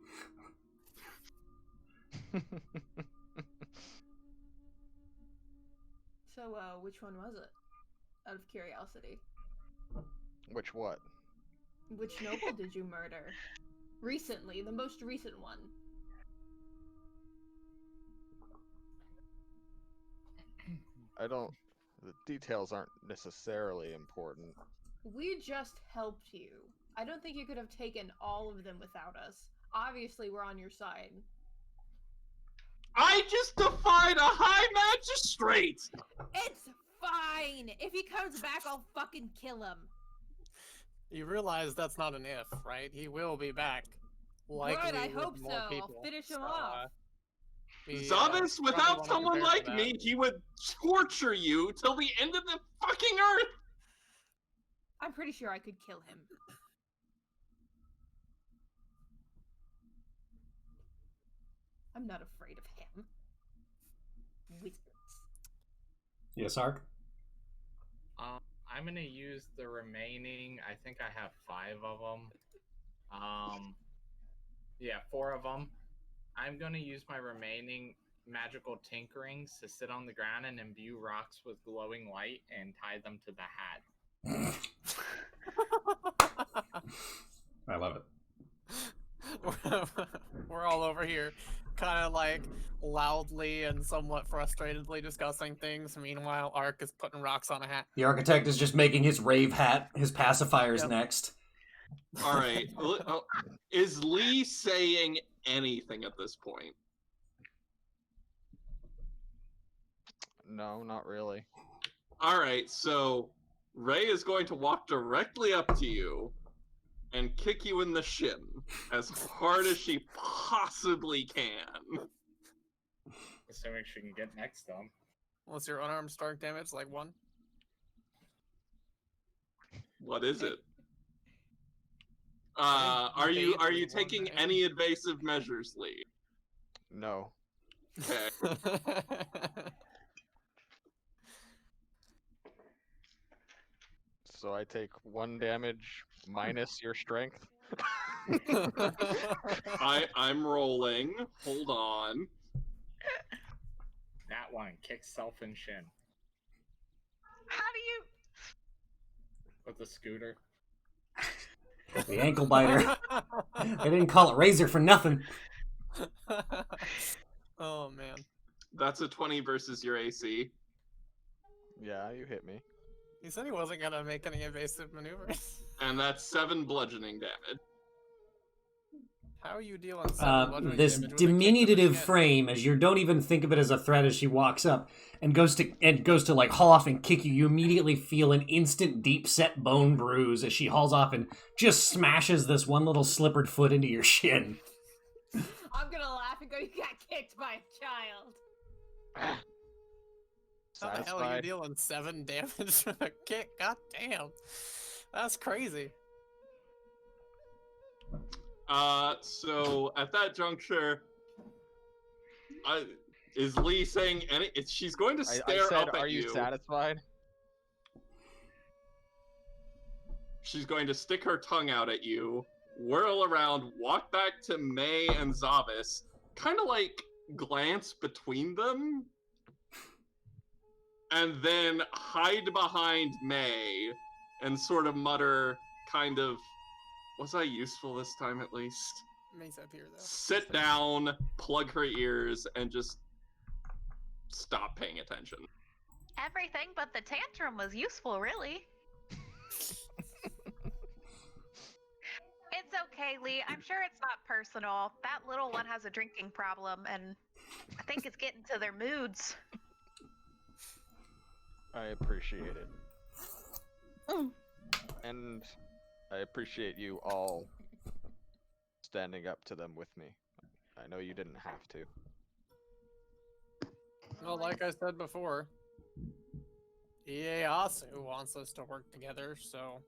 So, which one was it? Out of curiosity. Which what? Which noble did you murder? Recently, the most recent one. I don't... The details aren't necessarily important. We just helped you. I don't think you could have taken all of them without us. Obviously, we're on your side. I just defied a high magistrate! It's fine! If he comes back, I'll fucking kill him. You realize that's not an if, right? He will be back. Likely Good, I with hope more so. people. I'll finish him So, off. Zavis, probably without wanna someone prepare for like that. me, he would torture you till the end of the fucking earth! I'm pretty sure I could kill him. I'm not afraid of him. Wizards. Yes, Ark? I'm gonna use the remaining. I think I have 5 of them. Yeah, 4 of them. I'm gonna use my remaining magical tinkerings to sit on the ground and imbue rocks with glowing light and tie them to the hat. I love it. We're all over here, kind of like loudly and somewhat frustratedly discussing things. Meanwhile, Ark is putting rocks on a hat. The architect is just making his rave hat, his pacifiers next. Alright, is Lee saying anything at this point? No, not really. Alright, so Ray is going to walk directly up to you and kick you in the shin as hard as she possibly can. Assuming she can get next to him. What's your unarmed strike damage? Like 1? What is it? Are you taking any evasive measures, Lee? No. Okay. So I take 1 damage minus your strength. I'm rolling. Hold on. That one kicks self in shin How do you? with the scooter. The ankle biter. They didn't call it razor for nothing. Oh man. That's a 20 versus your AC. Yeah, you hit me. He said he wasn't gonna make any evasive maneuvers. And that's 7 bludgeoning damage. How are you dealing 7 bludgeoning This damage with a kick to the diminutive shin? frame, as you don't even think of it as a threat as she walks up and goes to like haul off and kick you, you immediately feel an instant deep set bone bruise as she hauls off and just smashes this one little slippered foot into your shin. I'm gonna laugh and go, you got kicked by a child. How the hell are you dealing 7 damage with a kick? God damn. That's crazy. So at that juncture, is Lee saying any? She's going to stare I said, up at are you satisfied? She's going to stick her tongue out at you, whirl around, walk back to May and Zavis, kind of like glance between them, and then hide behind May and sort of mutter, kind of, was I useful this time at least? May's up here though. Sit down, plug her ears, and just stop paying attention. Everything but the tantrum was useful, really. It's okay, Lee. I'm sure it's not personal. That little one has a drinking problem, and I think it's getting to their moods. I appreciate it. Mm. And I appreciate you all standing up to them with me. I know you didn't have to. Well, like I said before, Ieyasu wants us to work together, so...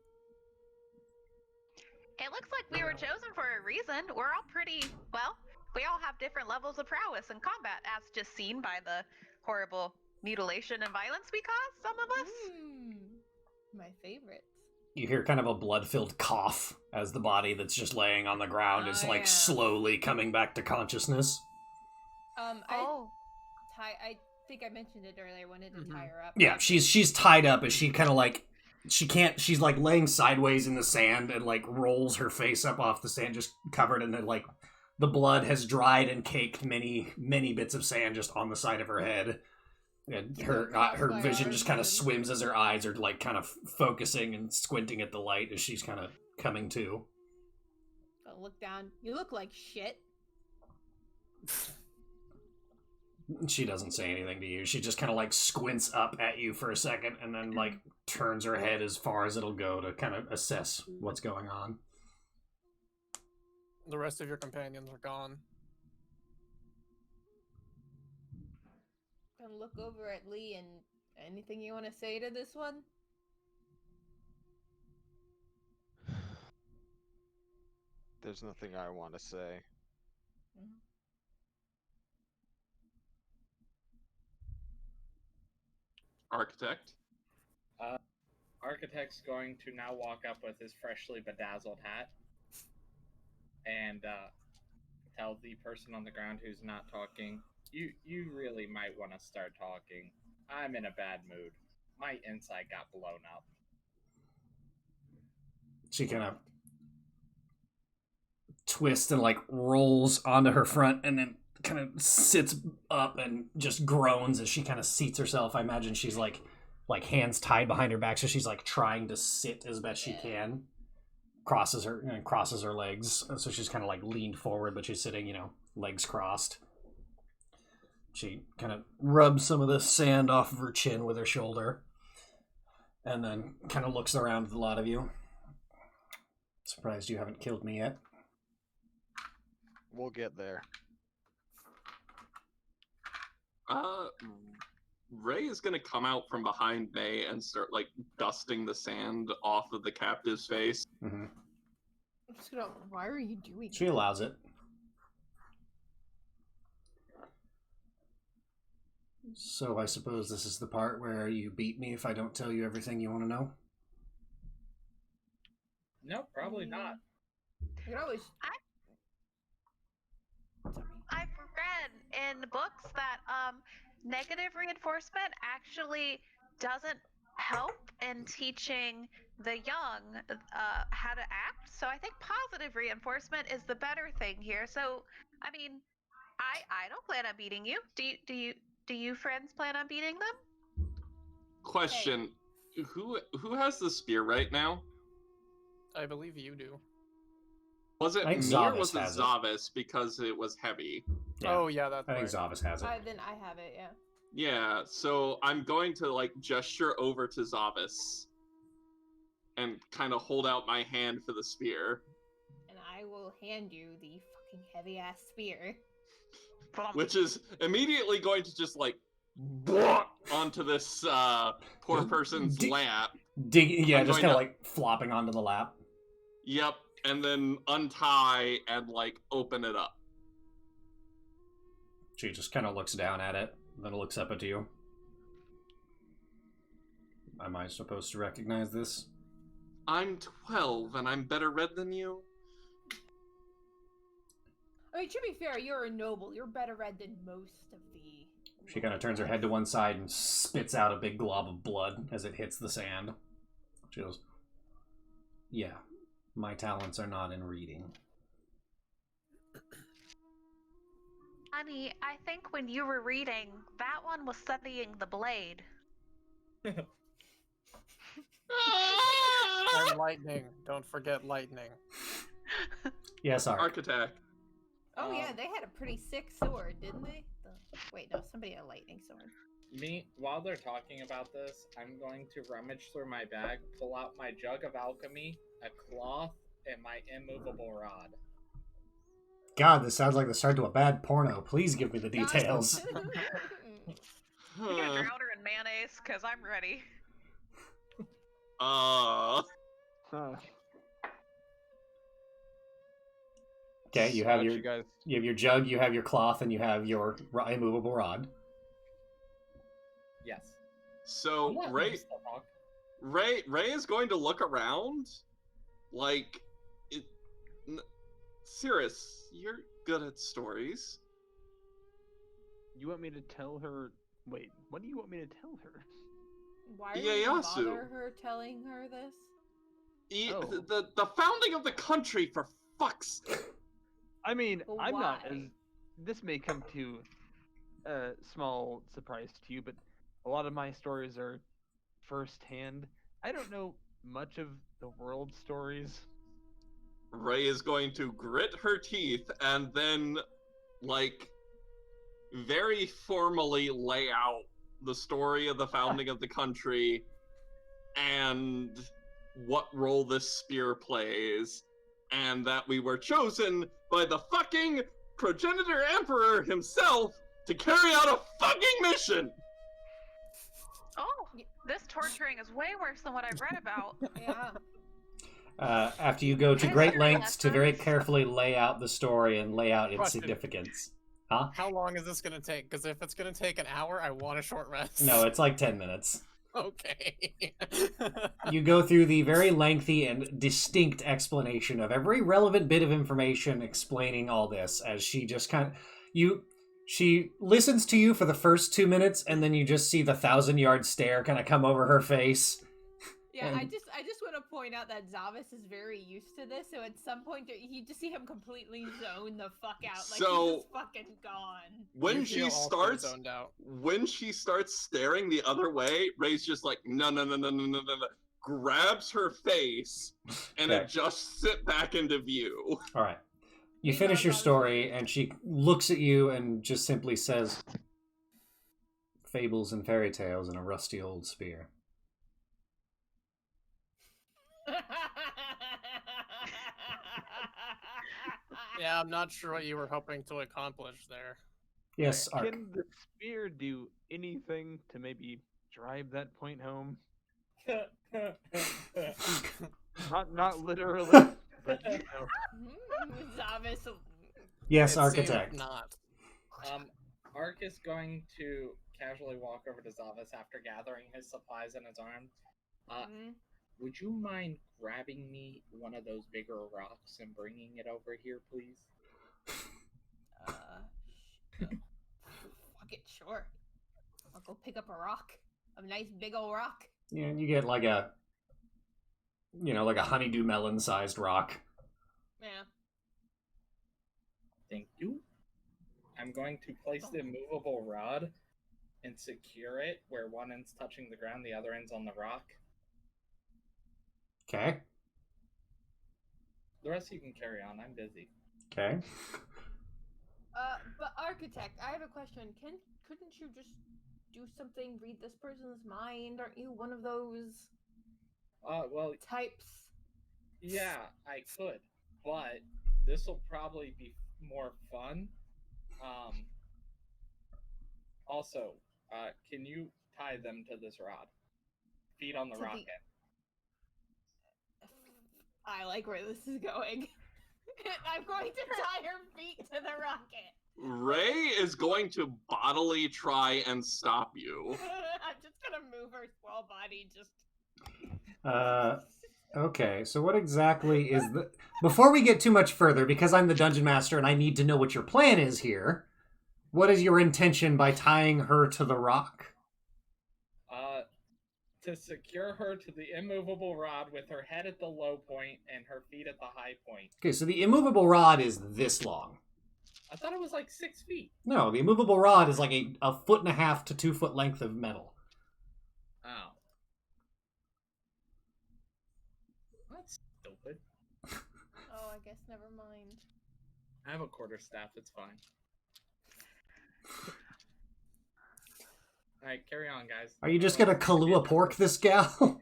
It looks like we were chosen for a reason. We're all pretty, well, we all have different levels of prowess in combat, as just seen by the horrible mutilation and violence we caused, some of us. My favorite. You hear kind of a blood-filled cough as the body that's just laying on the ground is like yeah. slowly coming back to consciousness. I think I mentioned it earlier. I wanted to tie her up. Yeah, she's tied up as she kind of like she's like laying sideways in the sand and like rolls her face up off the sand, just covered in the like the blood has dried and caked many bits of sand just on the side of her head. And her vision just kind of swims as her eyes are like kind of focusing and squinting at the light as she's kind of coming to. I'll look down. You look like shit. She doesn't say anything to you. She just kind of like squints up at you for a second and then like turns her head as far as it'll go to kind of assess what's going on. The rest of your companions are gone. And look over at Lee and anything you want to say to this one? There's nothing I want to say. Architect. Architect's going to now walk up with his freshly bedazzled hat and tell the person on the ground who's not talking, you really might want to start talking. I'm in a bad mood. My inside got blown up. She kind of twists and like rolls onto her front and then kind of sits up and just groans as she kind of seats herself. I imagine she's like hands tied behind her back, so she's like trying to sit as best she can. Crosses her legs, so she's kind of like leaned forward, but she's sitting, legs crossed. She kind of rubs some of the sand off of her chin with her shoulder, and then kind of looks around at a lot of you. Surprised you haven't killed me yet. We'll get there. Ray is gonna come out from behind May and start like dusting the sand off of the captive's face. Mm-hmm. Why are you doing She that? allows it. So I suppose this is the part where you beat me if I don't tell you everything you want to know? No, probably not. You can always... I've read in books that negative reinforcement actually doesn't help in teaching the young how to act. So I think positive reinforcement is the better thing here. So I mean, I don't plan on beating you. Do you friends plan on beating them? Question: Who has the spear right now? I believe you do. Was it I think me or Zavis was it has it. Zavis because it was heavy? Yeah. Oh yeah, that's I think right. Zavis has it. Then I have it, yeah. Yeah, so I'm going to like gesture over to Zavis and kind of hold out my hand for the spear. And I will hand you the fucking heavy ass spear. Which is immediately going to just like onto this poor person's lap. Yeah, I'm just going kind of to- like flopping onto the lap. Yep, and then untie and like open it up. She just kind of looks down at it, then looks up at you. Am I supposed to recognize this? I'm 12 and I'm better read than you. I mean, to be fair, you're a noble. You're better read than most of the... She kind of turns her head to one side and spits out a big glob of blood as it hits the sand. She goes, yeah, my talents are not in reading. Honey, I think when you were reading, that one was studying the blade. And lightning. Don't forget lightning. Yes, Ark. Architect. Oh, yeah, they had a pretty sick sword, didn't they? Wait, no, somebody had a lightning sword. While they're talking about this, I'm going to rummage through my bag, pull out my jug of alchemy, a cloth, and my immovable rod. God, this sounds like the start to a bad porno. Please give me the details. You gonna drown her in mayonnaise? Because I'm ready. Huh. Okay, you So have how'd your you guys... you have your jug, you have your cloth, and you have your immovable rod. Yes. So I'm not Ray used to talk. Ray is going to look around, like, Cirrus, you're good at stories. You want me to tell her? Wait, what do you want me to tell her? Why are you even Ieyasu. bother her telling her this? Oh. The founding of the country, for fuck's sake. I mean, Well, I'm not as. why? This may come to a small surprise to you, but a lot of my stories are firsthand. I don't know much of the world stories. Ray is going to grit her teeth and then, like, very formally lay out the story of the founding of the country and what role this spear plays, and that we were chosen by the fucking progenitor emperor himself to carry out a fucking mission. Oh, this torturing is way worse than what I've read about. Yeah. After you go to History great lengths to very lessons. carefully lay out the story and lay out its Question. significance. Huh? How long is this gonna take? Because if it's gonna take an hour, I want a short rest. No, it's like 10 minutes. Okay. You go through the very lengthy and distinct explanation of every relevant bit of information explaining all this as she just kind of... She listens to you for the first 2 minutes, and then you just see the 1,000-yard stare kind of come over her face. Yeah, And- I just want to point out that Zavis is very used to this, so at some point you just see him completely zone the fuck out, like So- he's just fucking gone. When You she feel also starts, zoned out. when she starts staring the other way, Ray's just like, no, grabs her face and Okay. adjusts it back into view. All right. You We finish love your all this story, shit. and she looks at you and just simply says, "Fables and fairy tales and a rusty old spear." Yeah, I'm not sure what you were hoping to accomplish there. Yes, Ark. Can the spear do anything to maybe drive that point home? Not literally, but you know. Zavis. Yes, It seemed Architect. Not. Ark is going to casually walk over to Zavis after gathering his supplies in his arms. Would you mind grabbing me one of those bigger rocks and bringing it over here, please? Fuck it, sure. I'll go pick up a rock. A nice big old rock. Yeah, you get like a, like a honeydew melon-sized rock. Yeah. Thank you. I'm going to place the immovable rod and secure it where one end's touching the ground, the other end's on the rock. Okay. The rest you can carry on. I'm busy. Okay. But Architect, I have a question. Couldn't you just do something, read this person's mind? Aren't you one of those Well, types? yeah, I could, but this will probably be more fun. Also, can you tie them to this rod? Feet on the To the- rocket. I like where this is going. I'm going to tie her feet to the rocket. Ray is going to bodily try and stop you. I'm just gonna move her small body just... Okay, so what exactly is the... Before we get too much further, because I'm the Dungeon Master and I need to know what your plan is here, what is your intention by tying her to the rock? To secure her to the immovable rod with her head at the low point and her feet at the high point. Okay, so the immovable rod is this long. I thought it was like 6 feet. No, the immovable rod is like a 1.5 to 2 foot length of metal. Oh. That's stupid. Oh, I guess never mind. I have a quarterstaff, it's fine. Alright, carry on, guys. Are you just gonna Kahlua pork this gal? Aren't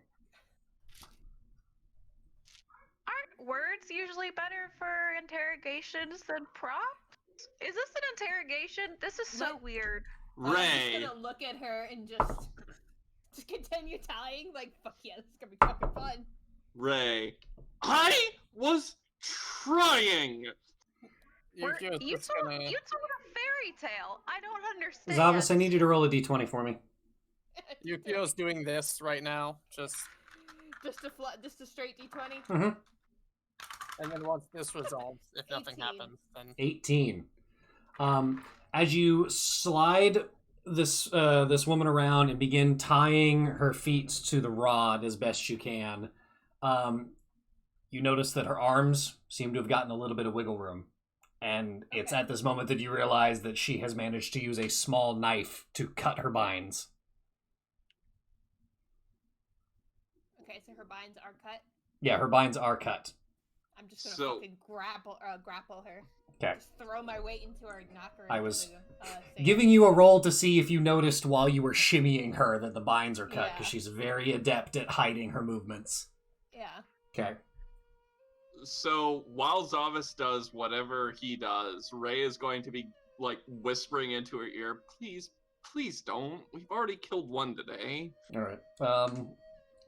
words usually better for interrogations than prompts? Is this an interrogation? This is so What? weird. I'm Ray, just gonna look at her and just continue tying. Like, fuck yeah, this is gonna be fucking fun. Ray, I was trying. You told gonna... a fairy tale. I don't understand. Zavis, I need you to roll a d20 for me. Yukio's doing this right now, just just a straight d20. Mm-hmm. and then once this resolves, if nothing 18. happens, then 18. As you slide this woman around and begin tying her feet to the rod as best you can, you notice that her arms seem to have gotten a little bit of wiggle room. And it's Okay. at this moment that you realize that she has managed to use a small knife to cut her binds. Okay, so her binds are cut. Yeah, her binds are cut. I'm just gonna So- fucking grapple her. Okay. Just throw my weight into her and knock her I into was the sand. Giving you a roll to see if you noticed while you were shimmying her that the binds are cut, because Yeah. she's very adept at hiding her movements. Yeah. Okay. So while Zavis does whatever he does, Ray is going to be like whispering into her ear, please don't. We've already killed one today. All right.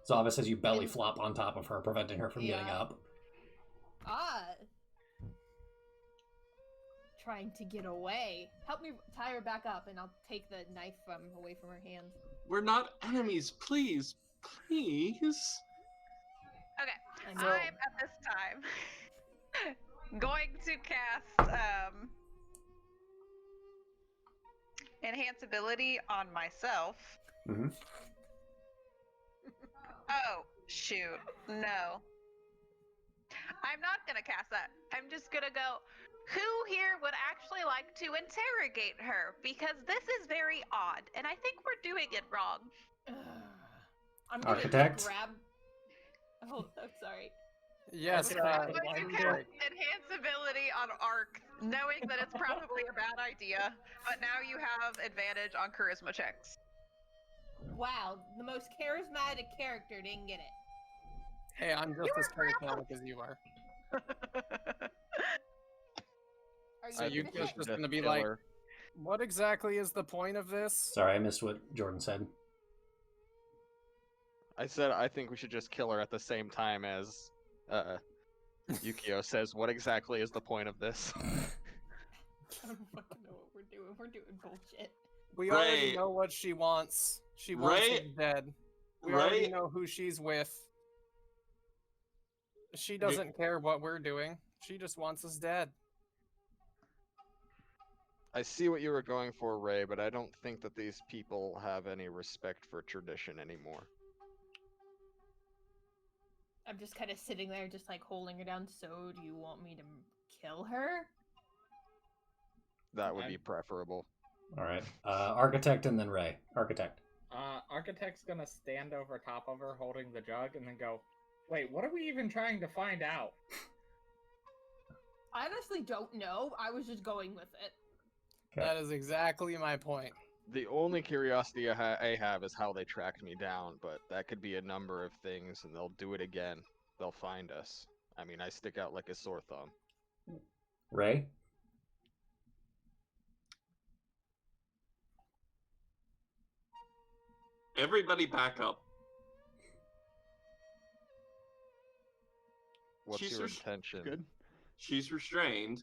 Zavis says you belly flop on top of her, preventing her from getting Yeah. up. Trying to get away. Help me tie her back up, and I'll take the knife away from her hands. We're not enemies, please. Okay, I know. I'm at this time going to cast enhance ability on myself. Mm-hmm. Oh, shoot. No. I'm not gonna cast that. I'm just gonna go, who here would actually like to interrogate her? Because this is very odd, and I think we're doing it wrong. I'm gonna Architect? grab... Oh, I'm sorry. Yes, I'm going to I'm cast good. enhance ability on Arc, knowing that it's probably a bad idea, but now you have advantage on charisma checks. Wow, the most charismatic character didn't get it. Hey, I'm just as charismatic as you are. Are you So you gonna just hit? gonna be like, what exactly is the point of this? Sorry, I missed what Jordan said. I said I think we should just kill her at the same time as Yukio says, what exactly is the point of this? I don't fucking know what we're doing. We're doing bullshit. We Ray. already know what she wants. She wants Ray. us dead. We Ray. already know who she's with. She doesn't care what we're doing. She just wants us dead. I see what you were going for, Ray, but I don't think that these people have any respect for tradition anymore. I'm just kind of sitting there, just like holding her down. So, do you want me to kill her? That would be preferable. All right. Architect and then Ray. Architect. Architect's gonna stand over top of her holding the jug and then go, wait, what are we even trying to find out? I honestly don't know. I was just going with it. Okay. That is exactly my point. The only curiosity I have is how they tracked me down, but that could be a number of things, and they'll do it again. They'll find us. I mean, I stick out like a sore thumb. Ray? Everybody back up. What's She's your just intention? Good. She's restrained.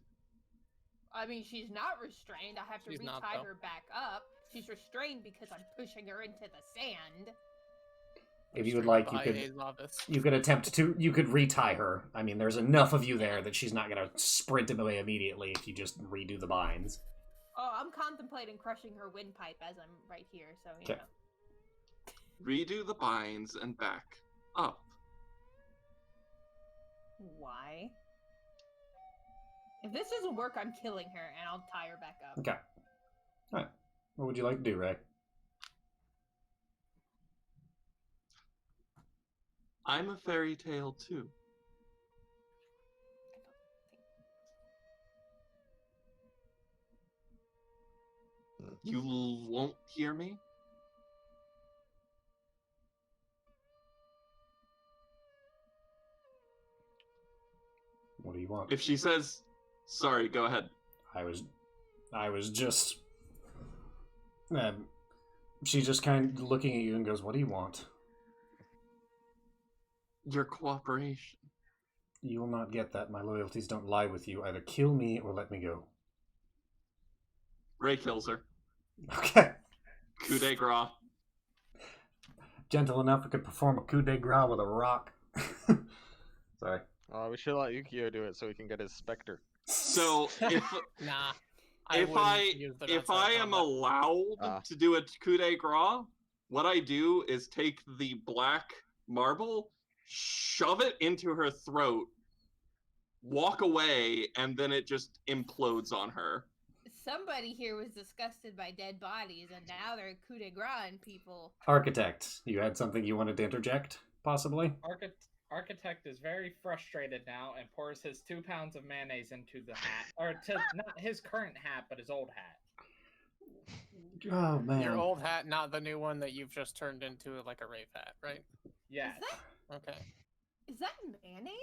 I mean, she's not restrained. I have to She's not, retie though. her back up. She's restrained because I'm pushing her into the sand. If you would Restrained like, by you a could novice. attempt to, you could retie her. I mean, there's enough of you there that she's not gonna sprint away immediately if you just redo the binds. Oh, I'm contemplating crushing her windpipe as I'm right here, so, you Okay. know. Redo the binds and back up. Why? If this doesn't work, I'm killing her, and I'll tie her back up. Okay. All right. What would you like to do, Ray? I'm a fairy tale too. You won't hear me? What do you want? If she says, sorry, go ahead. I was just. She's just kind of looking at you and goes, "What do you want?" Your cooperation. You will not get that. My loyalties don't lie with you. Either kill me or let me go. Ray kills her. Okay. Coup de grace. Gentle enough, I could perform a coup de grace with a rock. Sorry. We should let Yukio do it so he can get his specter. So if Nah. if wouldn't I use the if nuts I on am that. allowed to do a coup de grace, what I do is take the black marble, shove it into her throat, walk away, and then it just implodes on her. Somebody here was disgusted by dead bodies, and now they're coup de grace people. Architect, you had something you wanted to interject, possibly? Architect is very frustrated now and pours his 2 pounds of mayonnaise into the hat, or to not his current hat, but his old hat. Oh man. Your old hat, not the new one that you've just turned into like a rave hat, right? Yes. Okay. Is that mayonnaise?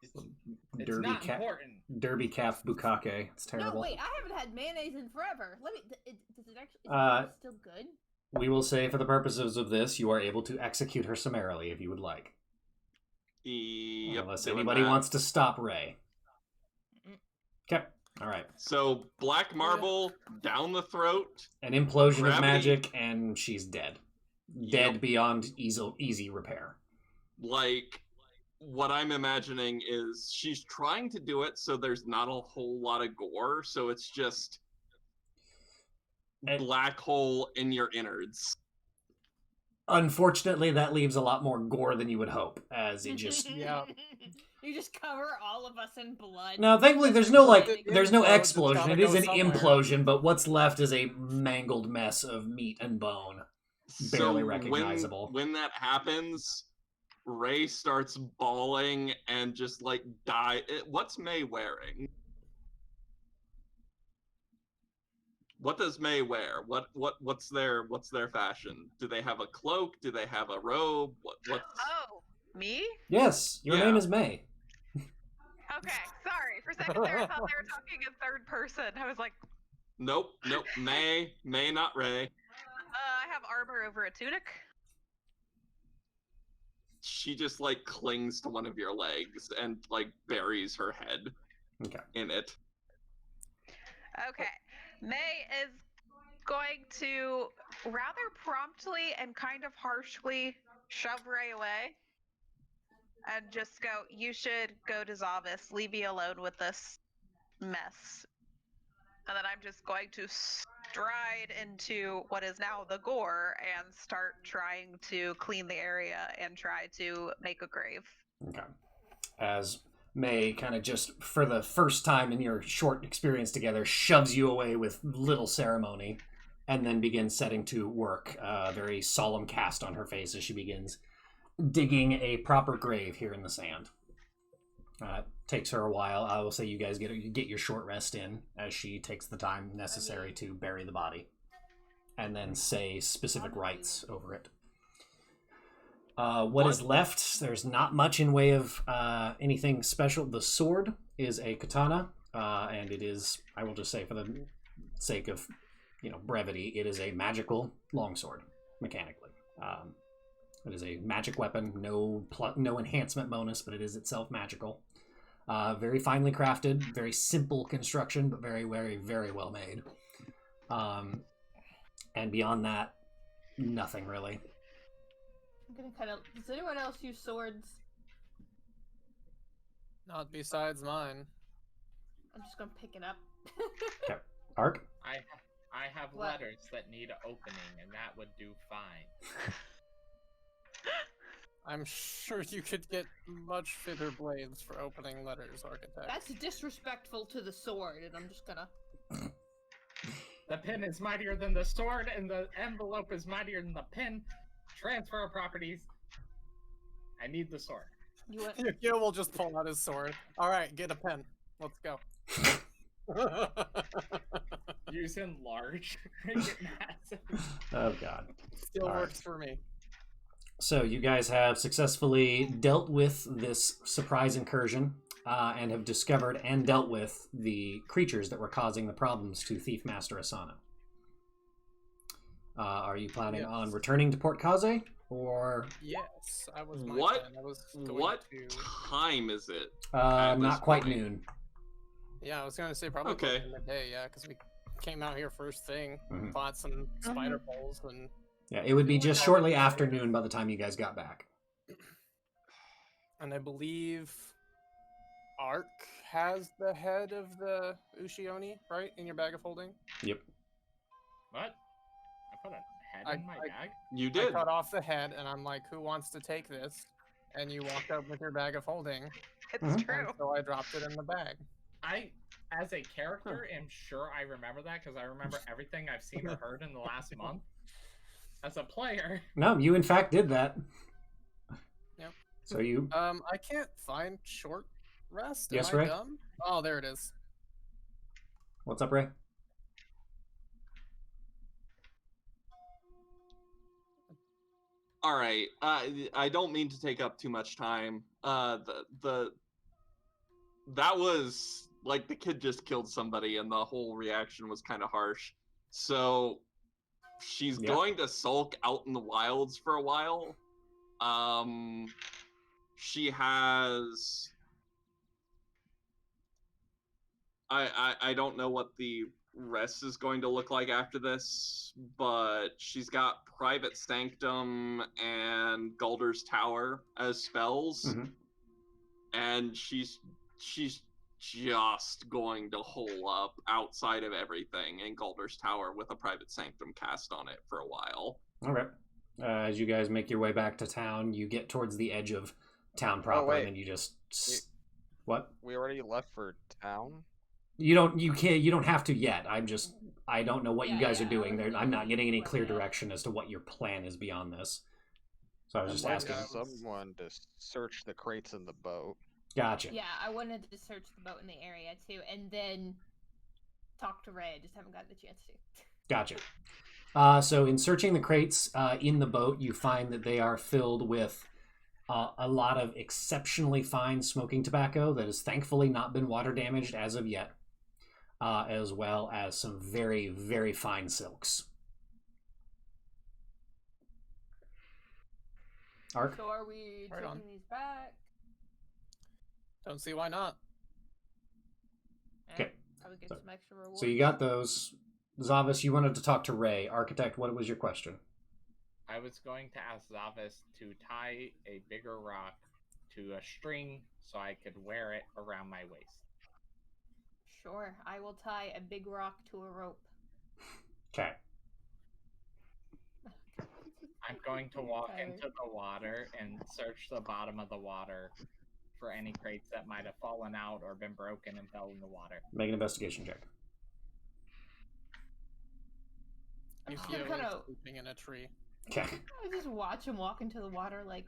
It's Derby not cat. important. Derby calf bukkake. It's terrible. No, wait, I haven't had mayonnaise in forever. Let me. Does it actually? Is it still good? We will say, for the purposes of this, you are able to execute her summarily if you would like. Yep, Unless doing anybody that. wants to stop Ray. Okay. All right. So black marble down the throat. An implosion of Gravity. magic, and she's dead. Dead Yep. beyond easy repair. Like, what I'm imagining is she's trying to do it so there's not a whole lot of gore, so it's just black hole in your innards. Unfortunately, that leaves a lot more gore than you would hope, as it just... Yeah. You just cover all of us in blood. No, thankfully, there's no, like, there's no Implodes, it's explosion. gotta It is go an somewhere. implosion, but what's left is a mangled mess of meat and bone. Barely So recognizable. When that happens, Ray starts bawling and just like die. What's May wearing? What does May wear? What's their fashion? Do they have a cloak? Do they have a robe? What's... Oh, me? Yes, your Yeah. name is May. Okay, sorry. For a second there, I thought they were talking in third person. I was like, Nope. May, not Ray. I have armor over a tunic. She just like clings to one of your legs and like buries her head in it. Okay. May is going to rather promptly and kind of harshly shove Ray away and just go, you should go to Zavis. Leave me alone with this mess. And then I'm just going to stride into what is now the gore and start trying to clean the area and try to make a grave. Okay. As May kind of just, for the first time in your short experience together, shoves you away with little ceremony and then begins setting to work. A very solemn cast on her face as she begins digging a proper grave here in the sand. Takes her a while. I will say you guys get your short rest in as she takes the time necessary to bury the body and then say specific rites over it. What is left? There's not much in way of anything special. The sword is a katana, and it is, I will just say for the sake of brevity, it is a magical longsword, mechanically. It is a magic weapon, no enhancement bonus, but it is itself magical. Very finely crafted, very simple construction, but very, very, very well made. And beyond that, nothing really. I'm gonna does anyone else use swords? Not besides mine. I'm just gonna pick it up. Okay. Ark? I have What? letters that need opening, and that would do fine. I'm sure you could get much fitter blades for opening letters, Architect. That's disrespectful to the sword, and I'm just gonna... The pin is mightier than the sword, and the envelope is mightier than the pin. Transfer of properties. I need the sword. You want... Gil will just pull out his sword. Alright, get a pen. Let's go. Use in large. Get massive. Oh, God. Still All works right. for me. So you guys have successfully dealt with this surprise incursion and have discovered and dealt with the creatures that were causing the problems to Thief Master Asano. Are you planning on returning to Port Kaze, or Yes, I was. What? I was going What to... time is it? not quite point? noon? Yeah, I was going to say probably Okay. midday. Yeah, because we came out here first thing, Mhm. bought some spider poles, and Yeah, it would be just shortly after noon by the time you guys got back. I believe Ark has the head of the Ushioni, right, in your bag of holding. Yep. What? I put a head in my bag? You I did. cut off the head, and I'm like, "Who wants to take this?" And you walked up with your bag of holding, It's Mhm. true. and so I dropped it in the bag. I, as a character, am sure I remember that because I remember everything I've seen or heard in the last month. As a player, No, you in fact did that. Yep. So you. I can't find short rest. Yes, Am I Ray? dumb? Oh, there it is. What's up, Ray? All right. I don't mean to take up too much time. That was like the kid just killed somebody, and the whole reaction was kind of harsh. So she's Yep. going to sulk out in the wilds for a while. She has. I don't know what the rest is going to look like after this, but she's got Private Sanctum and Gulder's Tower as spells, and she's just going to hole up outside of everything in Gulder's Tower with a Private Sanctum cast on it for a while. All right. As you guys make your way back to town, you get towards the edge of town proper, wait. and then you just what? We already left for town? You don't have to yet. I don't know what you Yeah, guys are yeah, doing. I was I'm not getting any gonna clear say. direction as to what your plan is beyond this. So I was just I'd like asking. someone to search the crates in the boat. Gotcha. Yeah, I wanted to search the boat in the area too, and then talk to Ray. I just haven't gotten the chance to. Gotcha. So in searching the crates in the boat, you find that they are filled with a lot of exceptionally fine smoking tobacco that has thankfully not been water damaged as of yet, as well as some very, very fine silks. Ark? So are we Right taking on. these back? Don't see why not. Okay. Probably get So- some extra rewards. So you got those. Zavis, you wanted to talk to Ray. Architect, what was your question? I was going to ask Zavis to tie a bigger rock to a string so I could wear it around my waist. Sure, I will tie a big rock to a rope. Okay. I'm going to walk Tyler. into the water and search the bottom of the water for any crates that might have fallen out or been broken and fell in the water. Make an investigation check. You I'm feel kinda- like sleeping in a tree. Okay. I just watch him walk into the water like,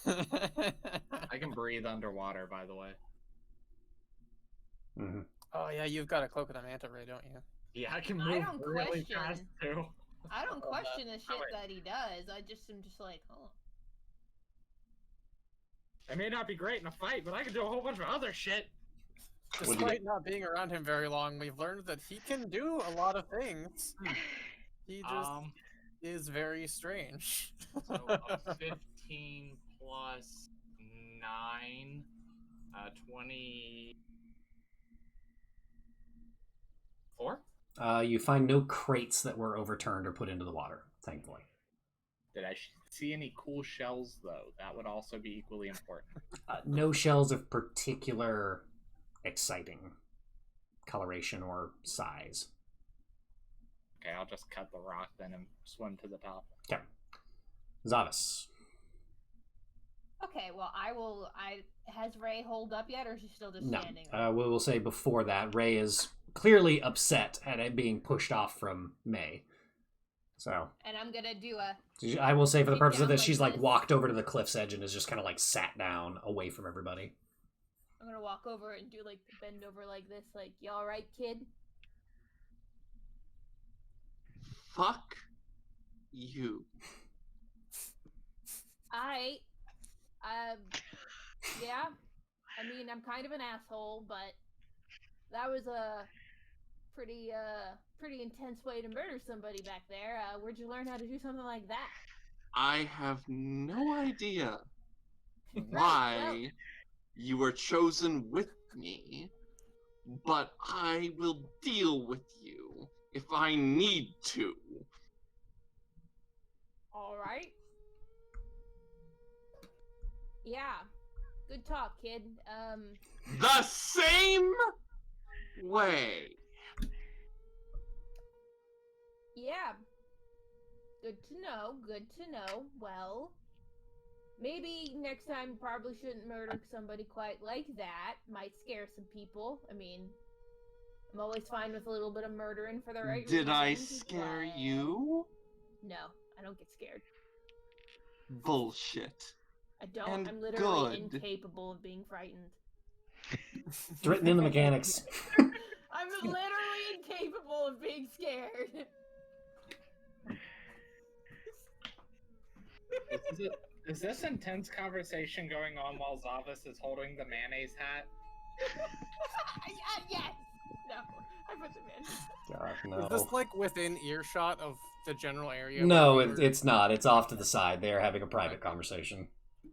I can breathe underwater, by the way. Mm-hmm. Oh yeah, you've got a cloak of the manta ray, don't you? Yeah, I can I move don't really question. fast too. I don't Oh, question the shit Alright. that he does. I just am just like, oh. I may not be great in a fight, but I can do a whole bunch of other shit. What'd you Despite not being around him very long, we've learned that he can do a lot of things. He just is very strange. So a 15 plus 9, 24? You find no crates that were overturned or put into the water, thankfully. Did I see any cool shells, though? That would also be equally important. No shells of particular exciting coloration or size. Okay, I'll just cut the rock then and swim to the top. Okay. Zavis. Okay, well, has Ray holed up yet, or is she still just No. standing? We will say before that, Ray is clearly upset at it being pushed off from May. So, And I'm gonna do a, I will say for the Sit purpose of down this, like she's like this. walked over to the cliff's edge and is just kind of like sat down away from everybody. I'm gonna walk over and do like the bend over like this, like, you alright, kid? Fuck you. Yeah. I mean, I'm kind of an asshole, but that was a pretty intense way to murder somebody back there. Where'd you learn how to do something like that? I have no idea Right, why you were chosen with me, but I will deal with you if I need to. Alright. Yeah. Good talk, kid. The same way. Yeah. Good to know, good to know. Well, maybe next time you probably shouldn't murder somebody quite like that. Might scare some people. I mean, I'm always fine with a little bit of murdering for the right Did I reasons, scare but- you? No, I don't get scared. Bullshit. I don't. And I'm literally good. incapable of being frightened. It's written in the mechanics. I'm literally incapable of being scared. Is this intense conversation going on while Zavis is holding the mayonnaise hat? Yes. No, I put them in. God, no. Is this like within earshot of the general area? No, where we were- it's not. It's off to the side. They are having a private conversation.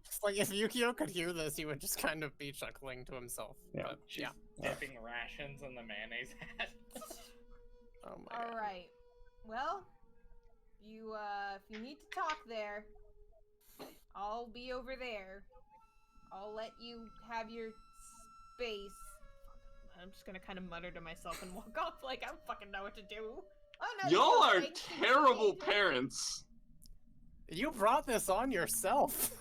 It's like if Yukio could hear this, he would just kind of be chuckling to himself. Yeah. But yeah. Dipping rations in the mayonnaise hat. Oh my All god. right. Well, if you need to talk there, I'll be over there. I'll let you have your space. I'm just gonna kind of mutter to myself and walk off like I don't fucking know what to do. Oh, no, Y'all are thanks to terrible changes. parents. You brought this on yourself.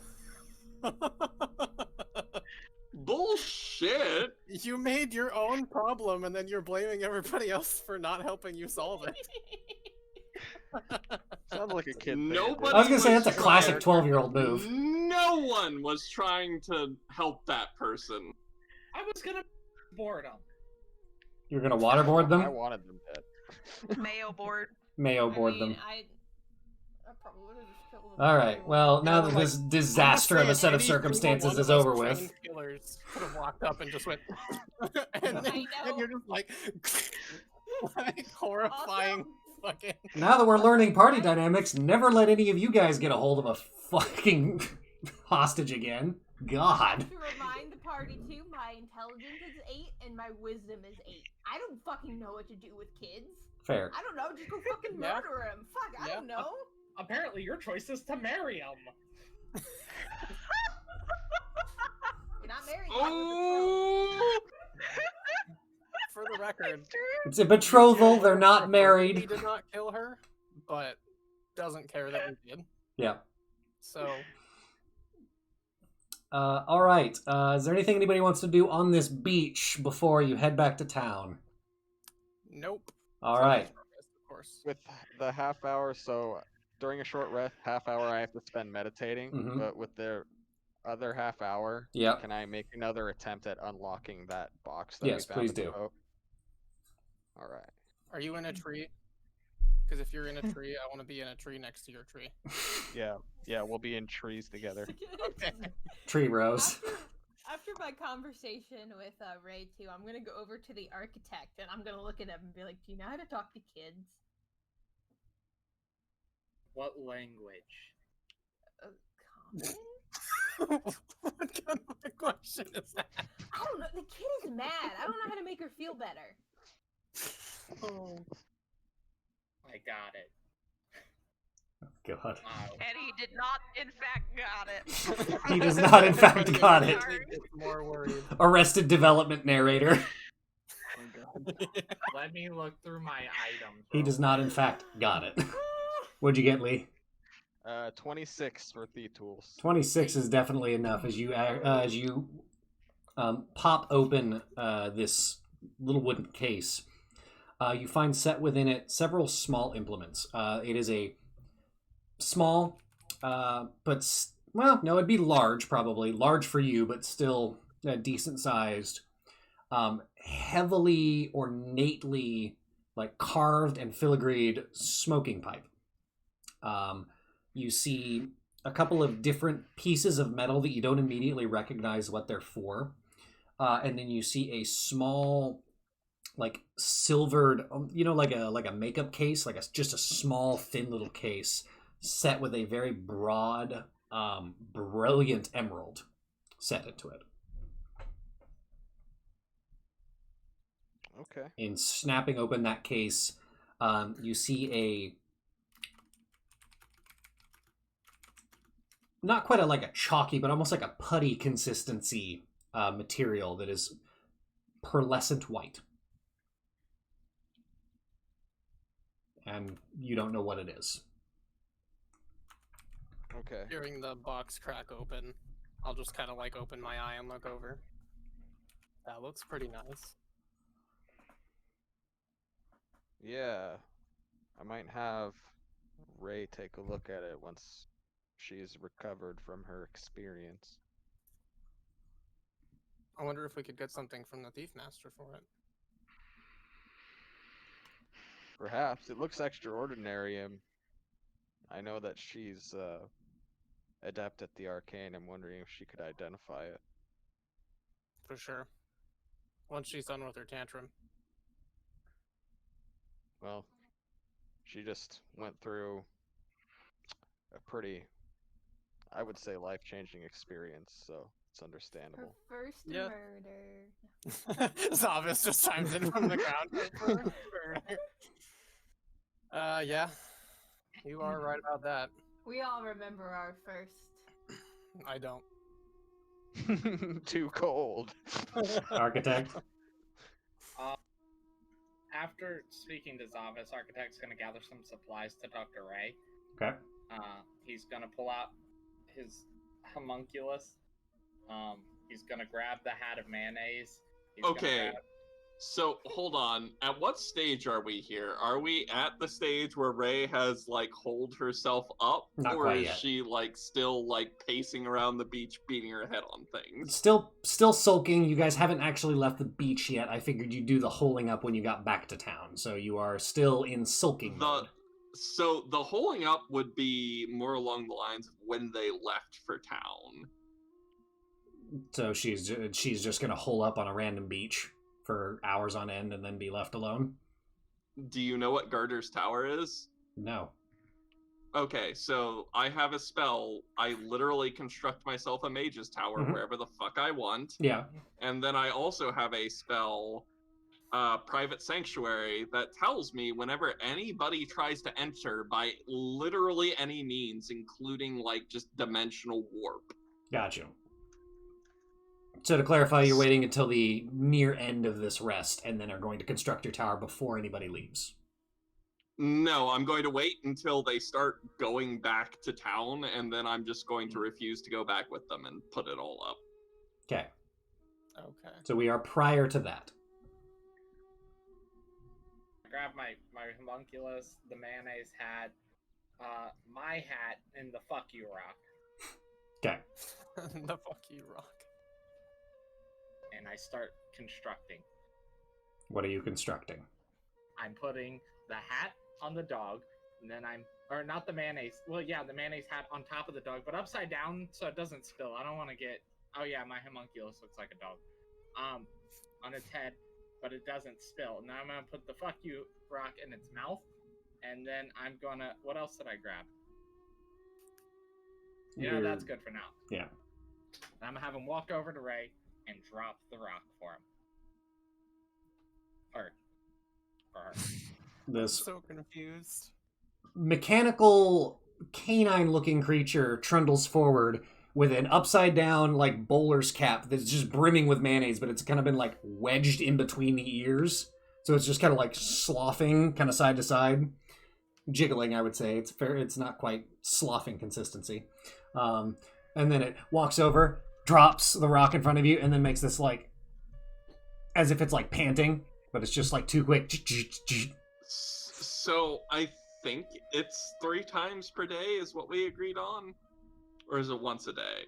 Bullshit. You made your own problem and then you're blaming everybody else for not helping you solve it. Sounds like a kid thing. Nobody I was gonna say was that's a classic trying- 12-year-old move. No one was trying to help that person. I was gonna board him. You're gonna waterboard I them? wanted them dead. Mayo board. Mayo board I mean, them. I probably would have just killed them. All right. Well, now that like, this disaster of a set of circumstances is over with, Killers could have walked up and just went, and, I then, know. and you're just like horrifying fucking. now that we're learning party dynamics, never let any of you guys get a hold of a fucking hostage again. God. To remind the party too, my intelligence is 8 and my wisdom is 8. I don't fucking know what to do with kids. Fair. I don't know, just go fucking Yeah. murder him. Fuck, I don't know. Apparently, your choice is to marry him. You're not married. Oh! For the record, It's a betrothal. They're We not married. did not kill her, but doesn't care that we did. Yeah. So All right. Is there anything anybody wants to do on this beach before you head back to town? nope. All right. Of course. With the half hour, so during a short rest, half hour I have to spend meditating, Mhm. but with the other half hour, Yep. can I make another attempt at unlocking that box that Yes, we found please at the do. boat? All right. Are you in a tree? Because if you're in a tree, I want to be in a tree next to your tree. Yeah, we'll be in trees together. Tree rows. After my conversation with Ray too, I'm gonna go over to the architect and I'm gonna look at him and be like, "Do you know how to talk to kids?" What language? Common? What kind of a question is that? I don't know. The kid is mad. I don't know how to make her feel better. Oh. I got it. God. Wow. And he did not, in fact, got it. He does not, in fact, got it. More worried. Arrested Development narrator. Oh god. Let me look through my items. He real does not, in quick. fact, got it. What'd you get, Lee? 26 for the tools. 26 is definitely enough as you pop open this little wooden case. You find set within it several small implements. It is a small, well, no, it'd be large probably. Large for you, but still decent sized. Heavily, ornately, like carved and filigreed smoking pipe. You see a couple of different pieces of metal that you don't immediately recognize what they're for. And then you see a small, like silvered, like a makeup case, just a small, thin little case set with a very broad, brilliant emerald set into it. Okay. In snapping open that case, you see not quite like a chalky, but almost like a putty consistency material that is pearlescent white. And you don't know what it is. Okay. Hearing the box crack open, I'll just kind of like open my eye and look over. That looks pretty nice. Yeah. I might have Ray take a look at it once she's recovered from her experience. I wonder if we could get something from the Thief Master for it. Perhaps. It looks extraordinary, and I know that she's adept at the arcane. I'm wondering if she could identify it. For sure. Once she's done with her tantrum. Well, she just went through a pretty, I would say, life-changing experience, so it's Her understandable. first Yeah. murder. Zavis just chimes in from the ground. Yeah. You are right about that. We all remember our first. I don't. Too cold. Architect. After speaking to Zavis, Architect's going to gather some supplies to Dr. Ray. Okay. He's going to pull out his homunculus. He's going to grab the hat of mayonnaise. He's Okay. So hold on. At what stage are we here? Are we at the stage where Ray has like holed herself up, Not or quite is yet. she like still like pacing around the beach, beating her head on things? Still sulking. You guys haven't actually left the beach yet. I figured you'd do the holing up when you got back to town, so you are still in sulking mode. So the holing up would be more along the lines of when they left for town. So she's just gonna hole up on a random beach for hours on end and then be left alone? Do you know what Garter's Tower is? No. Okay, so I have a spell. I literally construct myself a mage's tower Mhm. wherever the fuck I want. Yeah. And then I also have a spell, Private Sanctuary, that tells me whenever anybody tries to enter by literally any means, including like just dimensional warp. Gotcha. So to clarify, you're waiting until the near end of this rest and then are going to construct your tower before anybody leaves. No, I'm going to wait until they start going back to town, and then I'm just going to refuse to go back with them and put it all up. Okay. Okay. So we are prior to that. Grab my homunculus, the mayonnaise hat, my hat, and the fuck you rock. Okay. The fuck you rock. And I start constructing. What are you constructing? I'm putting the hat on the dog, and then or not the mayonnaise. Well, yeah, the mayonnaise hat on top of the dog, but upside down so it doesn't spill. I don't want to get. Oh yeah, my homunculus looks like a dog. On its head, but it doesn't spill. Now I'm gonna put the fuck you rock in its mouth, and then I'm gonna. What else did I grab? Yeah, that's good for now. Yeah. I'm gonna have him walk over to Ray and drop the rock for him. Or her. This So confused. mechanical canine-looking creature trundles forward with an upside-down like bowler's cap that's just brimming with mayonnaise, but it's kind of been like wedged in between the ears, so it's just kind of like sloughing, kind of side to side, jiggling. I would say it's fair. It's not quite sloughing consistency. And then it walks over, drops the rock in front of you, and then makes this like, as if it's like panting, but it's just like too quick. So I think it's 3 times per day is what we agreed on? Or is it once a day?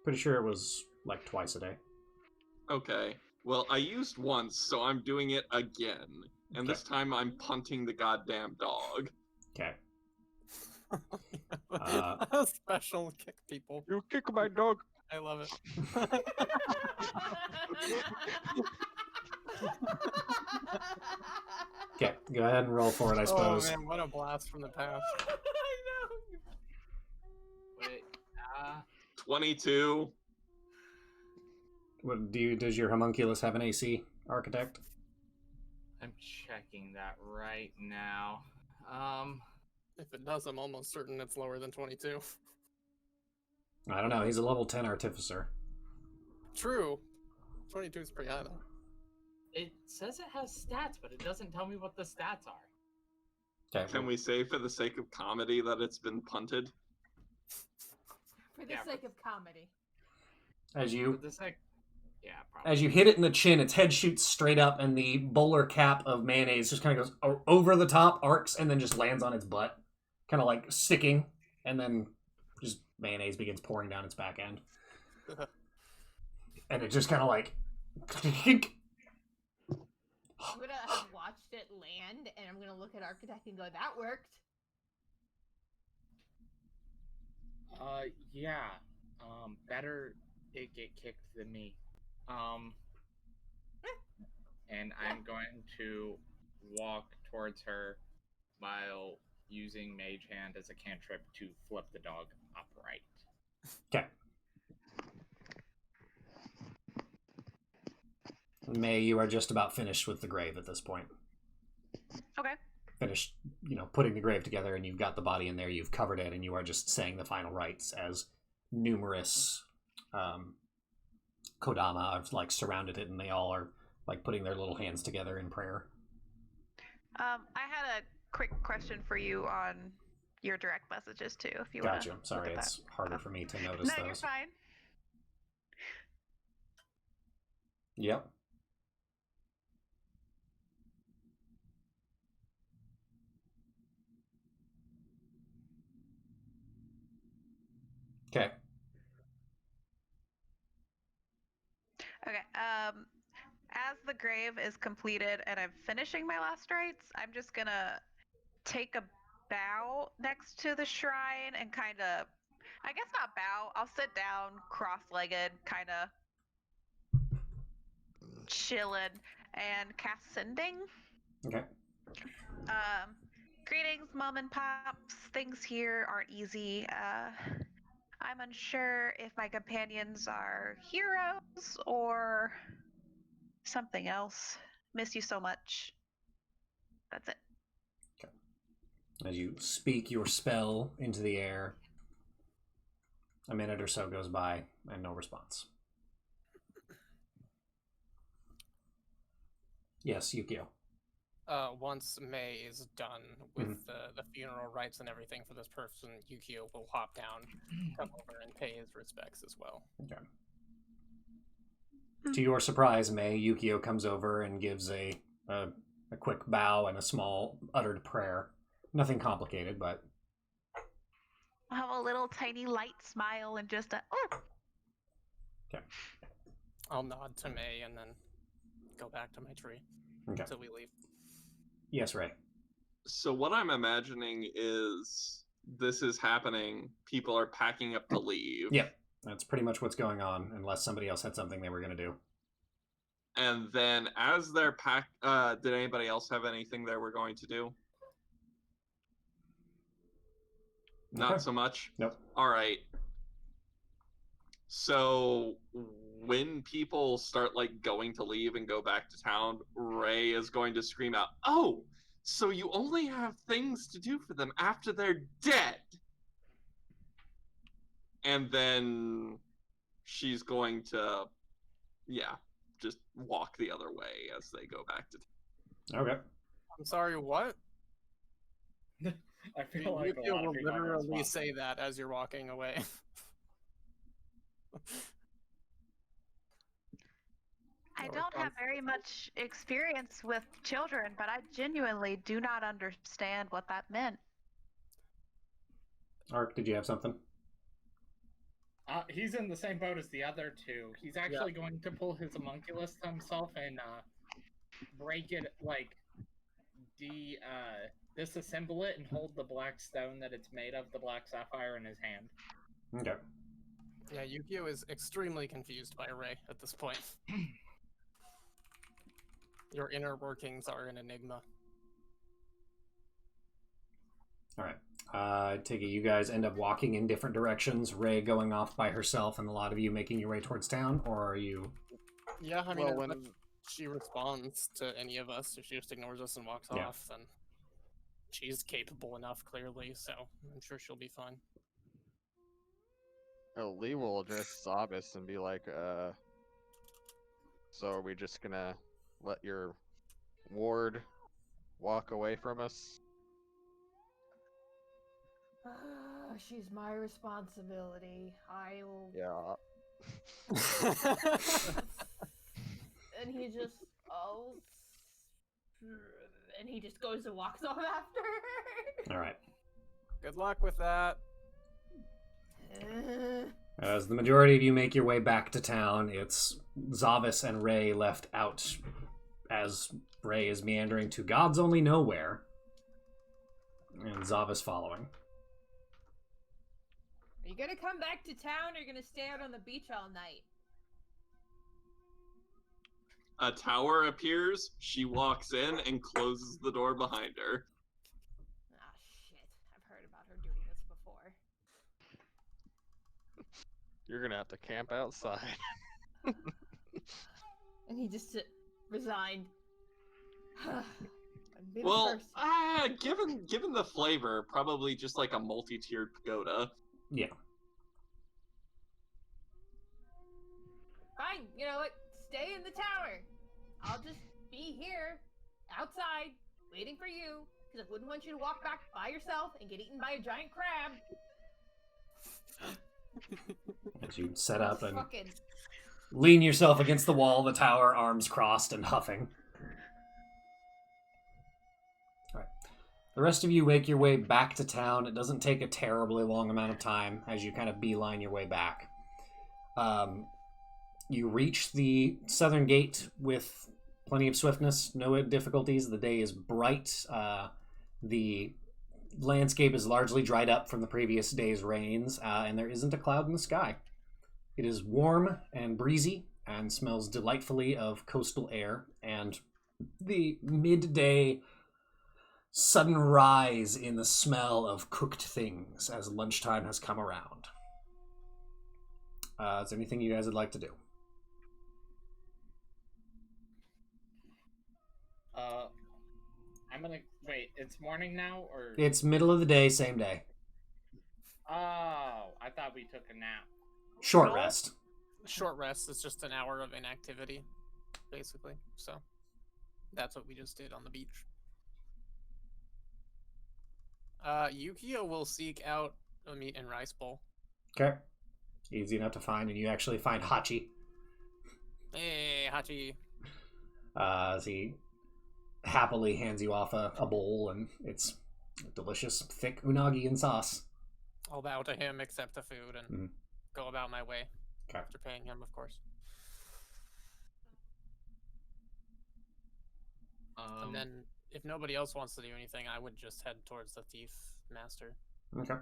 Pretty sure it was like twice a day. Okay. Well, I used once, so I'm doing it again. And this time I'm punting the goddamn dog. Okay. Special kick people. You kick my dog. I love it. Okay, go ahead and roll for it, I suppose. Oh man, what a blast from the past. Wait, 22. What does your homunculus have an AC, Architect? I'm checking that right now. If it does, I'm almost certain it's lower than 22. I don't know. He's a level 10 artificer. True. 22 is pretty high though. It says it has stats, but it doesn't tell me what the stats are. Okay. Can we say for the sake of comedy that it's been punted? For the Yeah, sake of comedy. As you The sec- yeah, probably. As you hit it in the chin, its head shoots straight up, and the bowler cap of mayonnaise just kind of goes over the top, arcs, and then just lands on its butt, kind of like sticking, and then mayonnaise begins pouring down its back end. And it just kind of like... I'm gonna have watched it land, and I'm gonna look at Architect and go, that worked. Yeah. Better it get kicked than me. And I'm going to walk towards her while using Mage Hand as a cantrip to flip the dog upright. Okay. May, you are just about finished with the grave at this point. Okay. Finished, putting the grave together, and you've got the body in there, you've covered it, and you are just saying the final rites as numerous Kodama have, like, surrounded it, and they all are, like, putting their little hands together in prayer. I had a quick question for you on your direct messages, too, if you want to. Gotcha. Sorry, it's harder for me to notice no, those. You're fine. Yep. Okay. Okay. As the grave is completed and I'm finishing my last rites, I'm just gonna take a bow next to the shrine and kind of, I guess not bow. I'll sit down, cross-legged, kind of chilling, and cast sending. Okay. Greetings, mom and pops. Things here aren't easy. I'm unsure if my companions are heroes or something else. Miss you so much. That's it. Okay. As you speak your spell into the air, a minute or so goes by and no response. Yes, Yukio. Once May is done with the funeral rites and everything for this person, Yukio will hop down, come over, and pay his respects as well. Okay. To your surprise, May, Yukio comes over and gives a quick bow and a small uttered prayer. Nothing complicated, but... I'll have a little tiny light smile and just a, oh! Okay. I'll nod to May and then go back to my tree until we leave. Yes, Ray. So what I'm imagining is this is happening. People are packing up to leave. Yep. That's pretty much what's going on, unless somebody else had something they were going to do. And then as they're did anybody else have anything they were going to do? Not so much? Nope. All right. So when people start like going to leave and go back to town, Ray is going to scream out, "Oh, so you only have things to do for them after they're dead." And then she's going to, just walk the other way as they go back to town. Okay. I'm sorry, what? I feel like you will literally say that as you're walking away. I don't have very much experience with children, but I genuinely do not understand what that meant. Ark, did you have something? He's in the same boat as the other two. He's actually going to pull his homunculus to himself and break it, like, disassemble it and hold the black stone that it's made of, the black sapphire, in his hand. Okay. Yeah, Yukio is extremely confused by Ray at this point. Your inner workings are an enigma. All right. I take it you guys end up walking in different directions, Ray going off by herself and a lot of you making your way towards town, or are you... Yeah, I mean, when she responds to any of us, if she just ignores us and walks off, then she's capable enough, clearly, so I'm sure she'll be fine. Oh, Lee will address Zabas and be like, so are we just gonna let your ward walk away from us? She's my responsibility. I will... Yeah. And he just... And he just goes and walks off after her. All right. Good luck with that. As the majority of you make your way back to town, it's Zavis and Ray left out as Ray is meandering to God's only know where, and Zavis following. Are you gonna come back to town, or are you gonna stay out on the beach all night? A tower appears, she walks in and closes the door behind her. Ah, shit. I've heard about her doing this before. You're gonna have to camp outside. And he just resigned. Well, given the flavor, probably just like a multi-tiered pagoda. Yeah. Fine, you know what? Stay in the tower. I'll just be here, outside, waiting for you, because I wouldn't want you to walk back by yourself and get eaten by a giant crab. As you set up and Fucking... lean yourself against the wall, the tower, arms crossed and huffing. Alright. The rest of you make your way back to town. It doesn't take a terribly long amount of time as you kind of beeline your way back. You reach the southern gate with plenty of swiftness, no difficulties. The day is bright. The landscape is largely dried up from the previous day's rains, and there isn't a cloud in the sky. It is warm and breezy and smells delightfully of coastal air, and the midday sudden rise in the smell of cooked things as lunchtime has come around. Is there anything you guys would like to do? I'm gonna wait. It's morning now, or It's middle of the day, same day. oh, I thought we took a nap. Short No. rest. Short rest is just an hour of inactivity, basically. So that's what we just did on the beach. Yukio will seek out a meat and rice bowl. Okay. Easy enough to find, and you actually find Hachi. Hey, Hachi. As he happily hands you off a bowl, and it's delicious, thick unagi and sauce. I'll bow to him, accept the food, and go about my way. Okay. After paying him, of course. And then, if nobody else wants to do anything, I would just head towards the Thief Master. Okay.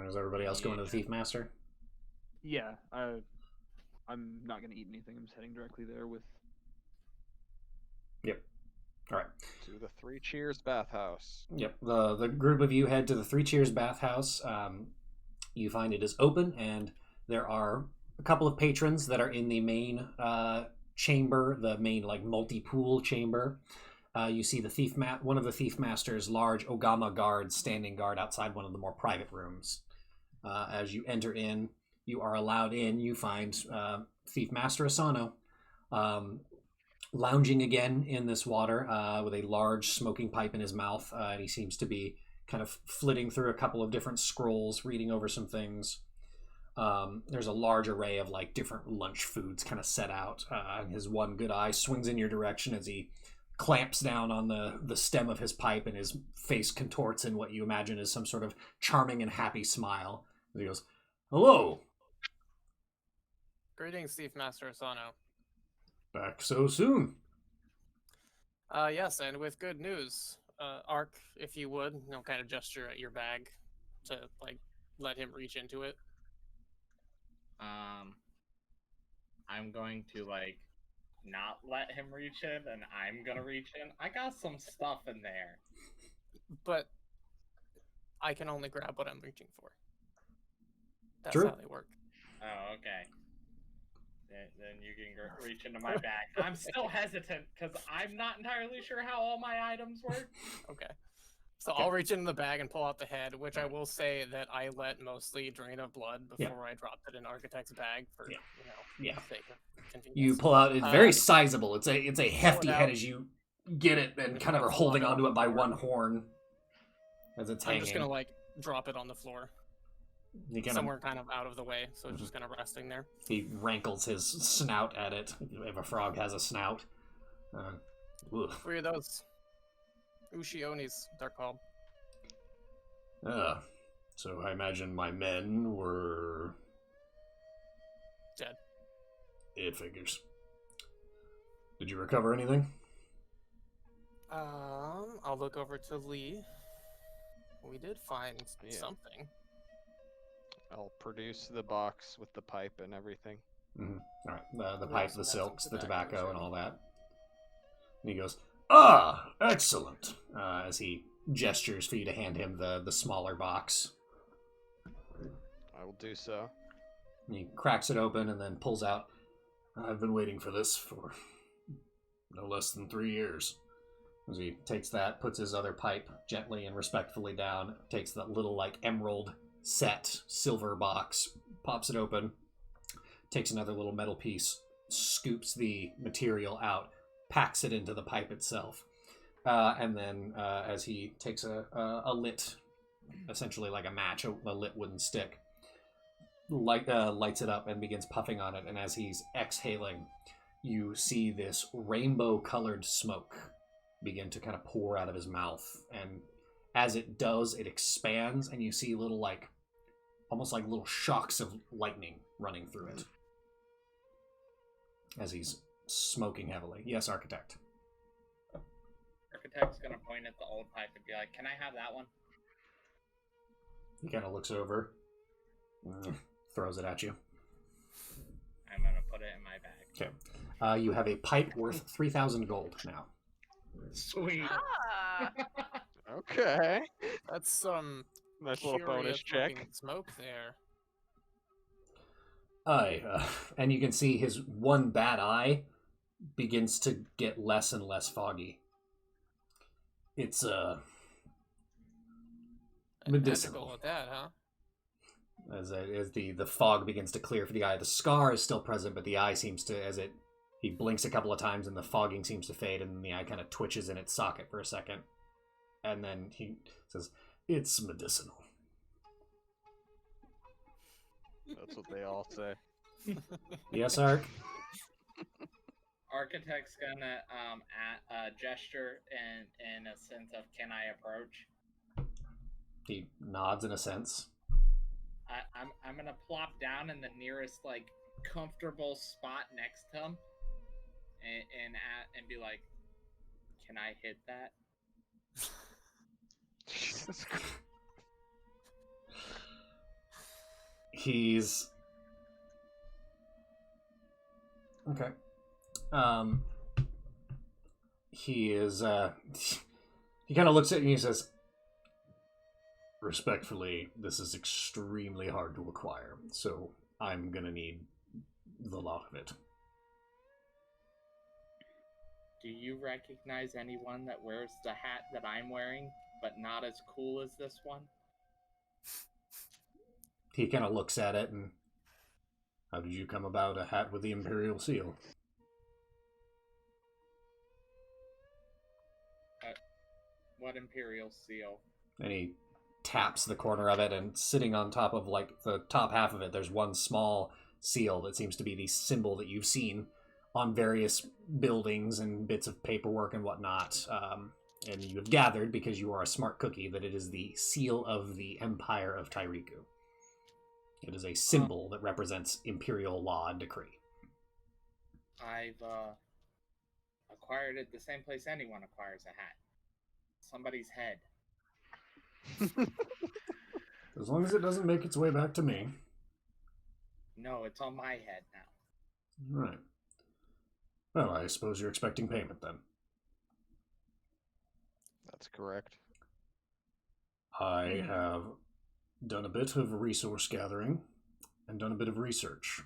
Is everybody else going to the Thief Master? Yeah, I'm not gonna eat anything. I'm just heading directly there with. Yep. All right. To the Three Cheers bathhouse. Yep. The group of you head to the Three Cheers bathhouse. You find it is open, and there are a couple of patrons that are in the main chamber, the main like multi-pool chamber. You see the one of the Thief Master's large Ogama guards standing guard outside one of the more private rooms. As you enter in, you are allowed in. You find Thief Master Asano lounging again in this water with a large smoking pipe in his mouth. And he seems to be kind of flitting through a couple of different scrolls, reading over some things. There's a large array of like different lunch foods kind of set out. His one good eye swings in your direction as he clamps down on the stem of his pipe, and his face contorts in what you imagine is some sort of charming and happy smile. And he goes, "Hello." Greetings, Thief Master Asano. Back so soon. Yes, and with good news. Ark, if you would, kind of gesture at your bag to, like, let him reach into it. I'm going to, like, not let him reach in, and I'm gonna reach in. I got some stuff in there. But I can only grab what I'm reaching for. That's True. how they work. Oh, okay. Then you can reach into my bag. I'm still hesitant, because I'm not entirely sure how all my items work. Okay. So I'll reach into the bag and pull out the head, which I will say that I let mostly drain of blood before I dropped it in Architect's bag for, sake of convenience. You pull out, it's very sizable. It's a hefty head as you get it and kind of are holding onto it by one horn as it's hanging. I'm just going to, like, drop it on the floor. Somewhere kind of out of the way, so it's just kind of resting there. He rankles his snout at it, if a frog has a snout. What are those? Ushionis, they're called. So I imagine my men were... Dead. It figures. Did you recover anything? I'll look over to Lee. We did find Yeah. something. I'll produce the box with the pipe and everything. Mm-hmm. All right, the We pipe, also the have some silks, the tobacco, tobacco, and too. all that. And he goes, "Ah, excellent!" As he gestures for you to hand him the smaller box. I will do so. And he cracks it open and then pulls out. I've been waiting for this for no less than 3 years. As he takes that, puts his other pipe gently and respectfully down, takes that little, like, emerald set silver box, pops it open, takes another little metal piece, scoops the material out, packs it into the pipe itself. And then as he takes a lit, essentially like a match, a lit wooden stick, lights it up and begins puffing on it. And as he's exhaling, you see this rainbow-colored smoke begin to kind of pour out of his mouth. And as it does, it expands, and you see little, like, almost like little shocks of lightning running through it. As he's smoking heavily. Yes, Architect. Architect's gonna point at the old pipe and be like, "Can I have that one?" He kind of looks over, throws it at you. I'm gonna put it in my bag. Okay. You have a pipe worth 3,000 gold now. Sweet. Ah, Okay. That's some Nice little bonus curious check. looking smoke there. And you can see his one bad eye begins to get less and less foggy. It's medicinal. Medical with that, huh? As the fog begins to clear for the eye. The scar is still present, but the eye seems to, he blinks a couple of times and the fogging seems to fade, and then the eye kind of twitches in its socket for a second. And then he says, "It's medicinal." That's what they all say. Yes, Ark? Architect's gonna gesture in a sense of, "Can I approach?" He nods in a sense. I'm gonna plop down in the nearest like comfortable spot next to him, and be like, "Can I hit that?" Jesus Christ. He's okay. He is he kind of looks at you and he says, "Respectfully, this is extremely hard to acquire, so I'm gonna need the lot of it." Do you recognize anyone that wears the hat that I'm wearing, but not as cool as this one? He kind of looks at it and, "How did you come about a hat with the Imperial seal?" What Imperial seal? And he taps the corner of it, and sitting on top of, like, the top half of it, there's one small seal that seems to be the symbol that you've seen on various buildings and bits of paperwork and whatnot. And you have gathered, because you are a smart cookie, that it is the seal of the Empire of Tairiku. It is a symbol that represents Imperial law and decree. I've acquired it the same place anyone acquires a hat. Somebody's head. As long as it doesn't make its way back to me. No, it's on my head now. Right. Well, I suppose you're expecting payment then. That's correct. I have done a bit of resource gathering and done a bit of research.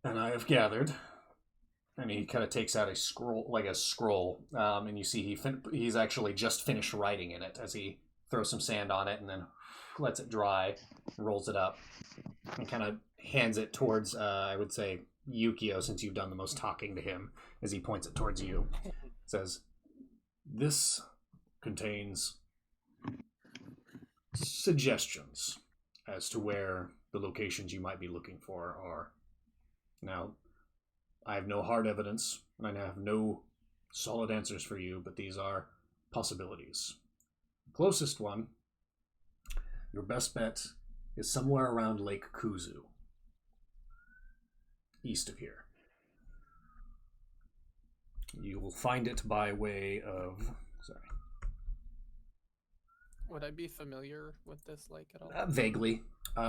And I have gathered, and he kind of takes out a scroll, and you see he's actually just finished writing in it as he throws some sand on it and then lets it dry, rolls it up, and kind of hands it towards, I would say, Yukio, since you've done the most talking to him, as he points it towards you. Says, "This contains suggestions as to where the locations you might be looking for are. Now, I have no hard evidence, and I have no solid answers for you, but these are possibilities. The closest one your best bet is somewhere around Lake Kuzu, east of here. You will find it by way of... Sorry. Would I be familiar with this lake at all? Vaguely.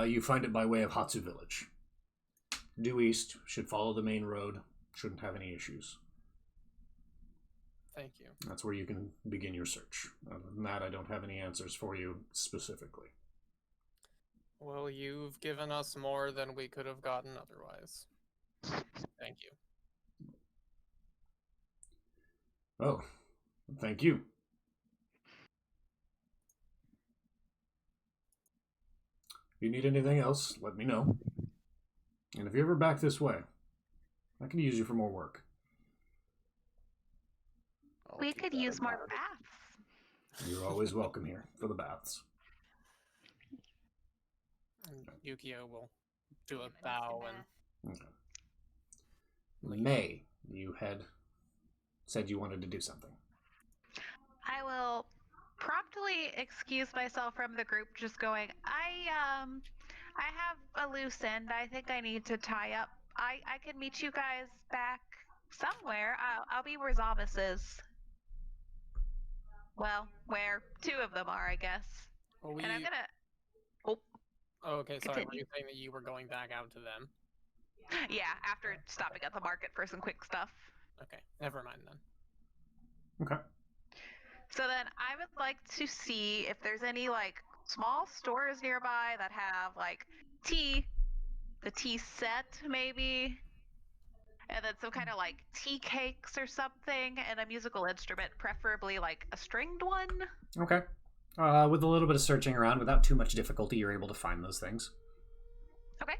You find it by way of Hatsu Village. Due east, should follow the main road, shouldn't have any issues. Thank you. That's where you can begin your search. Other than that, I don't have any answers for you specifically. Well, you've given us more than we could have gotten otherwise. Thank you. Oh, thank you. If you need anything else, let me know. And if you're ever back this way, I can use you for more work. We could use more baths. You're always welcome here for the baths. And Yukio will do a bow and... Okay. May, you had said you wanted to do something. I will promptly excuse myself from the group, just going, I have a loose end I think I need to tie up. I can meet you guys back somewhere. I'll be where Zavis is. Well, where two of them are, I guess. Well, And I'm gonna... Oh, okay, sorry, continue. were you saying that you were going back out to them? Yeah, after stopping at the market for some quick stuff. Okay, never mind then. Okay. So then I would like to see if there's any, like, small stores nearby that have, like, tea, the tea set, maybe, and then some kind of, like, tea cakes or something, and a musical instrument, preferably, like, a stringed one. Okay. With a little bit of searching around, without too much difficulty, you're able to find those things. Okay.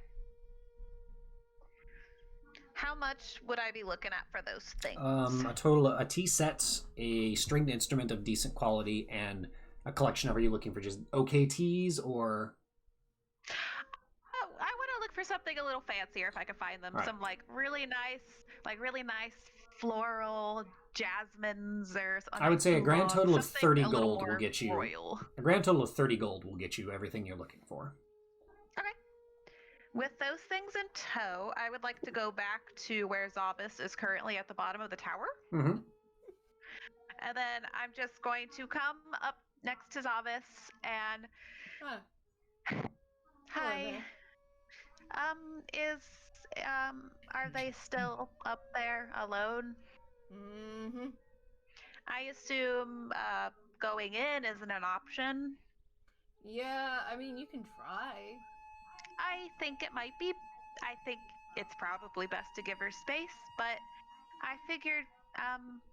How much would I be looking at for those things? A tea set, a stringed instrument of decent quality, and a collection of... Are you looking for just okay teas, or... Oh, I want to look for something a little fancier if I can find them. Right. Some really nice floral jasmines or something. I would say a grand total of 30 gold will more get you... royal. A grand total of 30 gold will get you everything you're looking for. Okay. With those things in tow, I would like to go back to where Zavis is currently at the bottom of the tower. Mm-hmm. And then I'm just going to come up next to Zavis and... Hi. Are they still up there alone? Mm-hmm. I assume going in isn't an option. Yeah, I mean, you can try. I think it might be. I think it's probably best to give her space, but I figured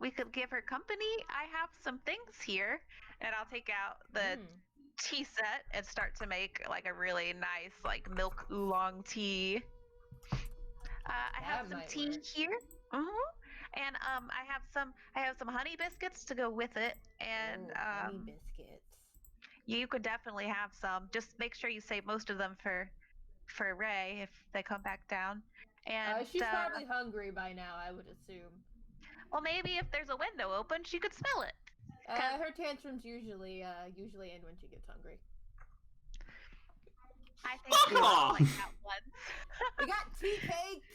we could give her company. I have some things here, and I'll take out the tea set and start to make like a really nice like milk oolong tea. I have some tea here. And I have some honey biscuits to go with it, and honey biscuits. you could definitely have some. Just make sure you save most of them for Ray if they come back down. And She's probably hungry by now, I would assume. Well, maybe if there's a window open, she could smell it. Her tantrums usually end when she gets hungry. I think we all like that once. We got tea cakes,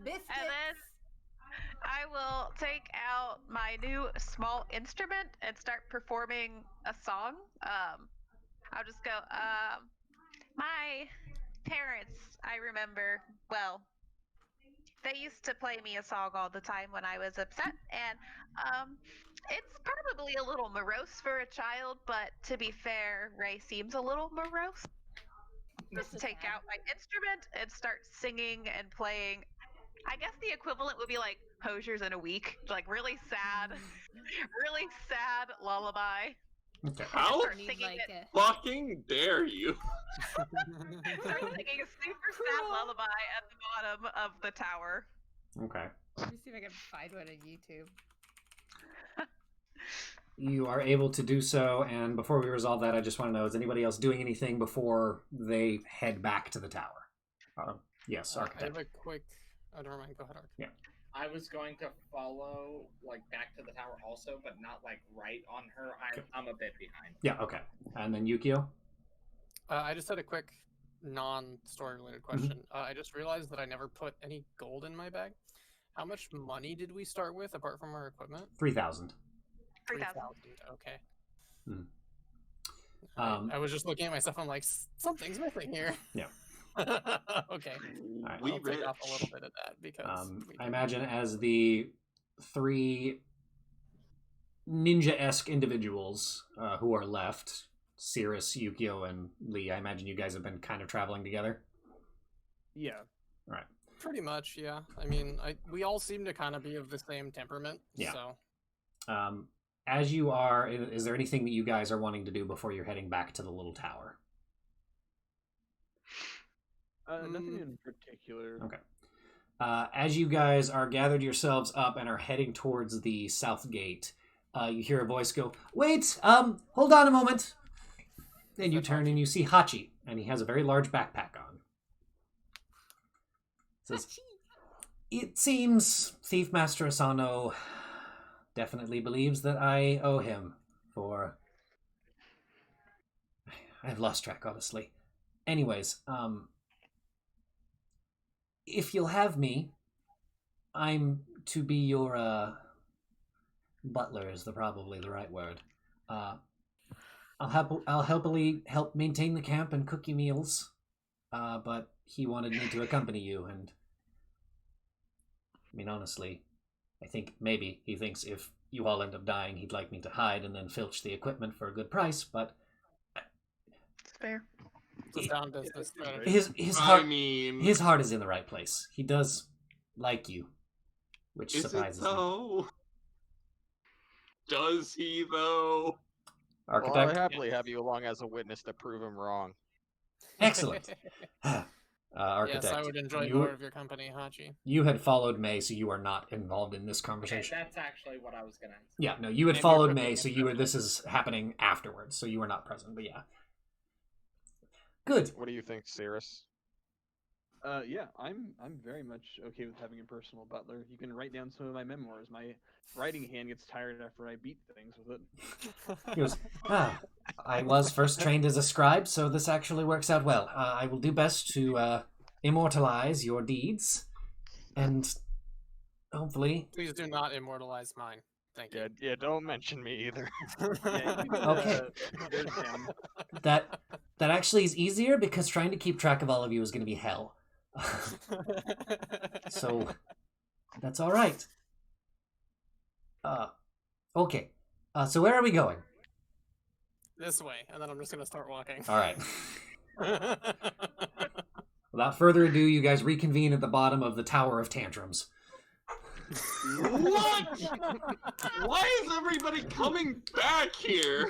biscuits. And then I will take out my new small instrument and start performing a song. I'll just go, my parents, I remember, well, they used to play me a song all the time when I was upset, and it's probably a little morose for a child, but to be fair, Ray seems a little morose. Just take out my instrument and start singing and playing. I guess the equivalent would be like Hosier's in a Week, like really sad lullaby. Okay. How Singing fucking dare you? Start singing a super sad lullaby at the bottom of the tower. Okay. Let me see if I can find one on YouTube. You are able to do so, and before we resolve that, I just want to know, is anybody else doing anything before they head back to the tower? Yes, I Architect. have a quick... Oh, never mind. Go ahead, Architect. Yeah. I was going to follow, like, back to the tower also, but not, like, right on her. I'm a bit behind. Yeah, okay. And then Yukio? I just had a quick non-story related question. I just realized that I never put any gold in my bag. How much money did we start with apart from our equipment? 3,000. 3,000. Okay. Hmm. I was just looking at myself. I'm like, something's missing here. Yeah. Okay. Alright. We I'll take off a rich. little bit of that because I imagine as the 3 ninja-esque individuals who are left, Cirrus, Yukio, and Lee, I imagine you guys have been kind of traveling together? Yeah. Right. pretty much, yeah. I mean, we all seem to kind of be of the same temperament. Yeah. So. As you are, is there anything that you guys are wanting to do before you're heading back to the little tower? Nothing in particular. Okay. As you guys are gathered yourselves up and are heading towards the south gate, you hear a voice go, "Wait, hold on a moment." Then you turn and you see Hachi, and he has a very large backpack on. Says, "It seems Thief Master Asano definitely believes that I owe him for... I've lost track, honestly. Anyways, if you'll have me, I'm to be your, butler is probably the right word. I'll help maintain the camp and cook you meals, but he wanted me to accompany you, and I mean, honestly, I think maybe he thinks if you all end up dying, he'd like me to hide and then filch the equipment for a good price, but... It's fair. It's a sound business strategy. His heart, I mean, his heart is in the right place. He does like you, which is it surprises me. though? Does he though? Well, Architect, I'll happily have you along as a witness to prove him wrong. excellent. Architect, Yes, I would enjoy you, more of your company, Hachi. you had followed May, so you are not involved in this Okay, conversation. that's actually what I was gonna say. Yeah, no, you had Maybe followed you're May, putting so it you were. that This is happening afterwards, so you were not present. But yeah, good. What do you think, Cirrus? Yeah, I'm very much okay with having a personal butler. You can write down some of my memoirs. My writing hand gets tired after I beat things with it. He goes, I was first trained as a scribe, so this actually works out well. I will do best to immortalize your deeds, and hopefully... Please do not immortalize mine. Thank you. Yeah, don't mention me either. Yeah, you can, Okay. there's him. That actually is easier, because trying to keep track of all of you is going to be hell. So, that's all right. Okay. So where are we going? This way, and then I'm just gonna start walking. All right. Without further ado, you guys reconvene at the bottom of the Tower of Tantrums. What? Why is everybody coming back here?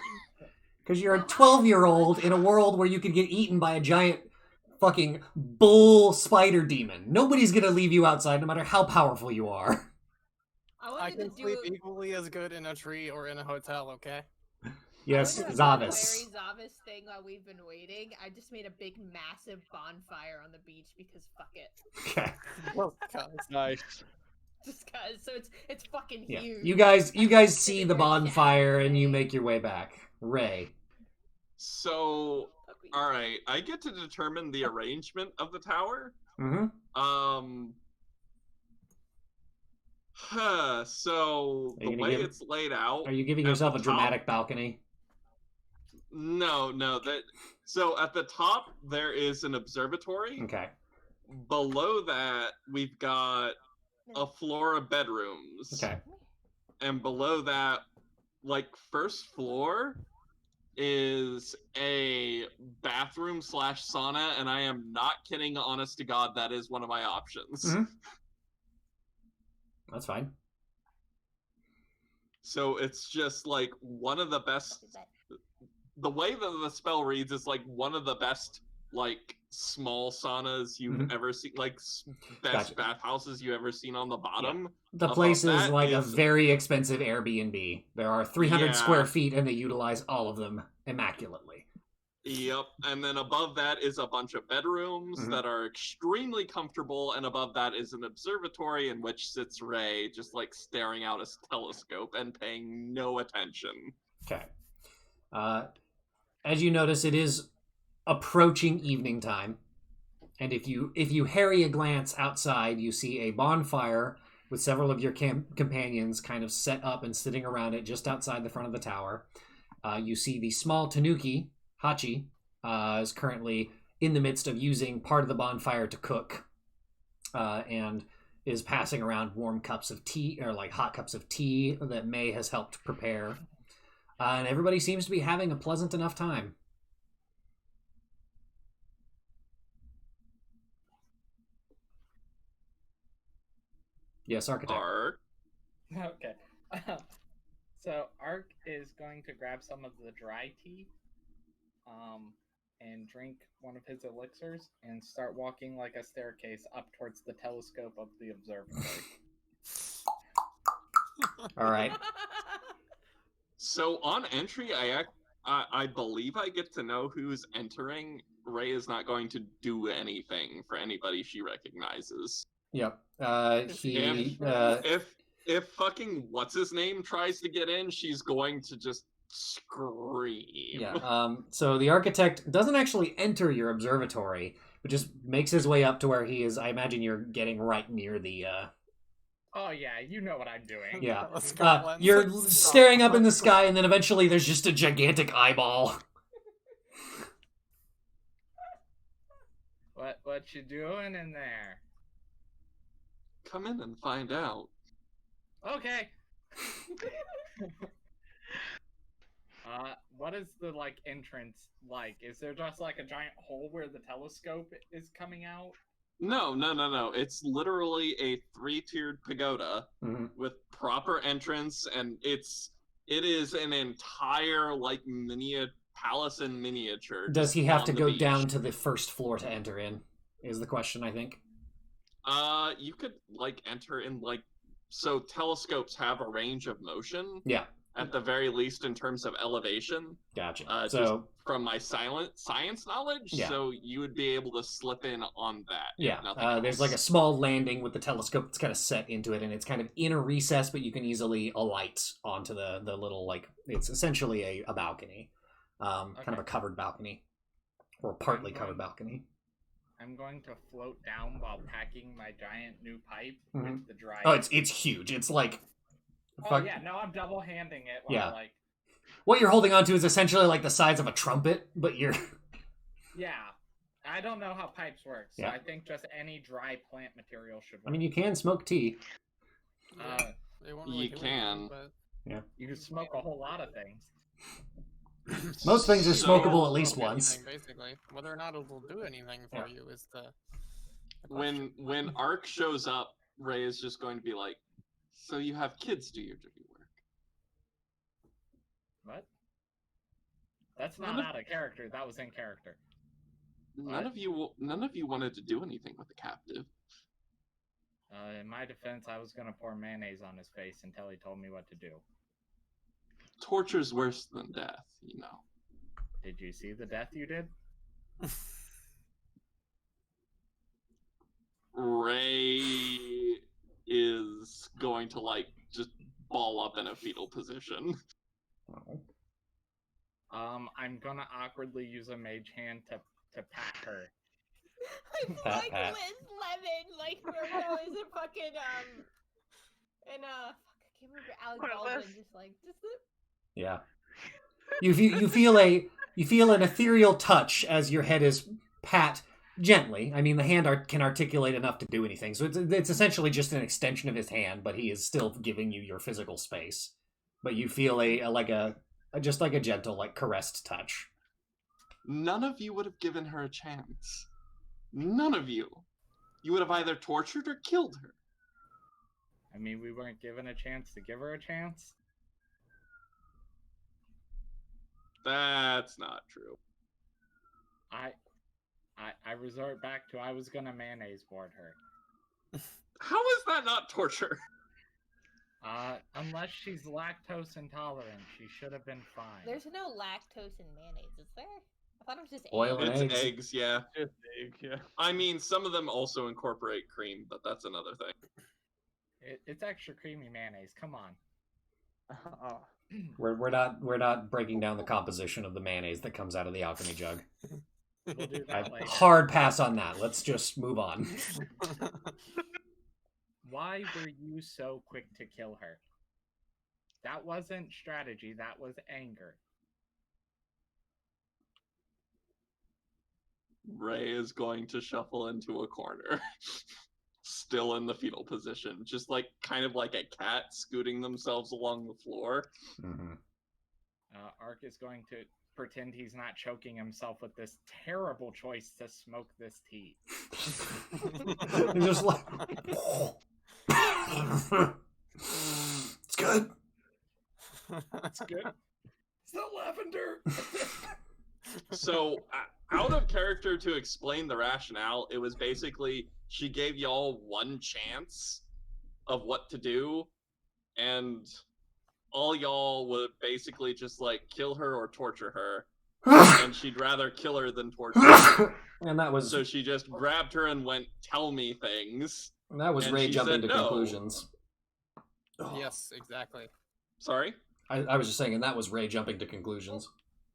Because you're a 12-year-old in a world where you could get eaten by a giant fucking bull spider demon. Nobody's gonna leave you outside, no matter how powerful you are. I can sleep equally as good in a tree or in a hotel, okay? Yes, I wanted to do Zavis. a very Zavis thing while we've been waiting. I just made a big, massive bonfire on the beach because fuck it. Okay. Nice. Just cause, so it's fucking Yeah. huge. You guys see the bonfire and you make your way back. Ray. So, alright, I get to determine the arrangement of the tower. Mm-hmm. So, Are you the gonna way give- it's laid out... Are you giving at yourself the a top- dramatic balcony? No, so at the top, there is an observatory. Okay. Below that, we've got a floor of bedrooms. Okay. And below that, like, first floor is a bathroom / sauna, and I am not kidding, honest to God, that is one of my options. Mhm. That's fine. So it's just like one of the best. The way that the spell reads is like one of the best, like, small saunas you've ever seen, like best Gotcha. bathhouses you ever seen on the bottom. The Above place is that like a is- very expensive Airbnb. There are 300 Yeah. square feet, and they utilize all of them immaculately. Yep, and then above that is a bunch of bedrooms Mhm. that are extremely comfortable, and above that is an observatory in which sits Ray, just like staring out his telescope and paying no attention. Okay. As you notice, it is approaching evening time. And if you harry a glance outside, you see a bonfire with several of your companions kind of set up and sitting around it just outside the front of the tower. You see the small tanuki, Hachi, is currently in the midst of using part of the bonfire to cook, and is passing around warm cups of tea, or like hot cups of tea that May has helped prepare. And everybody seems to be having a pleasant enough time. Yes, Architect. Ark. Okay. So Ark is going to grab some of the dry tea, and drink one of his elixirs and start walking like a staircase up towards the telescope of the observatory. All right. So on entry, I believe I get to know who's entering. Ray is not going to do anything for anybody she recognizes. Yep. If fucking what's his name tries to get in, she's going to just scream. Yeah. So the architect doesn't actually enter your observatory, but just makes his way up to where he is. I imagine you're getting right near the. Oh yeah, you know what I'm doing. Yeah. You're staring up in the sky, and then eventually there's just a gigantic eyeball. What you doing in there? Come in and find out. Okay. What is the entrance like? Is there just a giant hole where the telescope is coming out? No. It's literally a 3-tiered pagoda with proper entrance, and it is an entire palace in miniature. Does he have to go down to the first floor to enter in? Is the question, I think. You could enter in so telescopes have a range of motion. Yeah. At the very least, in terms of elevation. Gotcha. Just from my science knowledge, yeah. So you would be able to slip in on that. Yeah. There's a small landing with the telescope that's kind of set into it, and it's kind of in a recess, but you can easily alight onto the little it's essentially a balcony, kind of a covered balcony, or partly covered balcony. I'm going to float down while packing my giant new pipe with the dry. Oh, it's huge. It's I'm double handing it. While what you're holding onto is essentially the size of a trumpet, but you're. Yeah, I don't know how pipes work, so I think just any dry plant material should work. I mean, you can smoke tea. You can. Yeah. You can smoke a whole lot of things. Most things are smokable at least once. Basically, whether or not it will do anything for you is the when Ark shows up, Ray is just going to be like, "So you have kids do your dirty work?" What? That's not out of character. That was in character. None of you wanted to do anything with the captive. In my defense, I was gonna pour mayonnaise on his face until he told me what to do. Torture's worse than death, you know. Did you see the death you did? Ray is going to just ball up in a fetal position. I'm gonna awkwardly use a mage hand to pat her. I feel like Liz Lemon, Virgo is a fucking and I can't remember Alec Baldwin, just Yeah. You feel an ethereal touch as your head is pat gently. I mean, the hand can articulate enough to do anything, so it's essentially just an extension of his hand, but he is still giving you your physical space. But you feel a gentle, caressed touch. None of you would have given her a chance. None of you. You would have either tortured or killed her. I mean, we weren't given a chance to give her a chance. That's not true. I resort back to I was gonna mayonnaise board her. How is that not torture? Unless she's lactose intolerant, she should have been fine. There's no lactose in mayonnaise, is there? I thought it was just oil eggs. and It's eggs, yeah. Just egg, yeah. I mean, some of them also incorporate cream, but that's another thing. It's extra creamy mayonnaise. Come on. We're not breaking down the composition of the mayonnaise that comes out of the alchemy jug. We'll do I that later. hard pass on that. Let's just move on. Why were you so quick to kill her? That wasn't strategy, that was anger. Ray is going to shuffle into a corner, still in the fetal position, just like kind of like a cat scooting themselves along the floor. Mm-hmm. Ark is going to pretend he's not choking himself with this terrible choice to smoke this tea. He's just like, it's good. It's good. It's the lavender. So, out of character to explain the rationale, it was basically she gave y'all one chance of what to do, and all y'all would basically just like kill her or torture her, and she'd rather kill her than torture her. And that was So she just grabbed her and went, "Tell me things." And Ray she jumping said to no. conclusions. Yes, exactly. Sorry? I was just saying, and that was Ray jumping to conclusions.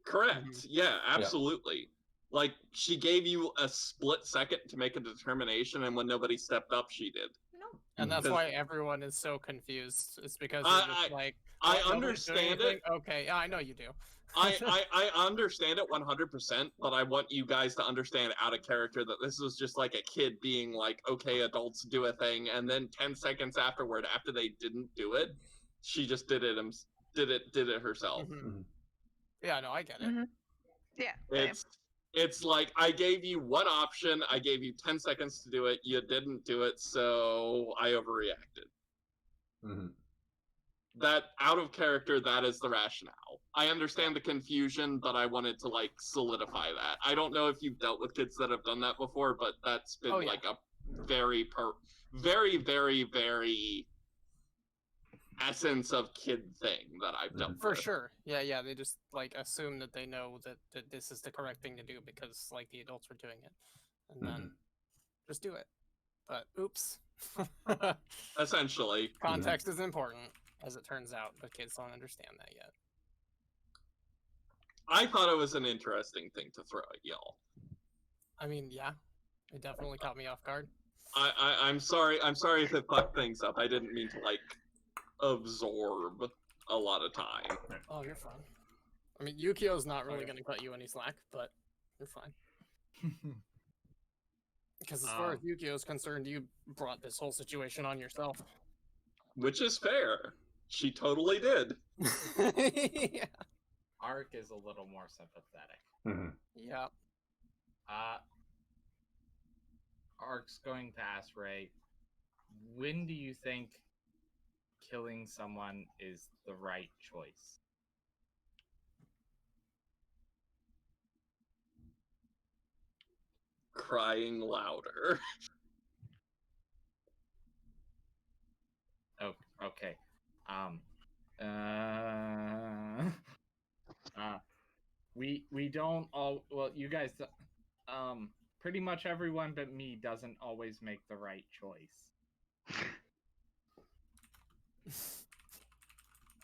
Correct. Yeah, absolutely. Like, she gave you a split second to make a determination, and when nobody stepped up, she did. No. And that's Because- why everyone is so confused. It's because you're just like, I "Oh, nobody's doing understand anything?" it. Okay, yeah, I know you do. I understand it 100%, but I want you guys to understand out of character that this was just like a kid being like, okay, adults do a thing, and then 10 seconds afterward, after they didn't do it, she just did it herself. Mhm. Yeah, no, I get it. Mm-hmm. Yeah. same. It's like, I gave you one option, I gave you 10 seconds to do it, you didn't do it, so I overreacted. Mm-hmm. That, out of character, that is the rationale. I understand the confusion, but I wanted to, like, solidify that. I don't know if you've dealt with kids that have done that before, but that's been, like, a very, very, very, very essence of kid thing that I've dealt For with. sure. Yeah, they just, like, assume that they know that this is the correct thing to do because, like, the adults were doing it. And then just do it. But, oops. Essentially. Context is important, as it turns out, but kids don't understand that yet. I thought it was an interesting thing to throw at y'all. I mean, yeah. It definitely caught me off guard. I'm sorry if it fucked things up. I didn't mean to, like, absorb a lot of time. Oh, you're fine. I mean, Yukio's not really going to cut you any slack, but you're fine. Because as far as Yukio's concerned, you brought this whole situation on yourself. Which is fair. She totally did. Yeah. Ark is a little more sympathetic. Mm-hmm. Yeah. Ark's going to ask Ray, when do you think killing someone is the right choice? Crying louder. Oh, okay. We don't all, well, you guys, pretty much everyone but me doesn't always make the right choice.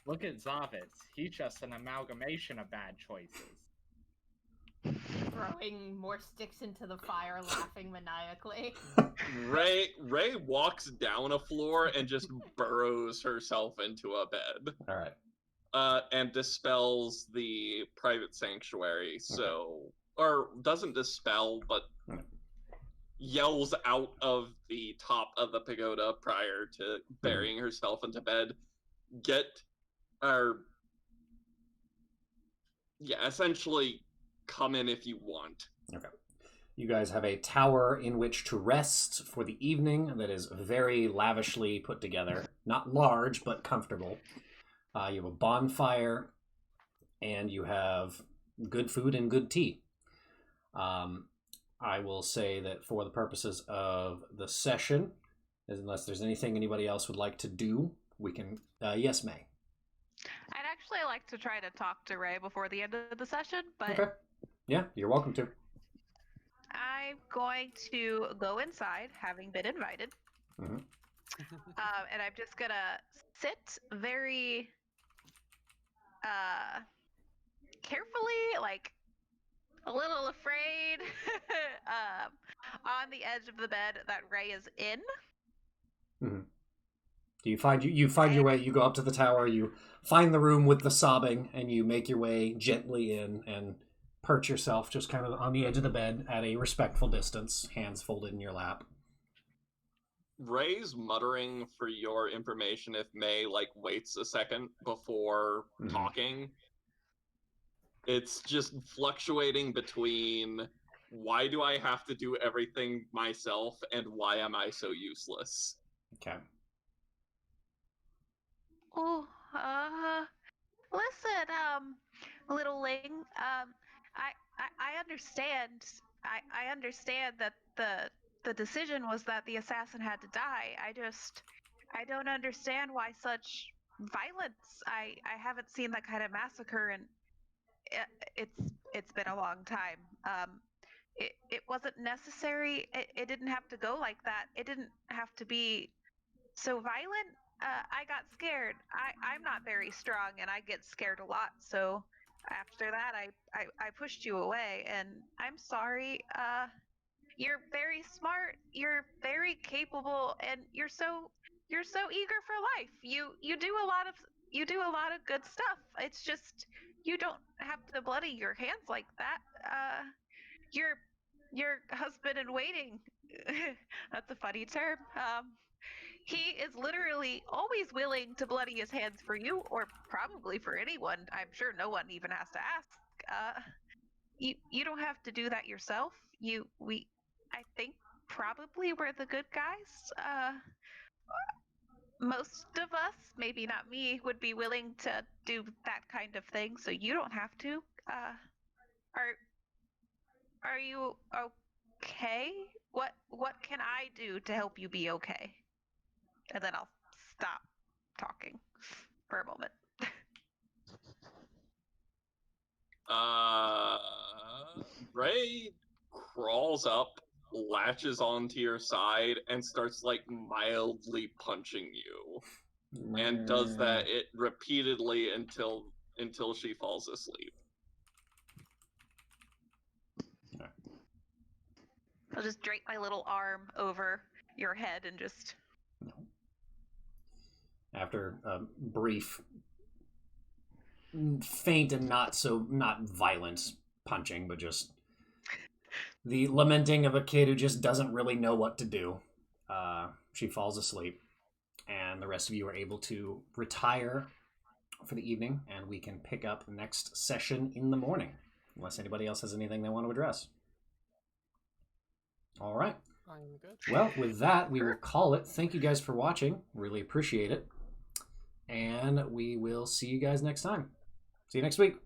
Look at Zavitz. He's just an amalgamation of bad choices. Throwing more sticks into the fire, laughing maniacally. Ray walks down a floor and just burrows herself into a bed. All right. And dispels the private sanctuary, or doesn't dispel, but yells out of the top of the pagoda prior to burying herself into bed. Essentially, come in if you want. Okay. You guys have a tower in which to rest for the evening that is very lavishly put together. Not large, but comfortable. You have a bonfire, and you have good food and good tea. I will say that for the purposes of the session, unless there's anything anybody else would like to do, we can... yes, May. I'd actually like to try to talk to Ray before the end of the session, but... Okay. Yeah, you're welcome to. I'm going to go inside, having been invited. Mm-hmm. And I'm just gonna sit very carefully, like a little afraid. on the edge of the bed that Ray is in. Mm-hmm. You find your way. You go up to the tower. You find the room with the sobbing, and you make your way gently in and perch yourself just kind of on the edge of the bed at a respectful distance, hands folded in your lap. Ray's muttering for your information if May waits a second before talking. It's just fluctuating between why do I have to do everything myself and why am I so useless? Okay. Oh, listen, littling, I understand. I understand that the decision was that the assassin had to die. I don't understand why such violence. I haven't seen that kind of massacre, and it's been a long time. It wasn't necessary. It didn't have to go like that. It didn't have to be so violent. I got scared. I'm not very strong, and I get scared a lot. So after that, I pushed you away, and I'm sorry. You're very smart. You're very capable, and you're so eager for life. You do a lot of good stuff. It's just you don't have to bloody your hands like that. Your husband in waiting. That's a funny term. He is literally always willing to bloody his hands for you, or probably for anyone. I'm sure no one even has to ask. You don't have to do that yourself. I think probably we're the good guys. Most of us, maybe not me, would be willing to do that kind of thing. So you don't have to. Are you okay? What can I do to help you be okay? And then I'll stop talking for a moment. Ray crawls up, latches onto your side, and starts mildly punching you. And does that repeatedly until she falls asleep. I'll just drape my little arm over your head and just... After a brief, faint and not violent punching, but just the lamenting of a kid who just doesn't really know what to do, she falls asleep, and the rest of you are able to retire for the evening, and we can pick up next session in the morning, unless anybody else has anything they want to address. All right. I'm good. Well, with that, we will call it. Thank you guys for watching. Really appreciate it. And we will see you guys next time. See you next week.